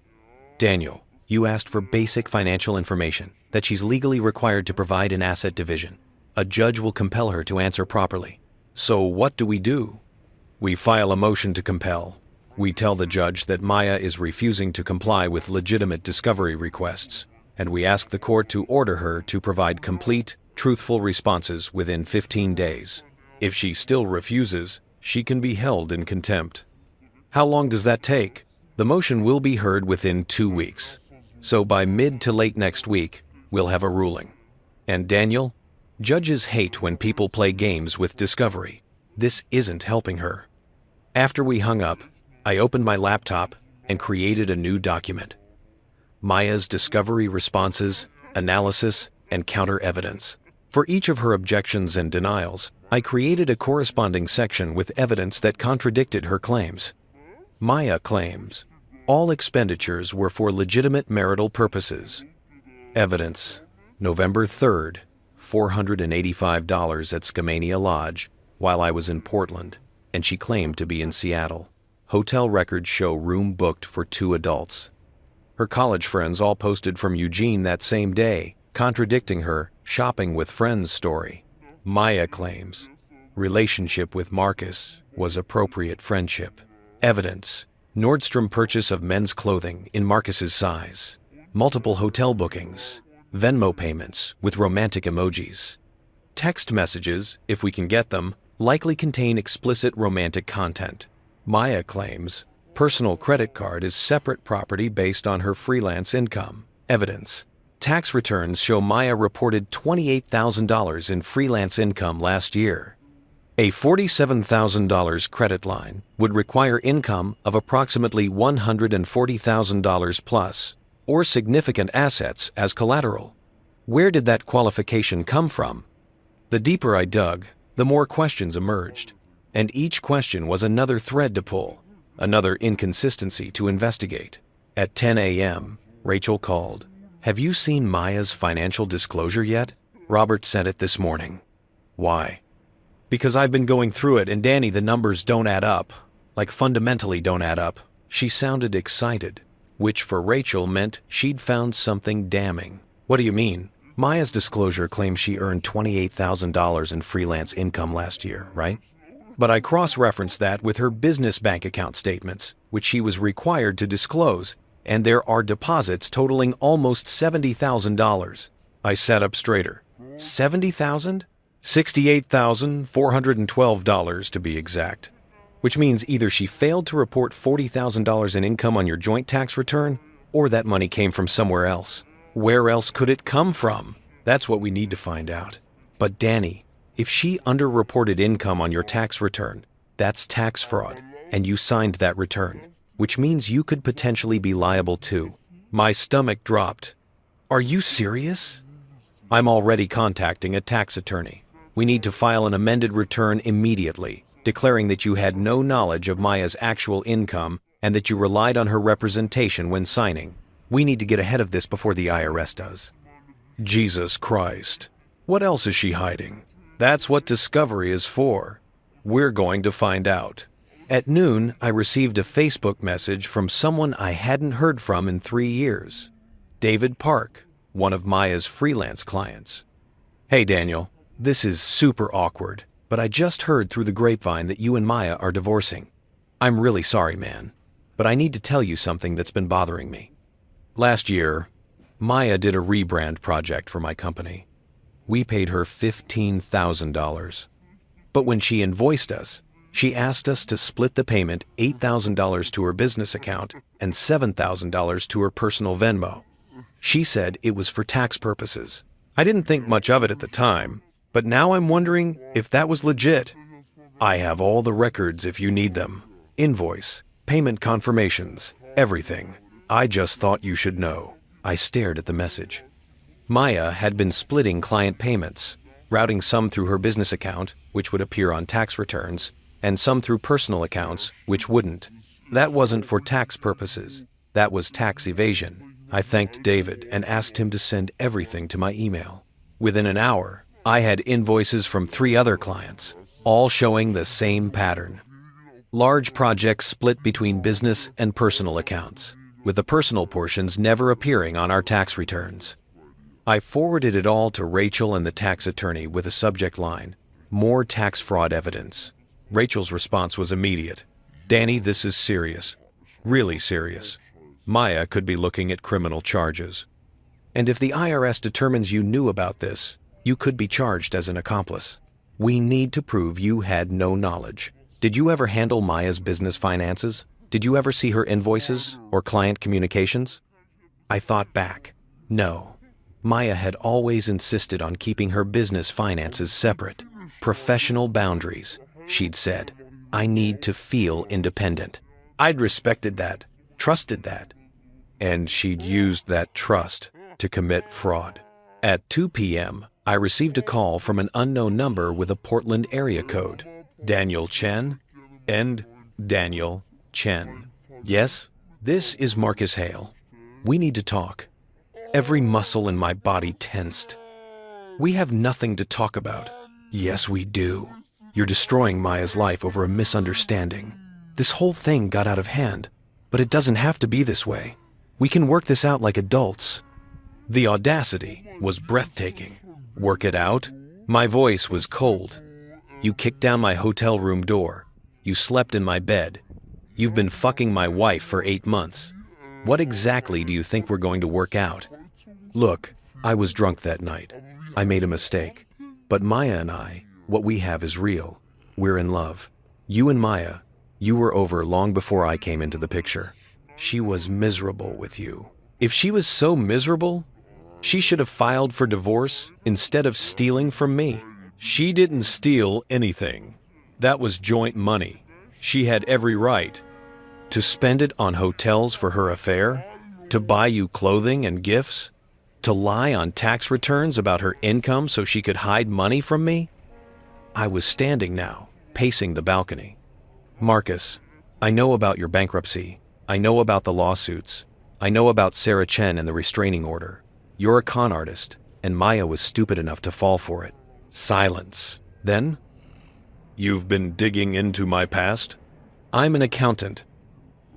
Daniel, you asked for basic financial information that she's legally required to provide in asset division. A judge will compel her to answer properly. So what do? We file a motion to compel. We tell the judge that Maya is refusing to comply with legitimate discovery requests, and we ask the court to order her to provide complete, truthful responses within 15 days. If she still refuses, she can be held in contempt. How long does that take? The motion will be heard within 2 weeks. So by mid to late next week, we'll have a ruling. And Daniel? Judges hate when people play games with discovery. This isn't helping her. After we hung up, I opened my laptop and created a new document. Maya's discovery responses, analysis, and counter evidence. For each of her objections and denials, I created a corresponding section with evidence that contradicted her claims. Maya claims all expenditures were for legitimate marital purposes. Evidence: November 3rd, $485 at Skamania Lodge while I was in Portland, and she claimed to be in Seattle. Hotel records show room booked for 2 adults. Her college friends all posted from Eugene that same day, contradicting her shopping with friends story. Maya claims relationship with Marcus was appropriate friendship. Evidence: Nordstrom purchase of men's clothing in Marcus's size. Multiple hotel bookings. Venmo payments with romantic emojis. Text messages, if we can get them, likely contain explicit romantic content. Maya claims personal credit card is separate property based on her freelance income. Evidence: tax returns show Maya reported $28,000 in freelance income last year. A $47,000 credit line would require income of approximately $140,000 plus, or significant assets as collateral. Where did that qualification come from? The deeper I dug, the more questions emerged, and each question was another thread to pull, another inconsistency to investigate. At 10 a.m., Rachel called. "Have you seen Maya's financial disclosure yet? Robert sent it this morning." Why? Because I've been going through it, and Danny, the numbers don't add up. Like fundamentally don't add up. She sounded excited, which for Rachel meant she'd found something damning. What do you mean? Maya's disclosure claims she earned $28,000 in freelance income last year, right? But I cross-referenced that with her business bank account statements, which she was required to disclose, and there are deposits totaling almost $70,000. I sat up straighter. $70,000? $68,412 to be exact. Which means either she failed to report $40,000 in income on your joint tax return, or that money came from somewhere else. Where else could it come from? That's what we need to find out. But Danny, if she underreported income on your tax return, that's tax fraud, and you signed that return, which means you could potentially be liable too. My stomach dropped. Are you serious? I'm already contacting a tax attorney. We need to file an amended return immediately, declaring that you had no knowledge of Maya's actual income and that you relied on her representation when signing. We need to get ahead of this before the IRS does. Jesus Christ. What else is she hiding? That's what Discovery is for. We're going to find out. At noon, I received a Facebook message from someone I hadn't heard from in 3 years. David Park, one of Maya's freelance clients. Hey Daniel, this is super awkward, but I just heard through the grapevine that you and Maya are divorcing. I'm really sorry, man, but I need to tell you something that's been bothering me. Last year, Maya did a rebrand project for my company. We paid her $15,000. But when she invoiced us, she asked us to split the payment $8,000 to her business account and $7,000 to her personal Venmo. She said it was for tax purposes. I didn't think much of it at the time, but now I'm wondering if that was legit. I have all the records if you need them. Invoice, payment confirmations, everything. I just thought you should know. I stared at the message. Maya had been splitting client payments, routing some through her business account, which would appear on tax returns, and some through personal accounts, which wouldn't. That wasn't for tax purposes. That was tax evasion. I thanked David and asked him to send everything to my email. Within an hour, I had invoices from 3 other clients, all showing the same pattern. Large projects split between business and personal accounts, with the personal portions never appearing on our tax returns. I forwarded it all to Rachel and the tax attorney with a subject line, "More tax fraud evidence." Rachel's response was immediate. "Danny, this is serious. Really serious. Maya could be looking at criminal charges. And if the IRS determines you knew about this, you could be charged as an accomplice. We need to prove you had no knowledge. Did you ever handle Maya's business finances? Did you ever see her invoices or client communications?" I thought back. No. Maya had always insisted on keeping her business finances separate. Professional boundaries, she'd said. I need to feel independent. I'd respected that, trusted that. And she'd used that trust to commit fraud. At 2 p.m., I received a call from an unknown number with a Portland area code. Daniel Chen? End Daniel Chen. Yes, this is Marcus Hale. We need to talk. Every muscle in my body tensed. We have nothing to talk about. Yes, we do. You're destroying Maya's life over a misunderstanding. This whole thing got out of hand, but it doesn't have to be this way. We can work this out like adults. The audacity was breathtaking. Work it out? My voice was cold. You kicked down my hotel room door. You slept in my bed. You've been fucking my wife for 8 months. What exactly do you think we're going to work out? Look, I was drunk that night. I made a mistake. But Maya and I, what we have is real. We're in love. You and Maya, you were over long before I came into the picture. She was miserable with you. If she was so miserable, she should have filed for divorce instead of stealing from me. She didn't steal anything. That was joint money. She had every right to spend it on hotels for her affair, to buy you clothing and gifts, to lie on tax returns about her income so she could hide money from me. I was standing now, pacing the balcony. Marcus, I know about your bankruptcy. I know about the lawsuits. I know about Sarah Chen and the restraining order. You're a con artist, and Maya was stupid enough to fall for it. Silence. Then, You've been digging into my past? I'm an accountant.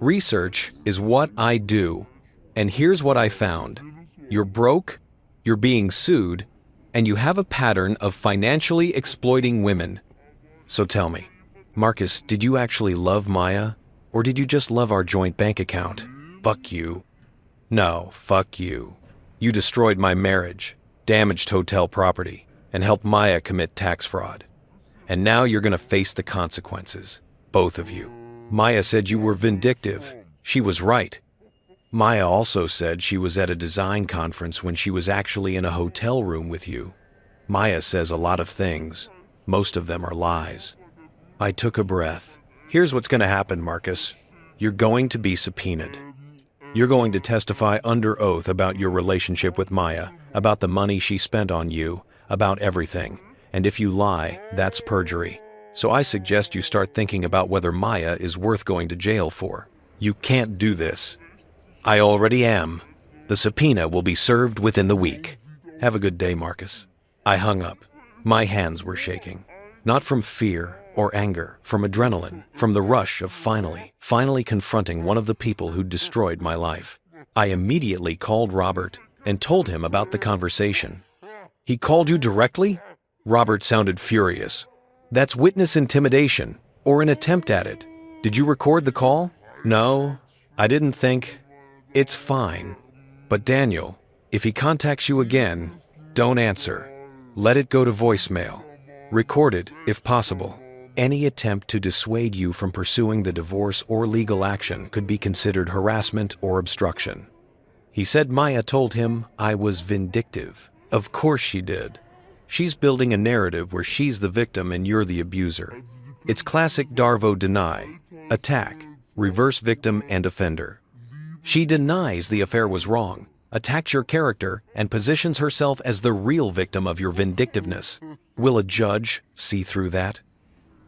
Research is what I do. And here's what I found. You're broke, you're being sued, and you have a pattern of financially exploiting women. So tell me, Marcus, did you actually love Maya? Or did you just love our joint bank account? Fuck you. No, fuck you. You destroyed my marriage, damaged hotel property, and helped Maya commit tax fraud. And now you're gonna face the consequences, both of you. Maya said you were vindictive. She was right. Maya also said she was at a design conference when she was actually in a hotel room with you. Maya says a lot of things. Most of them are lies. I took a breath. Here's what's gonna happen, Marcus. You're going to be subpoenaed. You're going to testify under oath about your relationship with Maya, about the money she spent on you, about everything. And if you lie, that's perjury. So I suggest you start thinking about whether Maya is worth going to jail for. You can't do this. I already am. The subpoena will be served within the week. Have a good day, Marcus. I hung up. My hands were shaking. Not from fear or anger, from adrenaline, from the rush of finally confronting one of the people who destroyed my life. I immediately called Robert and told him about the conversation. He called you directly? Robert sounded furious. That's witness intimidation, or an attempt at it. Did you record the call? No, I didn't think. It's fine. But Daniel, if he contacts you again, don't answer. Let it go to voicemail. Record it, if possible. Any attempt to dissuade you from pursuing the divorce or legal action could be considered harassment or obstruction. He said Maya told him I was vindictive. Of course she did. She's building a narrative where she's the victim and you're the abuser. It's classic Darvo deny, attack, reverse victim and offender. She denies the affair was wrong, attacks your character, and positions herself as the real victim of your vindictiveness. Will a judge see through that?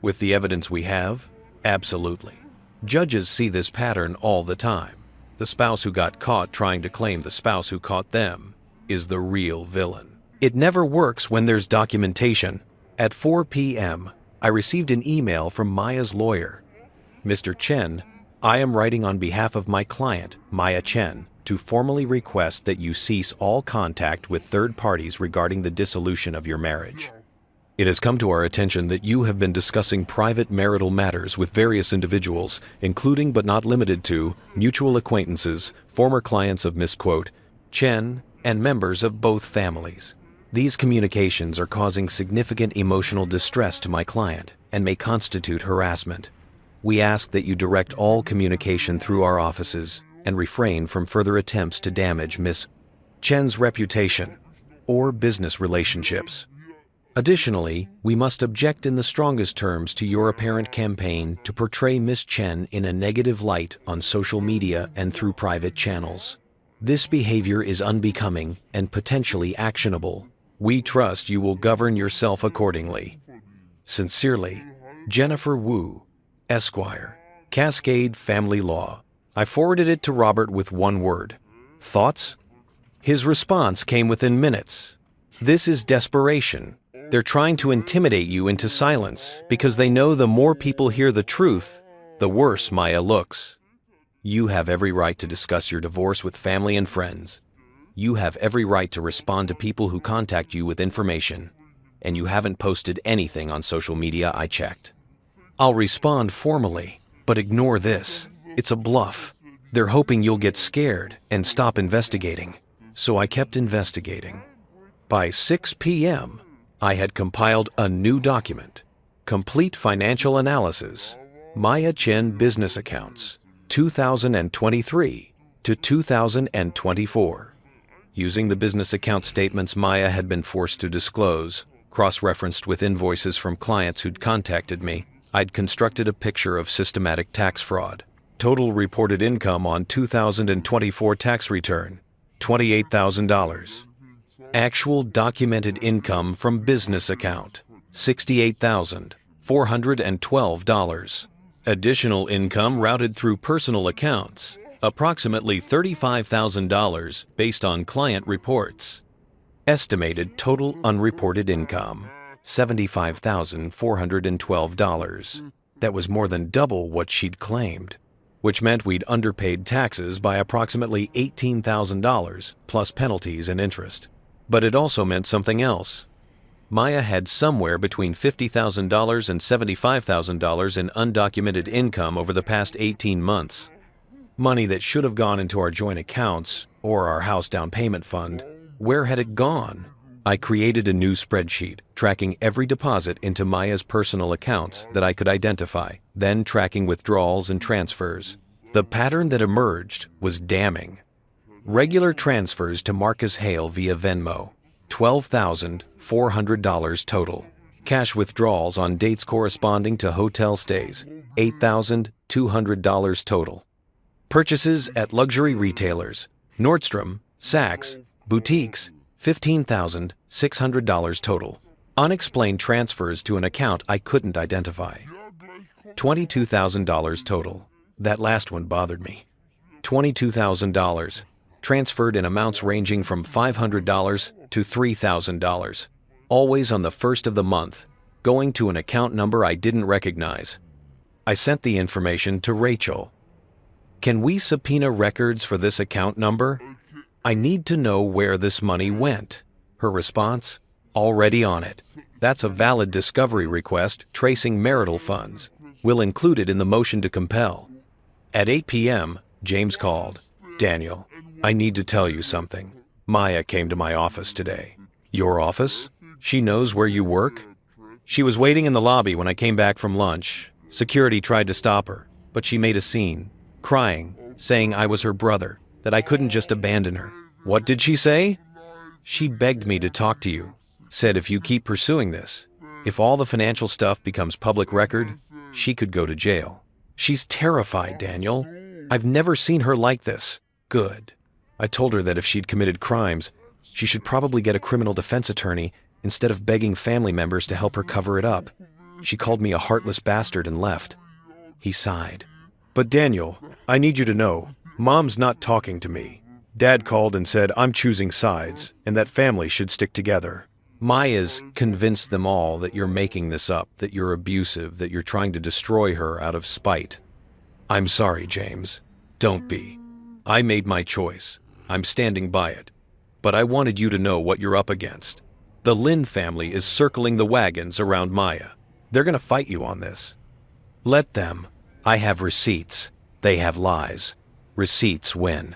With the evidence we have, absolutely. Judges see this pattern all the time. The spouse who got caught trying to claim the spouse who caught them is the real villain. It never works when there's documentation. At 4 p.m., I received an email from Maya's lawyer. Mr. Chen, I am writing on behalf of my client, Maya Chen, to formally request that you cease all contact with third parties regarding the dissolution of your marriage. It has come to our attention that you have been discussing private marital matters with various individuals, including but not limited to mutual acquaintances, former clients of Miss Chen, and members of both families. These communications are causing significant emotional distress to my client and may constitute harassment. We ask that you direct all communication through our offices and refrain from further attempts to damage Miss Chen's reputation or business relationships. Additionally, we must object in the strongest terms to your apparent campaign to portray Miss Chen in a negative light on social media and through private channels. This behavior is unbecoming and potentially actionable. We trust you will govern yourself accordingly. Sincerely, Jennifer Wu, Esquire, Cascade Family Law. I forwarded it to Robert with one word. Thoughts? His response came within minutes. This is desperation. They're trying to intimidate you into silence because they know the more people hear the truth, the worse Maya looks. You have every right to discuss your divorce with family and friends. You have every right to respond to people who contact you with information. And you haven't posted anything on social media, I checked. I'll respond formally, but ignore this. It's a bluff. They're hoping you'll get scared and stop investigating. So I kept investigating. By 6 p.m., I had compiled a new document, Complete Financial Analysis, Maya Chen Business Accounts, 2023 to 2024. Using the business account statements Maya had been forced to disclose, cross-referenced with invoices from clients who'd contacted me, I'd constructed a picture of systematic tax fraud. Total reported income on 2024 tax return, $28,000. Actual documented income from business account, $68,412. Additional income routed through personal accounts, approximately $35,000 based on client reports. Estimated total unreported income, $75,412. That was more than double what she'd claimed, which meant we'd underpaid taxes by approximately $18,000 plus penalties and interest. But it also meant something else. Maya had somewhere between $50,000 and $75,000 in undocumented income over the past 18 months. Money that should have gone into our joint accounts or our house down payment fund. Where had it gone? I created a new spreadsheet tracking every deposit into Maya's personal accounts that I could identify, then tracking withdrawals and transfers. The pattern that emerged was damning. Regular transfers to Marcus Hale via Venmo, $12,400 total. Cash withdrawals on dates corresponding to hotel stays, $8,200 total. Purchases at luxury retailers, Nordstrom, Saks, boutiques, $15,600 total. Unexplained transfers to an account I couldn't identify, $22,000 total. That last one bothered me. $22,000, transferred in amounts ranging from $500 to $3,000, always on the first of the month, going to an account number I didn't recognize. I sent the information to Rachel. Can we subpoena records for this account number? I need to know where this money went. Her response? Already on it. That's a valid discovery request tracing marital funds. We'll include it in the motion to compel. At 8 p.m., James called. Daniel, I need to tell you something. Maya came to my office today. Your office? She knows where you work? She was waiting in the lobby when I came back from lunch. Security tried to stop her, but she made a scene, crying, saying I was her brother, that I couldn't just abandon her. What did she say? She begged me to talk to you. Said if you keep pursuing this, if all the financial stuff becomes public record, she could go to jail. She's terrified, Daniel. I've never seen her like this. Good. I told her that if she'd committed crimes, she should probably get a criminal defense attorney instead of begging family members to help her cover it up. She called me a heartless bastard and left. He sighed. But Daniel, I need you to know, Mom's not talking to me. Dad called and said I'm choosing sides and that family should stick together. Maya's convinced them all that you're making this up, that you're abusive, that you're trying to destroy her out of spite. I'm sorry, James. Don't be. I made my choice. I'm standing by it. But I wanted you to know what you're up against. The Lin family is circling the wagons around Maya. They're going to fight you on this. Let them. I have receipts. They have lies. Receipts win.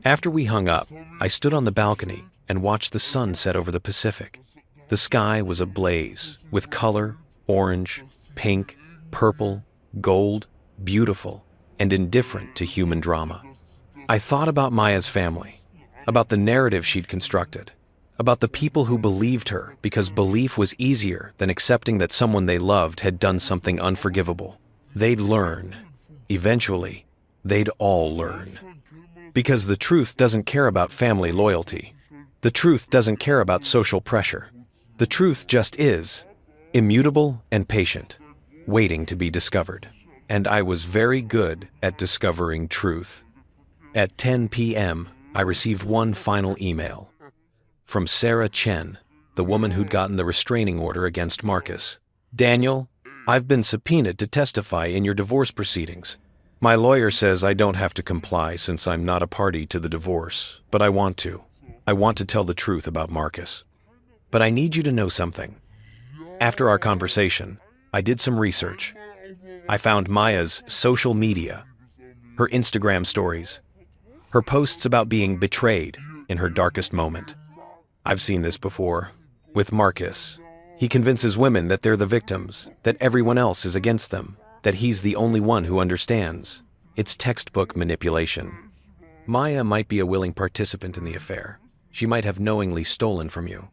After we hung up, I stood on the balcony and watched the sun set over the Pacific. The sky was ablaze with color, orange, pink, purple, gold, beautiful, and indifferent to human drama. I thought about Maya's family, about the narrative she'd constructed, about the people who believed her because belief was easier than accepting that someone they loved had done something unforgivable. They'd learn. Eventually, they'd all learn. Because the truth doesn't care about family loyalty. The truth doesn't care about social pressure. The truth just is, immutable and patient, waiting to be discovered. And I was very good at discovering truth. At 10 p.m., I received one final email. From Sarah Chen, the woman who'd gotten the restraining order against Marcus. Daniel, I've been subpoenaed to testify in your divorce proceedings. My lawyer says I don't have to comply since I'm not a party to the divorce, but I want to. I want to tell the truth about Marcus. But I need you to know something. After our conversation, I did some research. I found Maya's social media, her Instagram stories, her posts about being betrayed in her darkest moment. I've seen this before. With Marcus, he convinces women that they're the victims, that everyone else is against them, that he's the only one who understands. It's textbook manipulation. Maya might be a willing participant in the affair. She might have knowingly stolen from you.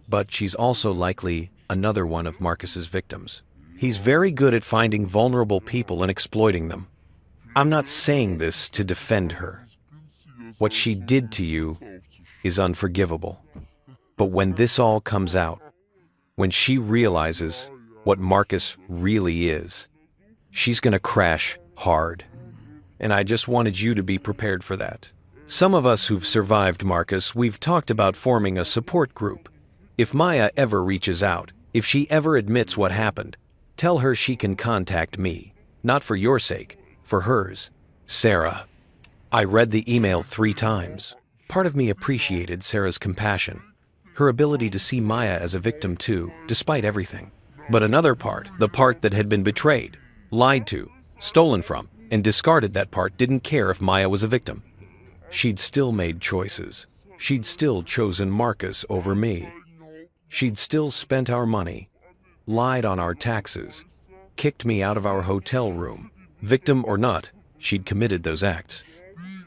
But she's also likely another one of Marcus's victims. He's very good at finding vulnerable people and exploiting them. I'm not saying this to defend her. What she did to you is unforgivable. But when this all comes out, when she realizes what Marcus really is, she's gonna crash hard. And I just wanted you to be prepared for that. Some of us who've survived Marcus, we've talked about forming a support group. If Maya ever reaches out, If she ever admits what happened, tell her she can contact me. Not for your sake, for hers. Sarah. I read the email 3 times. Part of me appreciated Sarah's compassion, her ability to see Maya as a victim too, despite everything. But another part, the part that had been betrayed, lied to, stolen from, and discarded that part, didn't care if Maya was a victim. She'd still made choices. She'd still chosen Marcus over me. She'd still spent our money, lied on our taxes, kicked me out of our hotel room. Victim or not, she'd committed those acts.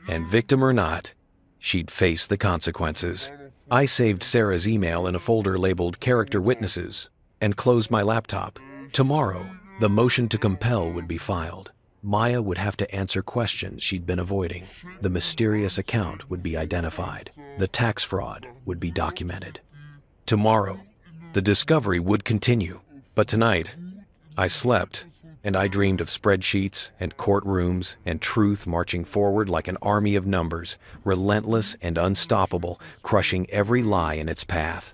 And victim or not, she'd face the consequences. I saved Sarah's email in a folder labeled Character Witnesses and closed my laptop. Tomorrow, the motion to compel would be filed. Maya would have to answer questions she'd been avoiding. The mysterious account would be identified. The tax fraud would be documented. Tomorrow, the discovery would continue. But tonight, I slept, and I dreamed of spreadsheets and courtrooms and truth marching forward like an army of numbers, relentless and unstoppable, crushing every lie in its path.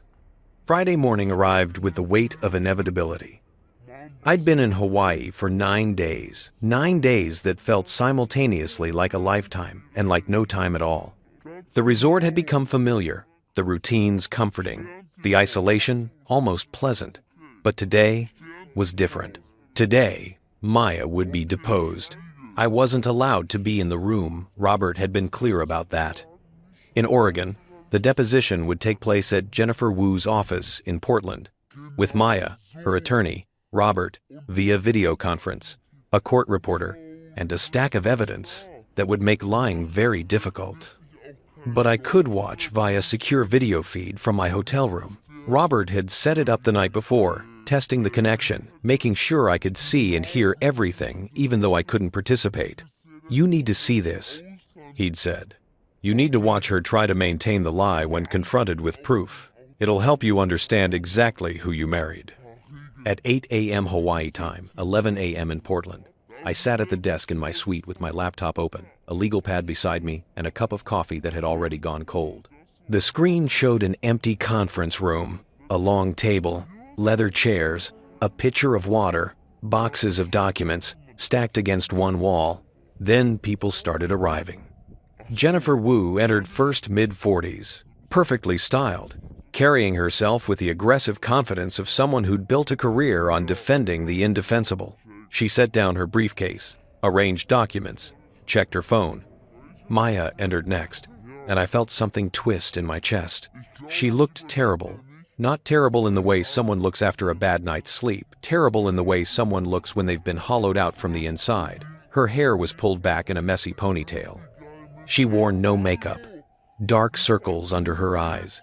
Friday morning arrived with the weight of inevitability. I'd been in Hawaii for 9 days. 9 days that felt simultaneously like a lifetime and like no time at all. The resort had become familiar, the routines comforting, the isolation almost pleasant. But today was different. Today, Maya would be deposed. I wasn't allowed to be in the room. Robert had been clear about that. In Oregon, the deposition would take place at Jennifer Wu's office in Portland, with Maya, her attorney, Robert, via video conference, a court reporter, and a stack of evidence that would make lying very difficult. But I could watch via secure video feed from my hotel room. Robert had set it up the night before, testing the connection, making sure I could see and hear everything, even though I couldn't participate. "You need to see this," he'd said. "You need to watch her try to maintain the lie when confronted with proof. It'll help you understand exactly who you married." At 8 a.m. Hawaii time, 11 a.m. in Portland, I sat at the desk in my suite with my laptop open, a legal pad beside me, and a cup of coffee that had already gone cold. The screen showed an empty conference room, a long table, leather chairs, a pitcher of water, boxes of documents stacked against one wall. Then people started arriving. Jennifer Wu entered first, mid-40s, perfectly styled, carrying herself with the aggressive confidence of someone who'd built a career on defending the indefensible. She set down her briefcase, arranged documents, checked her phone. Maya entered next, and I felt something twist in my chest. She looked terrible. Not terrible in the way someone looks after a bad night's sleep, terrible in the way someone looks when they've been hollowed out from the inside. Her hair was pulled back in a messy ponytail. She wore no makeup, dark circles under her eyes,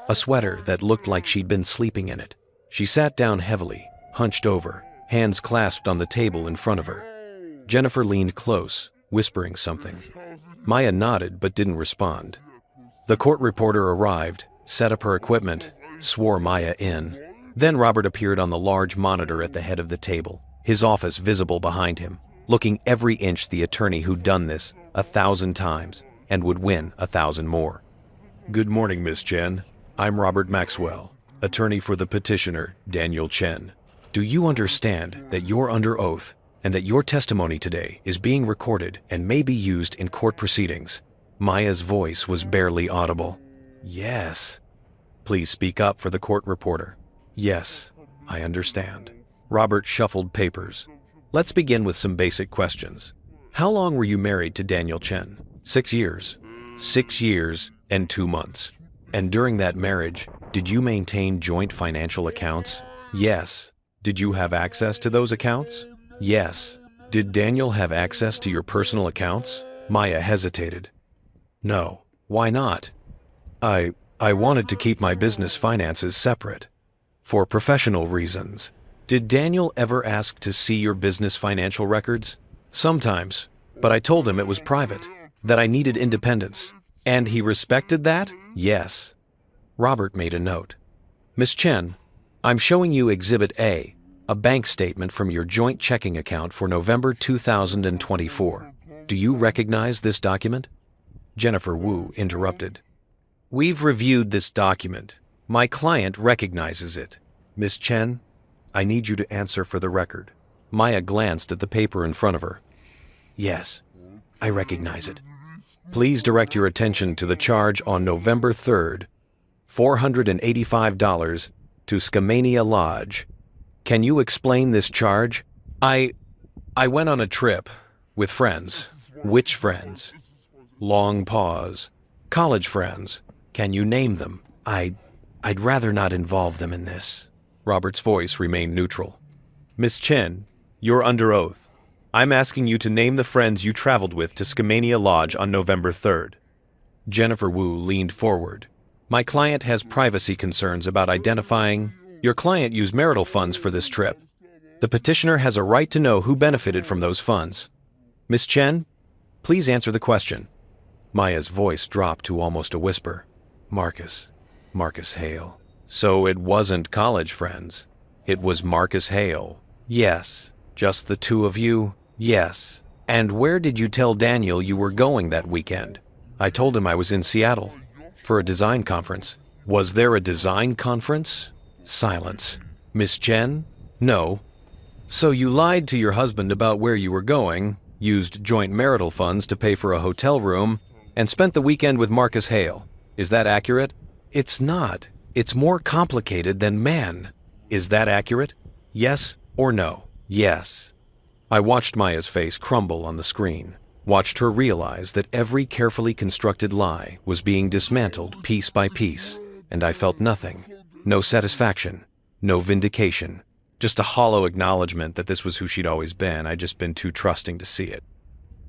a sweater that looked like she'd been sleeping in it. She sat down heavily, hunched over, hands clasped on the table in front of her. Jennifer leaned close, whispering something. Maya nodded but didn't respond. The court reporter arrived, set up her equipment, swore Maya in. Then Robert appeared on the large monitor at the head of the table, his office visible behind him, looking every inch the attorney who'd done this 1,000 times and would win 1,000 more. "Good morning, Miss Chen. I'm Robert Maxwell, attorney for the petitioner, Daniel Chen. Do you understand that you're under oath and that your testimony today is being recorded and may be used in court proceedings?" Maya's voice was barely audible. "Yes." "Please speak up for the court reporter." "Yes, I understand." Robert shuffled papers. "Let's begin with some basic questions. How long were you married to Daniel Chen?" 6 years. 6 years and 2 months. "And during that marriage, did you maintain joint financial accounts?" "Yes." "Did you have access to those accounts?" "Yes." "Did Daniel have access to your personal accounts?" Maya hesitated. "No." "Why not?" I wanted to keep my business finances separate. For professional reasons." "Did Daniel ever ask to see your business financial records?" "Sometimes, but I told him it was private, that I needed independence." "And he respected that?" "Yes." Robert made a note. "Miss Chen, I'm showing you Exhibit A, a bank statement from your joint checking account for November 2024. Do you recognize this document?" Jennifer Wu interrupted. "We've reviewed this document. My client recognizes it." "Miss Chen, I need you to answer for the record. Maya glanced at the paper in front of her. Yes, I recognize it. Please direct your attention to the charge on November 3rd, $485 to Skamania Lodge. Can you explain this charge? I went on a trip with friends. Which friends? Long pause. College friends. Can you name them? I'd rather not involve them in this. Robert's voice remained neutral. Miss Chen, you're under oath. I'm asking you to name the friends you traveled with to Skamania Lodge on November 3rd. Jennifer Wu leaned forward. My client has privacy concerns about identifying. Your client used marital funds for this trip. The petitioner has a right to know who benefited from those funds. Miss Chen, please answer the question. Maya's voice dropped to almost a whisper. Marcus Hale. So it wasn't college friends. It was Marcus Hale. Yes. Just the two of you? Yes. And where did you tell Daniel you were going that weekend? I told him I was in Seattle for a design conference. Was there a design conference? Silence. Miss Chen? No. So you lied to your husband about where you were going, used joint marital funds to pay for a hotel room, and spent the weekend with Marcus Hale. Is that accurate? It's not. It's more complicated than men. Is that accurate? Yes or no? Yes. I watched Maya's face crumble on the screen, watched her realize that every carefully constructed lie was being dismantled piece by piece, and I felt nothing. No satisfaction, no vindication, just a hollow acknowledgement that this was who she'd always been. I'd just been too trusting to see it.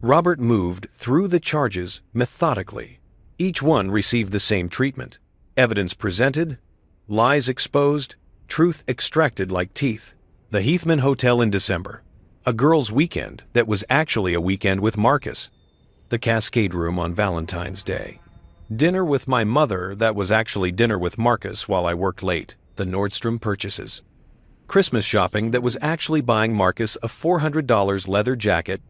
Robert moved through the charges methodically. Each one received the same treatment. Evidence presented, lies exposed, truth extracted like teeth. The Heathman Hotel in December. A girls' weekend that was actually a weekend with Marcus. The Cascade Room on Valentine's Day. Dinner with my mother that was actually dinner with Marcus while I worked late. The Nordstrom purchases. Christmas shopping that was actually buying Marcus a $400 leather jacket.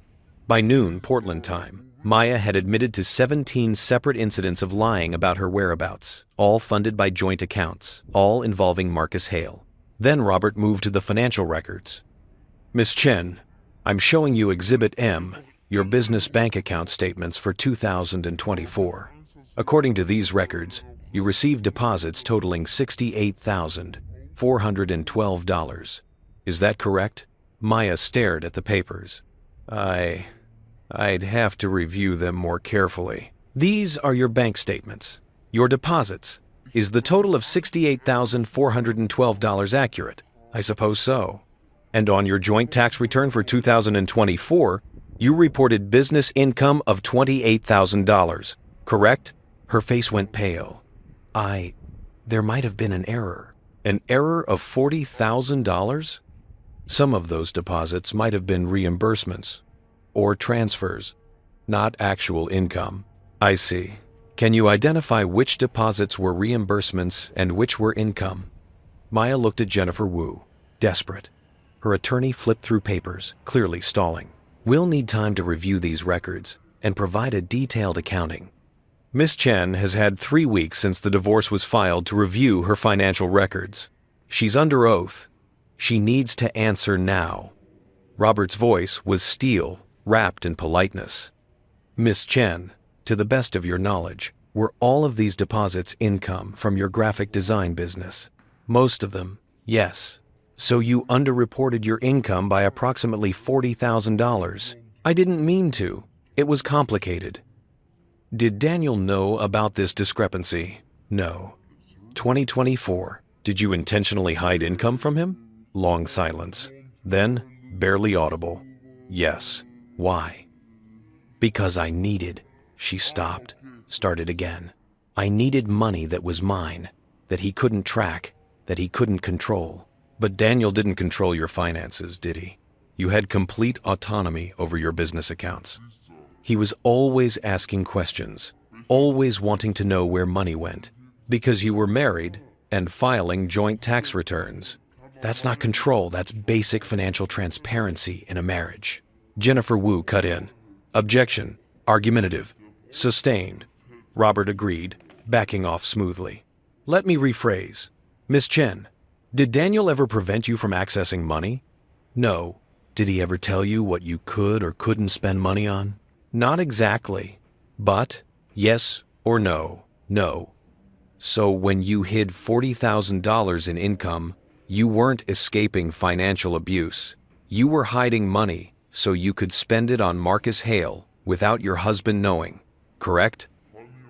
By noon, Portland time, Maya had admitted to 17 separate incidents of lying about her whereabouts, all funded by joint accounts, all involving Marcus Hale. Then Robert moved to the financial records. Miss Chen, I'm showing you Exhibit M, your business bank account statements for 2024. According to these records, you received deposits totaling $68,412. Is that correct? Maya stared at the papers. I'd have to review them more carefully. These are your bank statements. Your deposits. Is the total of $68,412 accurate? I suppose so. And on your joint tax return for 2024, you reported business income of $28,000, correct? Her face went pale. There might have been an error. An error of $40,000? Some of those deposits might have been reimbursements or transfers, not actual income. I see. Can you identify which deposits were reimbursements and which were income? Maya looked at Jennifer Wu, desperate. Her attorney flipped through papers, clearly stalling. We'll need time to review these records and provide a detailed accounting. Miss Chen has had 3 weeks since the divorce was filed to review her financial records. She's under oath. She needs to answer now. Robert's voice was steel, wrapped in politeness. Miss Chen, to the best of your knowledge, were all of these deposits income from your graphic design business? Most of them, yes. So you underreported your income by approximately $40,000. I didn't mean to. It was complicated. Did Daniel know about this discrepancy? No. 2024. Did you intentionally hide income from him? Long silence. Then, barely audible. Yes. Why? Because I needed. She stopped, started again. I needed money that was mine, that he couldn't track, that he couldn't control. But Daniel didn't control your finances, did he? You had complete autonomy over your business accounts. He was always asking questions, always wanting to know where money went, because you were married and filing joint tax returns. That's not control, that's basic financial transparency in a marriage. Jennifer Wu cut in. Objection. Argumentative. Sustained. Robert agreed, backing off smoothly. Let me rephrase. Miss Chen, Did Daniel ever prevent you from accessing money? No. Did he ever tell you what you could or couldn't spend money on? Not exactly. But, yes or no? No. So when you hid $40,000 in income, you weren't escaping financial abuse. You were hiding money so you could spend it on Marcus Hale without your husband knowing, correct?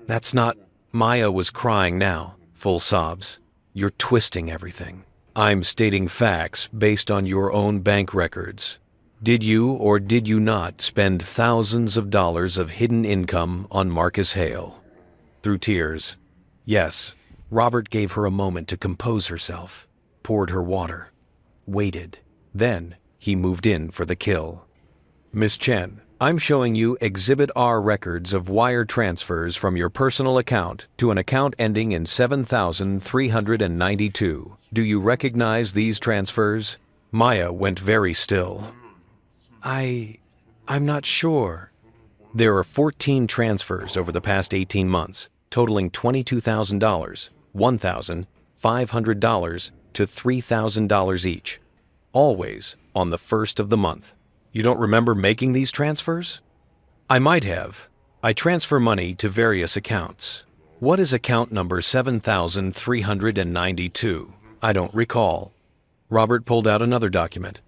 That's not... Maya was crying now, full sobs. You're twisting everything. I'm stating facts based on your own bank records. Did you or did you not spend thousands of dollars of hidden income on Marcus Hale? Through tears. Yes. Robert gave her a moment to compose herself, poured her water, waited. Then he moved in for the kill. Miss Chen, I'm showing you Exhibit R records of wire transfers from your personal account to an account ending in 7,392. Do you recognize these transfers? Maya went very still. I'm not sure. There are 14 transfers over the past 18 months, totaling $22,000, $1,500 to $3,000 each. Always on the first of the month. You don't remember making these transfers? I might have. I transfer money to various accounts. What is account number 7,392? I don't recall. Robert pulled out another document.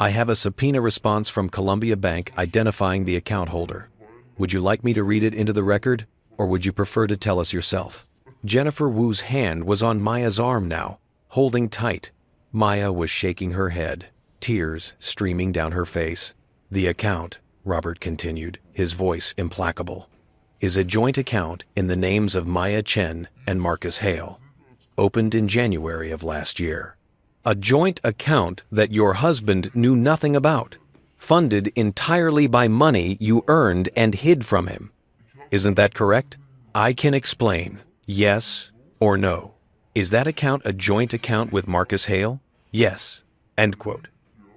I have a subpoena response from Columbia Bank identifying the account holder. Would you like me to read it into the record, or would you prefer to tell us yourself? Jennifer Wu's hand was on Maya's arm now, holding tight. Maya was shaking her head, tears streaming down her face. The account, Robert continued, his voice implacable, is a joint account in the names of Maya Chen and Marcus Hale, opened in January of last year. A joint account that your husband knew nothing about, funded entirely by money you earned and hid from him. Isn't that correct? I can explain, yes or no. Is that account a joint account with Marcus Hale? Yes. End quote.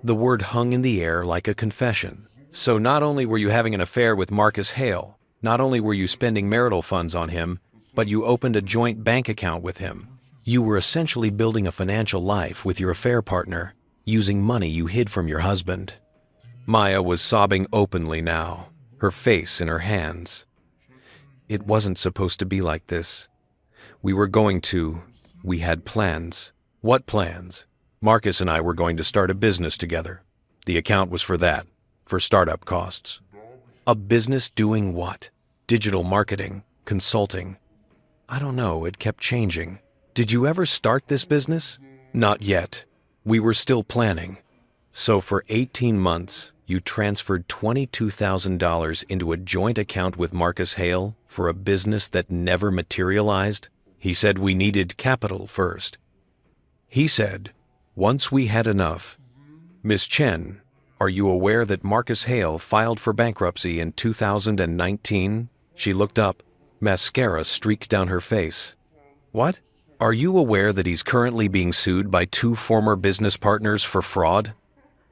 The word hung in the air like a confession. So not only were you having an affair with Marcus Hale, not only were you spending marital funds on him, but you opened a joint bank account with him. You were essentially building a financial life with your affair partner, using money you hid from your husband. Maya was sobbing openly now, her face in her hands. It wasn't supposed to be like this. We had plans. What plans? Marcus and I were going to start a business together. The account was for that, for startup costs. A business doing what? Digital marketing, consulting. I don't know, it kept changing. Did you ever start this business? Not yet. We were still planning. So for 18 months, you transferred $22,000 into a joint account with Marcus Hale for a business that never materialized? He said we needed capital first. He said, once we had enough. Miss Chen, are you aware that Marcus Hale filed for bankruptcy in 2019? She looked up. Mascara streaked down her face. What? Are you aware that he's currently being sued by 2 former business partners for fraud?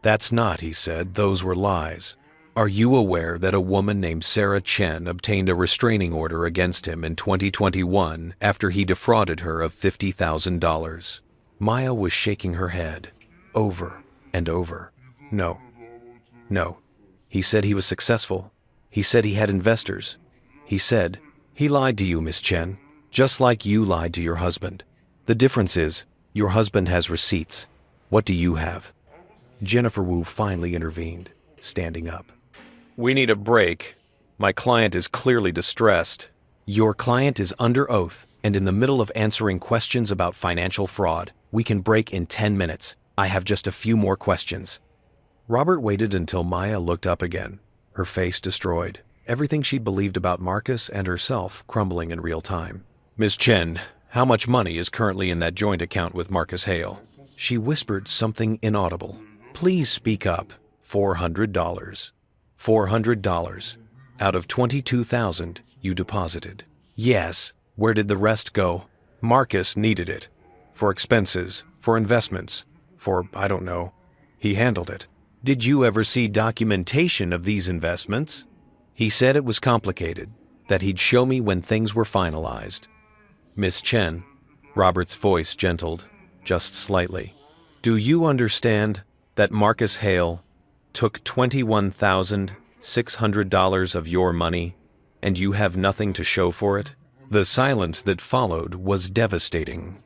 That's not, he said, those were lies. Are you aware that a woman named Sarah Chen obtained a restraining order against him in 2021 after he defrauded her of $50,000? Maya was shaking her head, over and over. No. No. He said he was successful. He said he had investors. He said, he lied to you, Miss Chen, just like you lied to your husband. The difference is, your husband has receipts. What do you have? Jennifer Wu finally intervened, standing up. We need a break. My client is clearly distressed. Your client is under oath and in the middle of answering questions about financial fraud. We can break in 10 minutes. I have just a few more questions. Robert waited until Maya looked up again, her face destroyed, everything she'd believed about Marcus and herself crumbling in real time. Miss Chen, how much money is currently in that joint account with Marcus Hale? She whispered something inaudible. Please speak up. $400. $400. Out of $22,000 you deposited. Yes. Where did the rest go? Marcus needed it. For expenses, for investments, for, I don't know. He handled it. Did you ever see documentation of these investments? He said it was complicated, that he'd show me when things were finalized. Miss Chen, Robert's voice gentled, just slightly. Do you understand that Marcus Hale took $21,600 of your money, and you have nothing to show for it? The silence that followed was devastating.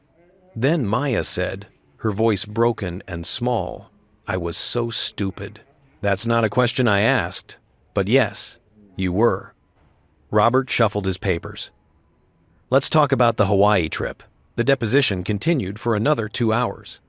Then Maya said, her voice broken and small, "I was so stupid." That's not a question I asked, but yes, you were. Robert shuffled his papers. Let's talk about the Hawaii trip. The deposition continued for another 2 hours.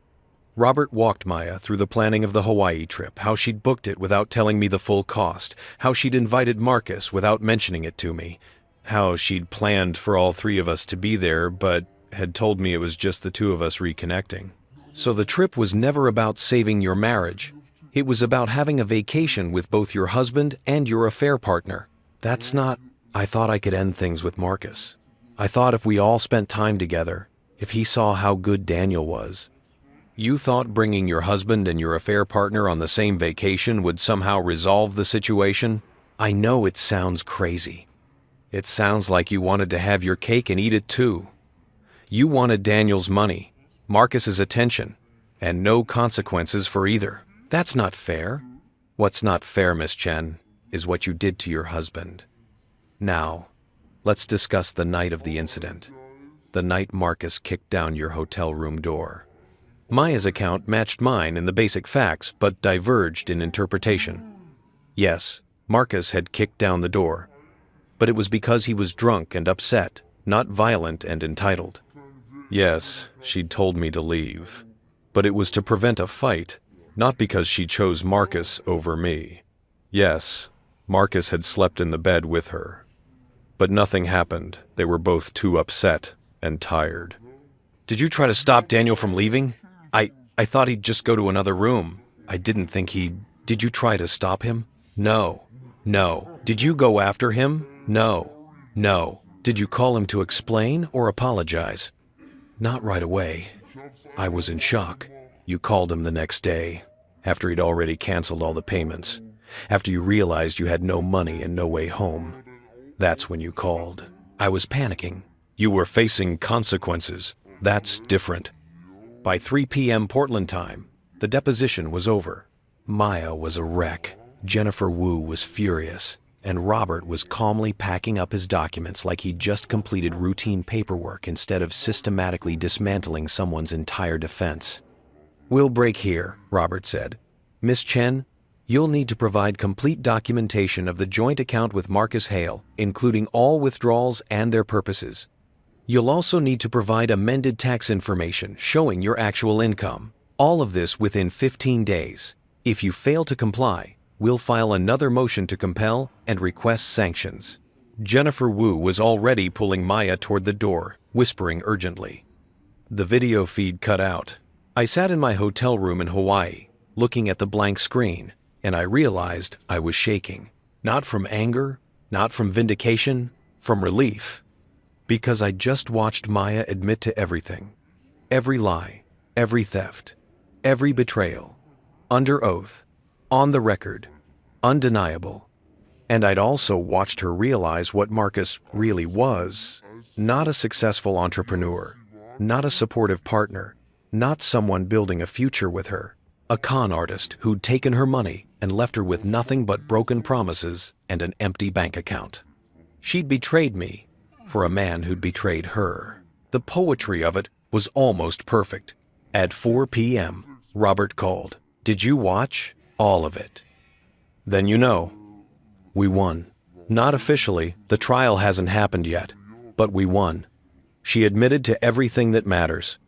Robert walked Maya through the planning of the Hawaii trip, how she'd booked it without telling me the full cost, how she'd invited Marcus without mentioning it to me, how she'd planned for all three of us to be there but had told me it was just the two of us reconnecting. So the trip was never about saving your marriage. It was about having a vacation with both your husband and your affair partner. That's not... I thought I could end things with Marcus. I thought if we all spent time together, if he saw how good Daniel was. You thought bringing your husband and your affair partner on the same vacation would somehow resolve the situation? I know it sounds crazy. It sounds like you wanted to have your cake and eat it too. You wanted Daniel's money, Marcus's attention, and no consequences for either. That's not fair. What's not fair, Miss Chen, is what you did to your husband. Now, let's discuss the night of the incident. The night Marcus kicked down your hotel room door. Maya's account matched mine in the basic facts, but diverged in interpretation. Yes, Marcus had kicked down the door, but it was because he was drunk and upset, not violent and entitled. Yes, she'd told me to leave, but it was to prevent a fight, not because she chose Marcus over me. Yes, Marcus had slept in the bed with her, but nothing happened. They were both too upset and tired. Did you try to stop Daniel from leaving? I thought he'd just go to another room. I didn't think he'd... Did you try to stop him? No. Did you go after him? No. Did you call him to explain or apologize? Not right away. I was in shock. You called him the next day, after he'd already canceled all the payments, after you realized you had no money and no way home. That's when you called. I was panicking. You were facing consequences. That's different. By 3 p.m. Portland time, the deposition was over. Maya was a wreck. Jennifer Wu was furious, and Robert was calmly packing up his documents like he'd just completed routine paperwork instead of systematically dismantling someone's entire defense. We'll break here, Robert said. Miss Chen, you'll need to provide complete documentation of the joint account with Marcus Hale, including all withdrawals and their purposes. You'll also need to provide amended tax information showing your actual income. All of this within 15 days. If you fail to comply, we'll file another motion to compel and request sanctions. Jennifer Wu was already pulling Maya toward the door, whispering urgently. The video feed cut out. I sat in my hotel room in Hawaii, looking at the blank screen, and I realized I was shaking. Not from anger, not from vindication, from relief. Because I just watched Maya admit to everything. Every lie, every theft, every betrayal. Under oath, on the record, undeniable. And I'd also watched her realize what Marcus really was. Not a successful entrepreneur, not a supportive partner, not someone building a future with her. A con artist who'd taken her money and left her with nothing but broken promises and an empty bank account. She'd betrayed me for a man who'd betrayed her. The poetry of it was almost perfect. At 4 p.m., Robert called. Did you watch? All of it. Then you know. We won. Not officially, the trial hasn't happened yet, but we won. She admitted to everything that matters.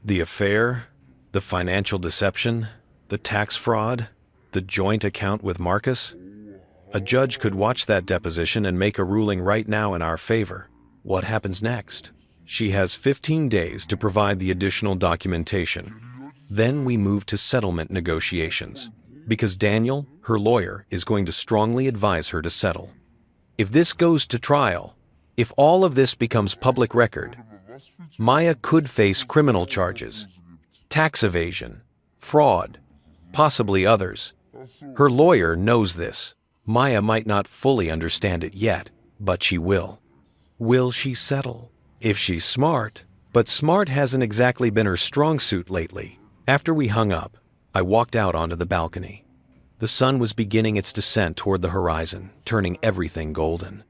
The affair, the financial deception, the tax fraud, the joint account with Marcus. A judge could watch that deposition and make a ruling right now in our favor. What happens next? She has 15 days to provide the additional documentation. Then we move to settlement negotiations, because Daniel, her lawyer, is going to strongly advise her to settle. If this goes to trial, if all of this becomes public record, Maya could face criminal charges, tax evasion, fraud, possibly others. Her lawyer knows this. Maya might not fully understand it yet, but she will. Will she settle? If she's smart, But smart hasn't exactly been her strong suit lately. After we hung up, I walked out onto the balcony. The sun was beginning its descent toward the horizon, turning everything golden.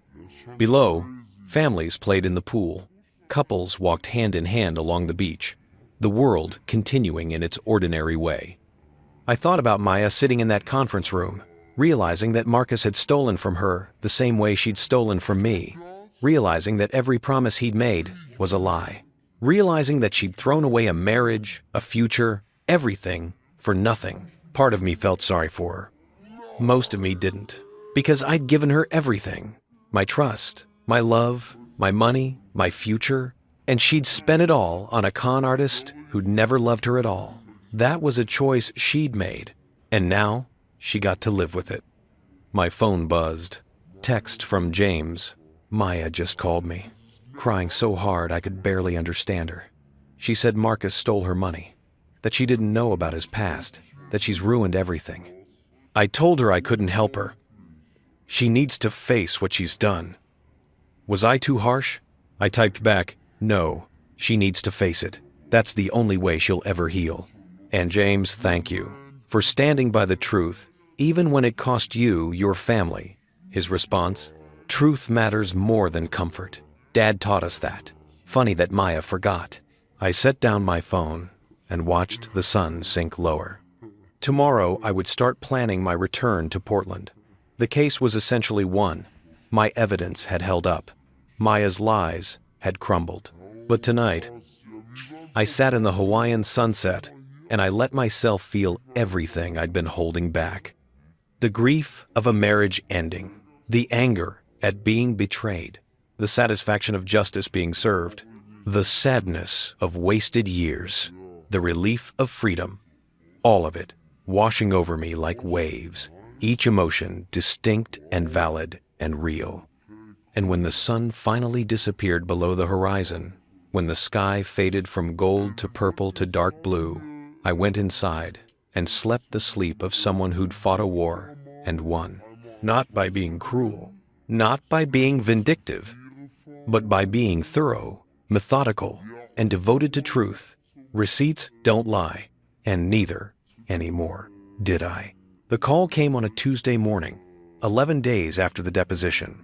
Below, families played in the pool. Couples walked hand in hand along the beach, the world continuing in its ordinary way. I thought about Maya sitting in that conference room, realizing that Marcus had stolen from her the same way she'd stolen from me, realizing that every promise he'd made was a lie, realizing that she'd thrown away a marriage, a future, everything for nothing. Part of me felt sorry for her. Most of me didn't, because I'd given her everything. My trust, my love, my money, my future, and she'd spent it all on a con artist who'd never loved her at all. That was a choice she'd made, and now she got to live with it. My phone buzzed. Text from James. Maya just called me, crying so hard I could barely understand her. She said Marcus stole her money, that she didn't know about his past, that she's ruined everything. I told her I couldn't help her. She needs to face what she's done. Was I too harsh? I typed back, no, she needs to face it. That's the only way she'll ever heal. And James, thank you for standing by the truth, even when it cost you your family. His response, truth matters more than comfort. Dad taught us that. Funny that Maya forgot. I set down my phone and watched the sun sink lower. Tomorrow, I would start planning my return to Portland. The case was essentially won. My evidence had held up. Maya's lies had crumbled. But tonight, I sat in the Hawaiian sunset and I let myself feel everything I'd been holding back. The grief of a marriage ending, the anger at being betrayed, the satisfaction of justice being served, the sadness of wasted years, the relief of freedom, all of it washing over me like waves, each emotion distinct and valid and real. And when the sun finally disappeared below the horizon, when the sky faded from gold to purple to dark blue, I went inside and slept the sleep of someone who'd fought a war and won. Not by being cruel, not by being vindictive, but by being thorough, methodical, and devoted to truth. Receipts don't lie, and neither anymore did I. The call came on a Tuesday morning, 11 days after the deposition.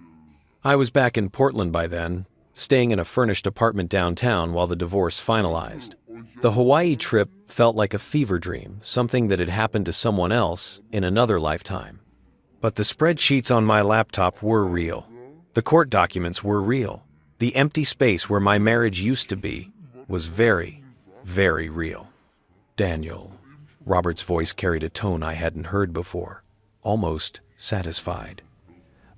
I was back in Portland by then, staying in a furnished apartment downtown while the divorce finalized. The Hawaii trip felt like a fever dream, something that had happened to someone else in another lifetime. But the spreadsheets on my laptop were real. The court documents were real. The empty space where my marriage used to be was very, very real. Daniel. Robert's voice carried a tone I hadn't heard before, almost satisfied.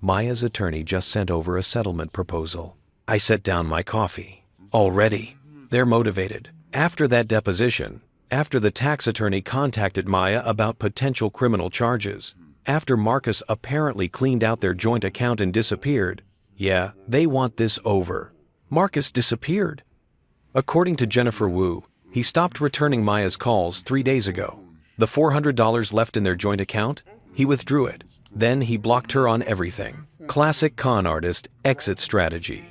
Maya's attorney just sent over a settlement proposal. I set down my coffee. Already, they're motivated. After that deposition, after the tax attorney contacted Maya about potential criminal charges, after Marcus apparently cleaned out their joint account and disappeared, yeah, they want this over. Marcus disappeared. According to Jennifer Wu, he stopped returning Maya's calls 3 days ago. The $400 left in their joint account, he withdrew it. Then he blocked her on everything. Classic con artist exit strategy.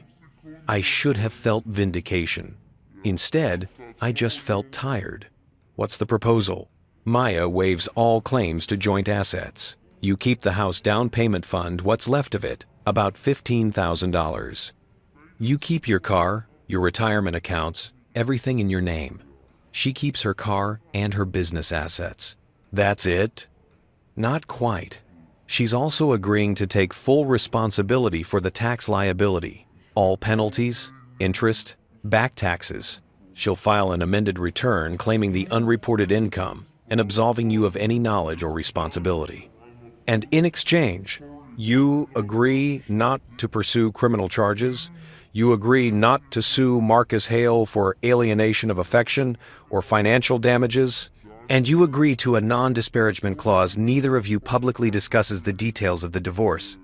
I should have felt vindication. Instead, I just felt tired. What's the proposal? Maya waives all claims to joint assets. You keep the house down payment fund, what's left of it, about $15,000. You keep your car, your retirement accounts, everything in your name. She keeps her car and her business assets. That's it? Not quite. She's also agreeing to take full responsibility for the tax liability, all penalties, interest, back taxes. She'll file an amended return claiming the unreported income and absolving you of any knowledge or responsibility. And in exchange, you agree not to pursue criminal charges. You agree not to sue Marcus Hale for alienation of affection or financial damages. And you agree to a non-disparagement clause neither of you publicly discusses the details of the divorce.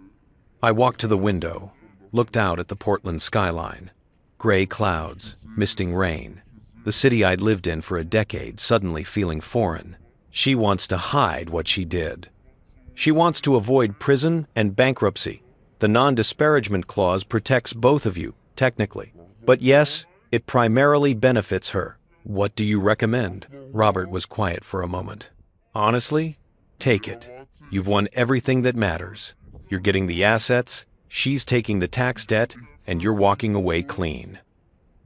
I walked to the window, looked out at the Portland skyline. Gray clouds, misting rain. The city I'd lived in for a decade suddenly feeling foreign. She wants to hide what she did. She wants to avoid prison and bankruptcy. The non-disparagement clause protects both of you, technically. But yes, It primarily benefits her. What do you recommend? Robert was quiet for a moment. Honestly, take it. You've won everything that matters. You're getting the assets, she's taking the tax debt, and you're walking away clean.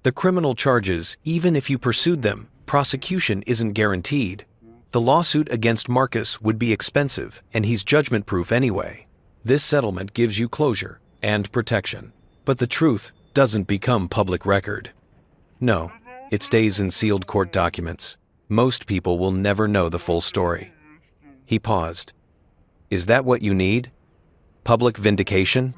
The criminal charges, even if you pursued them, prosecution isn't guaranteed. The lawsuit against Marcus would be expensive, and he's judgment-proof anyway. This settlement gives you closure and protection, but the truth doesn't become public record. No, it stays in sealed court documents. Most people will never know the full story. He paused. Is that what you need? Public vindication?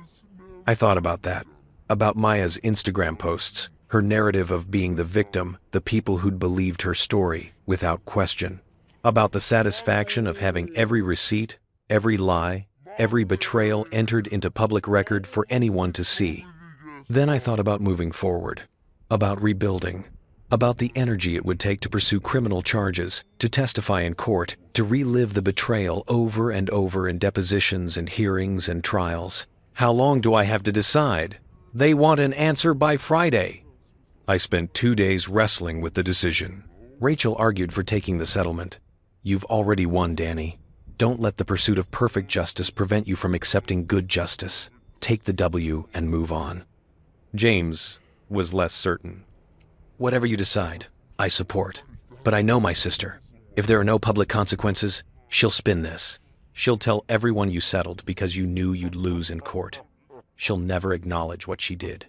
I thought about that, about Maya's Instagram posts, her narrative of being the victim, the people who'd believed her story without question, about the satisfaction of having every receipt, every lie, every betrayal entered into public record for anyone to see. Then I thought about moving forward, about rebuilding, about the energy it would take to pursue criminal charges, to testify in court, to relive the betrayal over and over in depositions and hearings and trials. How long do I have to decide? They want an answer by Friday. I spent 2 days wrestling with the decision. Rachel argued for taking the settlement. You've already won, Danny. Don't let the pursuit of perfect justice prevent you from accepting good justice. Take the W and move on. James was less certain. Whatever you decide, I support. But I know my sister. If there are no public consequences, she'll spin this. She'll tell everyone you settled because you knew you'd lose in court. She'll never acknowledge what she did.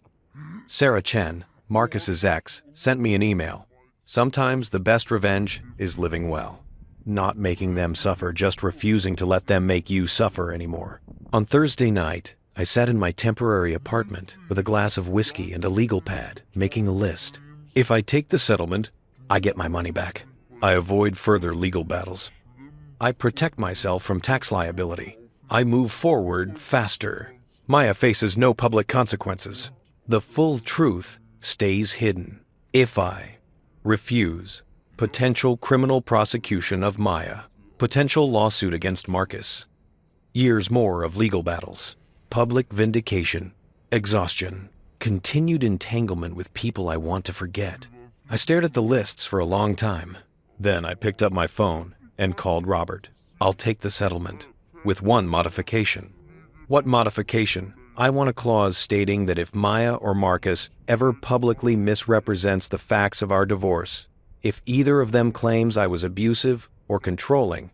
Sarah Chen, Marcus's ex, sent me an email. Sometimes the best revenge is living well. Not making them suffer, just refusing to let them make you suffer anymore. On Thursday night, I sat in my temporary apartment with a glass of whiskey and a legal pad, making a list. If I take the settlement, I get my money back. I avoid further legal battles. I protect myself from tax liability. I move forward faster. Maya faces no public consequences. The full truth stays hidden. If I refuse, potential criminal prosecution of Maya, potential lawsuit against Marcus, years more of legal battles, public vindication, exhaustion, continued entanglement with people I want to forget. I stared at the lists for a long time. Then I picked up my phone and called Robert. I'll take the settlement, with one modification. What modification? I want a clause stating that if Maya or Marcus ever publicly misrepresents the facts of our divorce, if either of them claims I was abusive or controlling,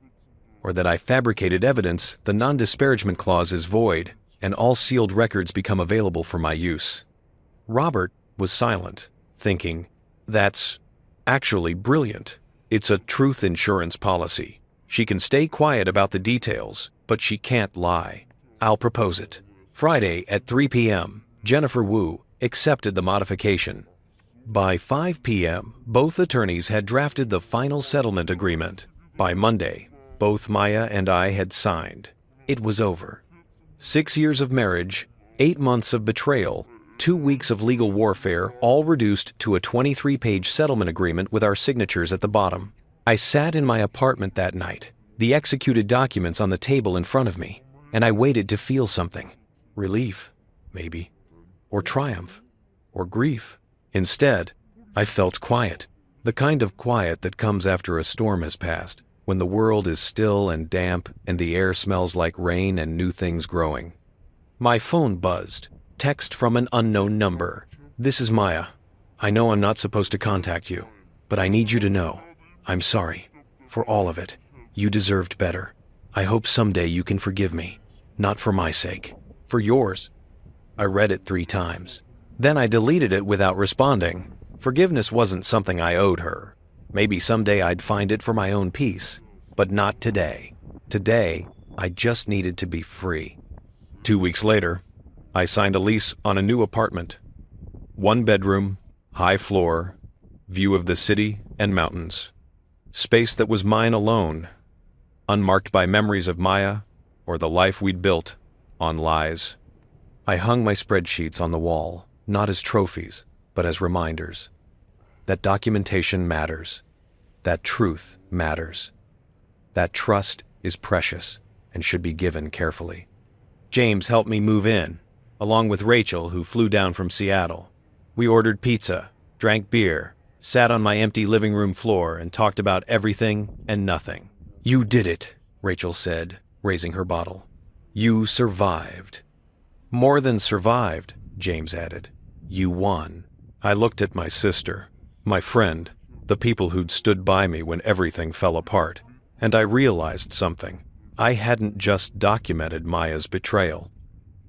or that I fabricated evidence, the non-disparagement clause is void, and all sealed records become available for my use. Robert was silent, thinking, that's actually brilliant. It's a truth insurance policy. She can stay quiet about the details, but she can't lie. I'll propose it. Friday at 3 p.m., Jennifer Wu accepted the modification. By 5 p.m., both attorneys had drafted the final settlement agreement. By Monday, both Maya and I had signed. It was over. 6 years of marriage, 8 months of betrayal, 2 weeks of legal warfare, all reduced to a 23-page settlement agreement with our signatures at the bottom. I sat in my apartment that night, the executed documents on the table in front of me, and I waited to feel something. Relief, maybe, or triumph, or grief. Instead, I felt quiet, the kind of quiet that comes after a storm has passed, when the world is still and damp and the air smells like rain and new things growing. My phone buzzed. Text from an unknown number. This is Maya. I know I'm not supposed to contact you, but I need you to know. I'm sorry. For all of it. You deserved better. I hope someday you can forgive me. Not for my sake. For yours. I read it 3 times. Then I deleted it without responding. Forgiveness wasn't something I owed her. Maybe someday I'd find it for my own peace. But not today. Today, I just needed to be free. 2 weeks later, I signed a lease on a new apartment. 1 bedroom, high floor, view of the city and mountains. Space that was mine alone, unmarked by memories of Maya or the life we'd built on lies. I hung my spreadsheets on the wall, not as trophies, but as reminders. That documentation matters. That truth matters. That trust is precious and should be given carefully. James helped me move in, along with Rachel, who flew down from Seattle. We ordered pizza, drank beer, sat on my empty living room floor, and talked about everything and nothing. "You did it," Rachel said, raising her bottle. "You survived." "More than survived," James added. "You won." I looked at my sister, my friend, the people who'd stood by me when everything fell apart, and I realized something. I hadn't just documented Maya's betrayal.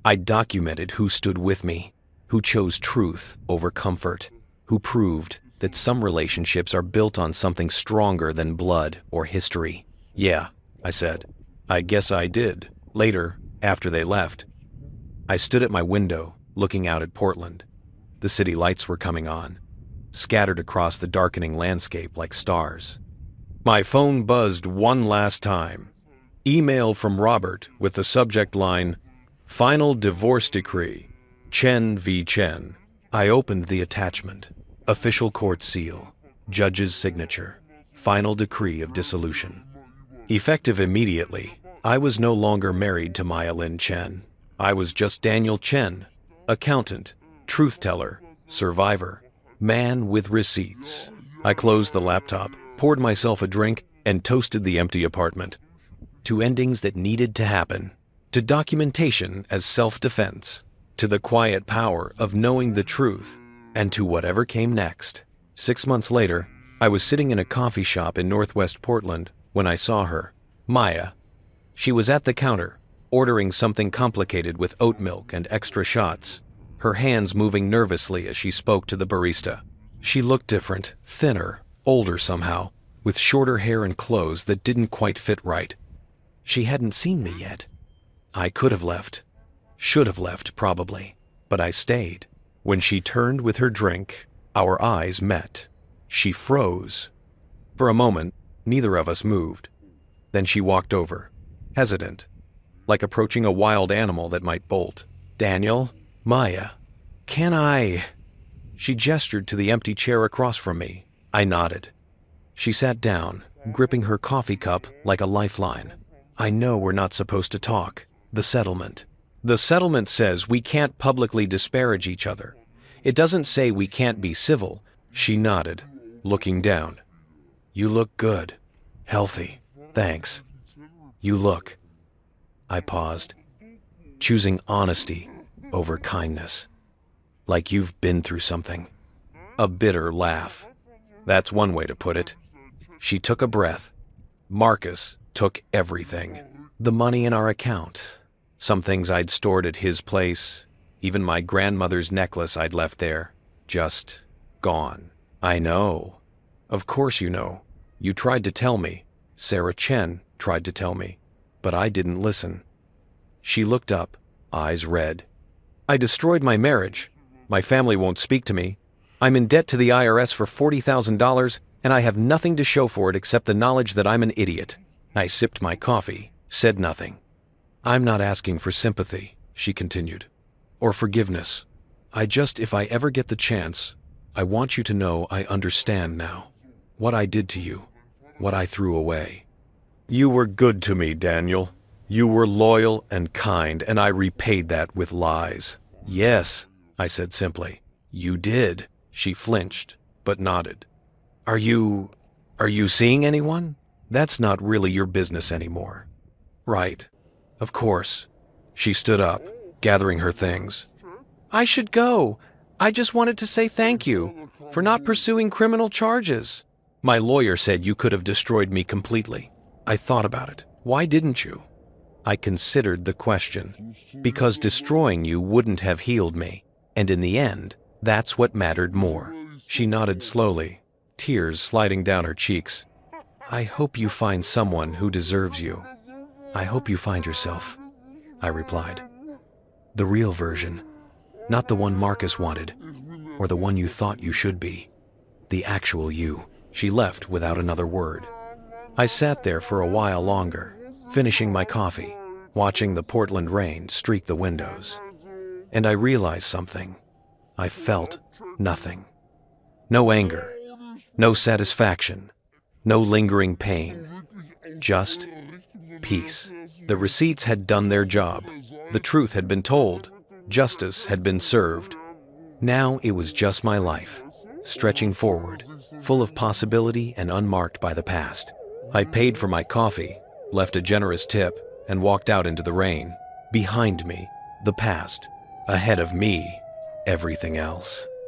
I documented who stood with me, who chose truth over comfort, who proved that some relationships are built on something stronger than blood or history. "Yeah," I said. "I guess I did." Later, after they left, I stood at my window, looking out at Portland. The city lights were coming on, scattered across the darkening landscape like stars. My phone buzzed one last time. Email from Robert with the subject line, "Final Divorce Decree, Chen v. Chen." I opened the attachment. Official court seal, judge's signature, final decree of dissolution. Effective immediately, I was no longer married to Maya Lin Chen. I was just Daniel Chen, accountant, truth-teller, survivor, man with receipts. I closed the laptop, poured myself a drink, and toasted the empty apartment. To endings that needed to happen, to documentation as self-defense, to the quiet power of knowing the truth, and to whatever came next. 6 months later, I was sitting in a coffee shop in Northwest Portland when I saw her, Maya. She was at the counter, ordering something complicated with oat milk and extra shots, her hands moving nervously as she spoke to the barista. She looked different, thinner, older somehow, with shorter hair and clothes that didn't quite fit right. She hadn't seen me yet. I could have left. Should have left, probably. But I stayed. When she turned with her drink, our eyes met. She froze. For a moment, neither of us moved. Then she walked over, hesitant, like approaching a wild animal that might bolt. "Daniel, Maya, can I?" She gestured to the empty chair across from me. I nodded. She sat down, gripping her coffee cup like a lifeline. "I know we're not supposed to talk. The settlement. The settlement says we can't publicly disparage each other. It doesn't say we can't be civil." She nodded, looking down. "You look good. Healthy. Thanks. You look." I paused, choosing honesty over kindness. "Like you've been through something." A bitter laugh. That's one way to put it. She took a breath. "Marcus took everything. The money in our account. Some things I'd stored at his place, even my grandmother's necklace I'd left there. Just gone." "I know. Of course you know. You tried to tell me. Sarah Chen tried to tell me. But I didn't listen." She looked up, eyes red. "I destroyed my marriage. My family won't speak to me. I'm in debt to the IRS for $40,000, and I have nothing to show for it except the knowledge that I'm an idiot." I sipped my coffee, said nothing. "I'm not asking for sympathy," she continued, "or forgiveness. If I ever get the chance, I want you to know I understand now. What I did to you, what I threw away." "You were good to me, Daniel. You were loyal and kind, and I repaid that with lies." "Yes," I said simply. "You did." She flinched, but nodded. Are you seeing anyone? That's not really your business anymore." "Right. Of course." She stood up, gathering her things. "I should go. I just wanted to say thank you for not pursuing criminal charges." "My lawyer said you could have destroyed me completely." I thought about it. "Why didn't you?" I considered the question. "Because destroying you wouldn't have healed me, and in the end, that's what mattered more." She nodded slowly, tears sliding down her cheeks. "I hope you find someone who deserves you. I hope you find yourself," I replied. "The real version, not the one Marcus wanted, or the one you thought you should be. The actual you." She left without another word. I sat there for a while longer, finishing my coffee, watching the Portland rain streak the windows. And I realized something. I felt nothing. No anger, no satisfaction, no lingering pain. Just peace. The receipts had done their job. The truth had been told. Justice had been served. Now it was just my life. stretching forward, full of possibility and unmarked by the past. I paid for my coffee, left a generous tip, and walked out into the rain. Behind me, the past. Ahead of me, everything else.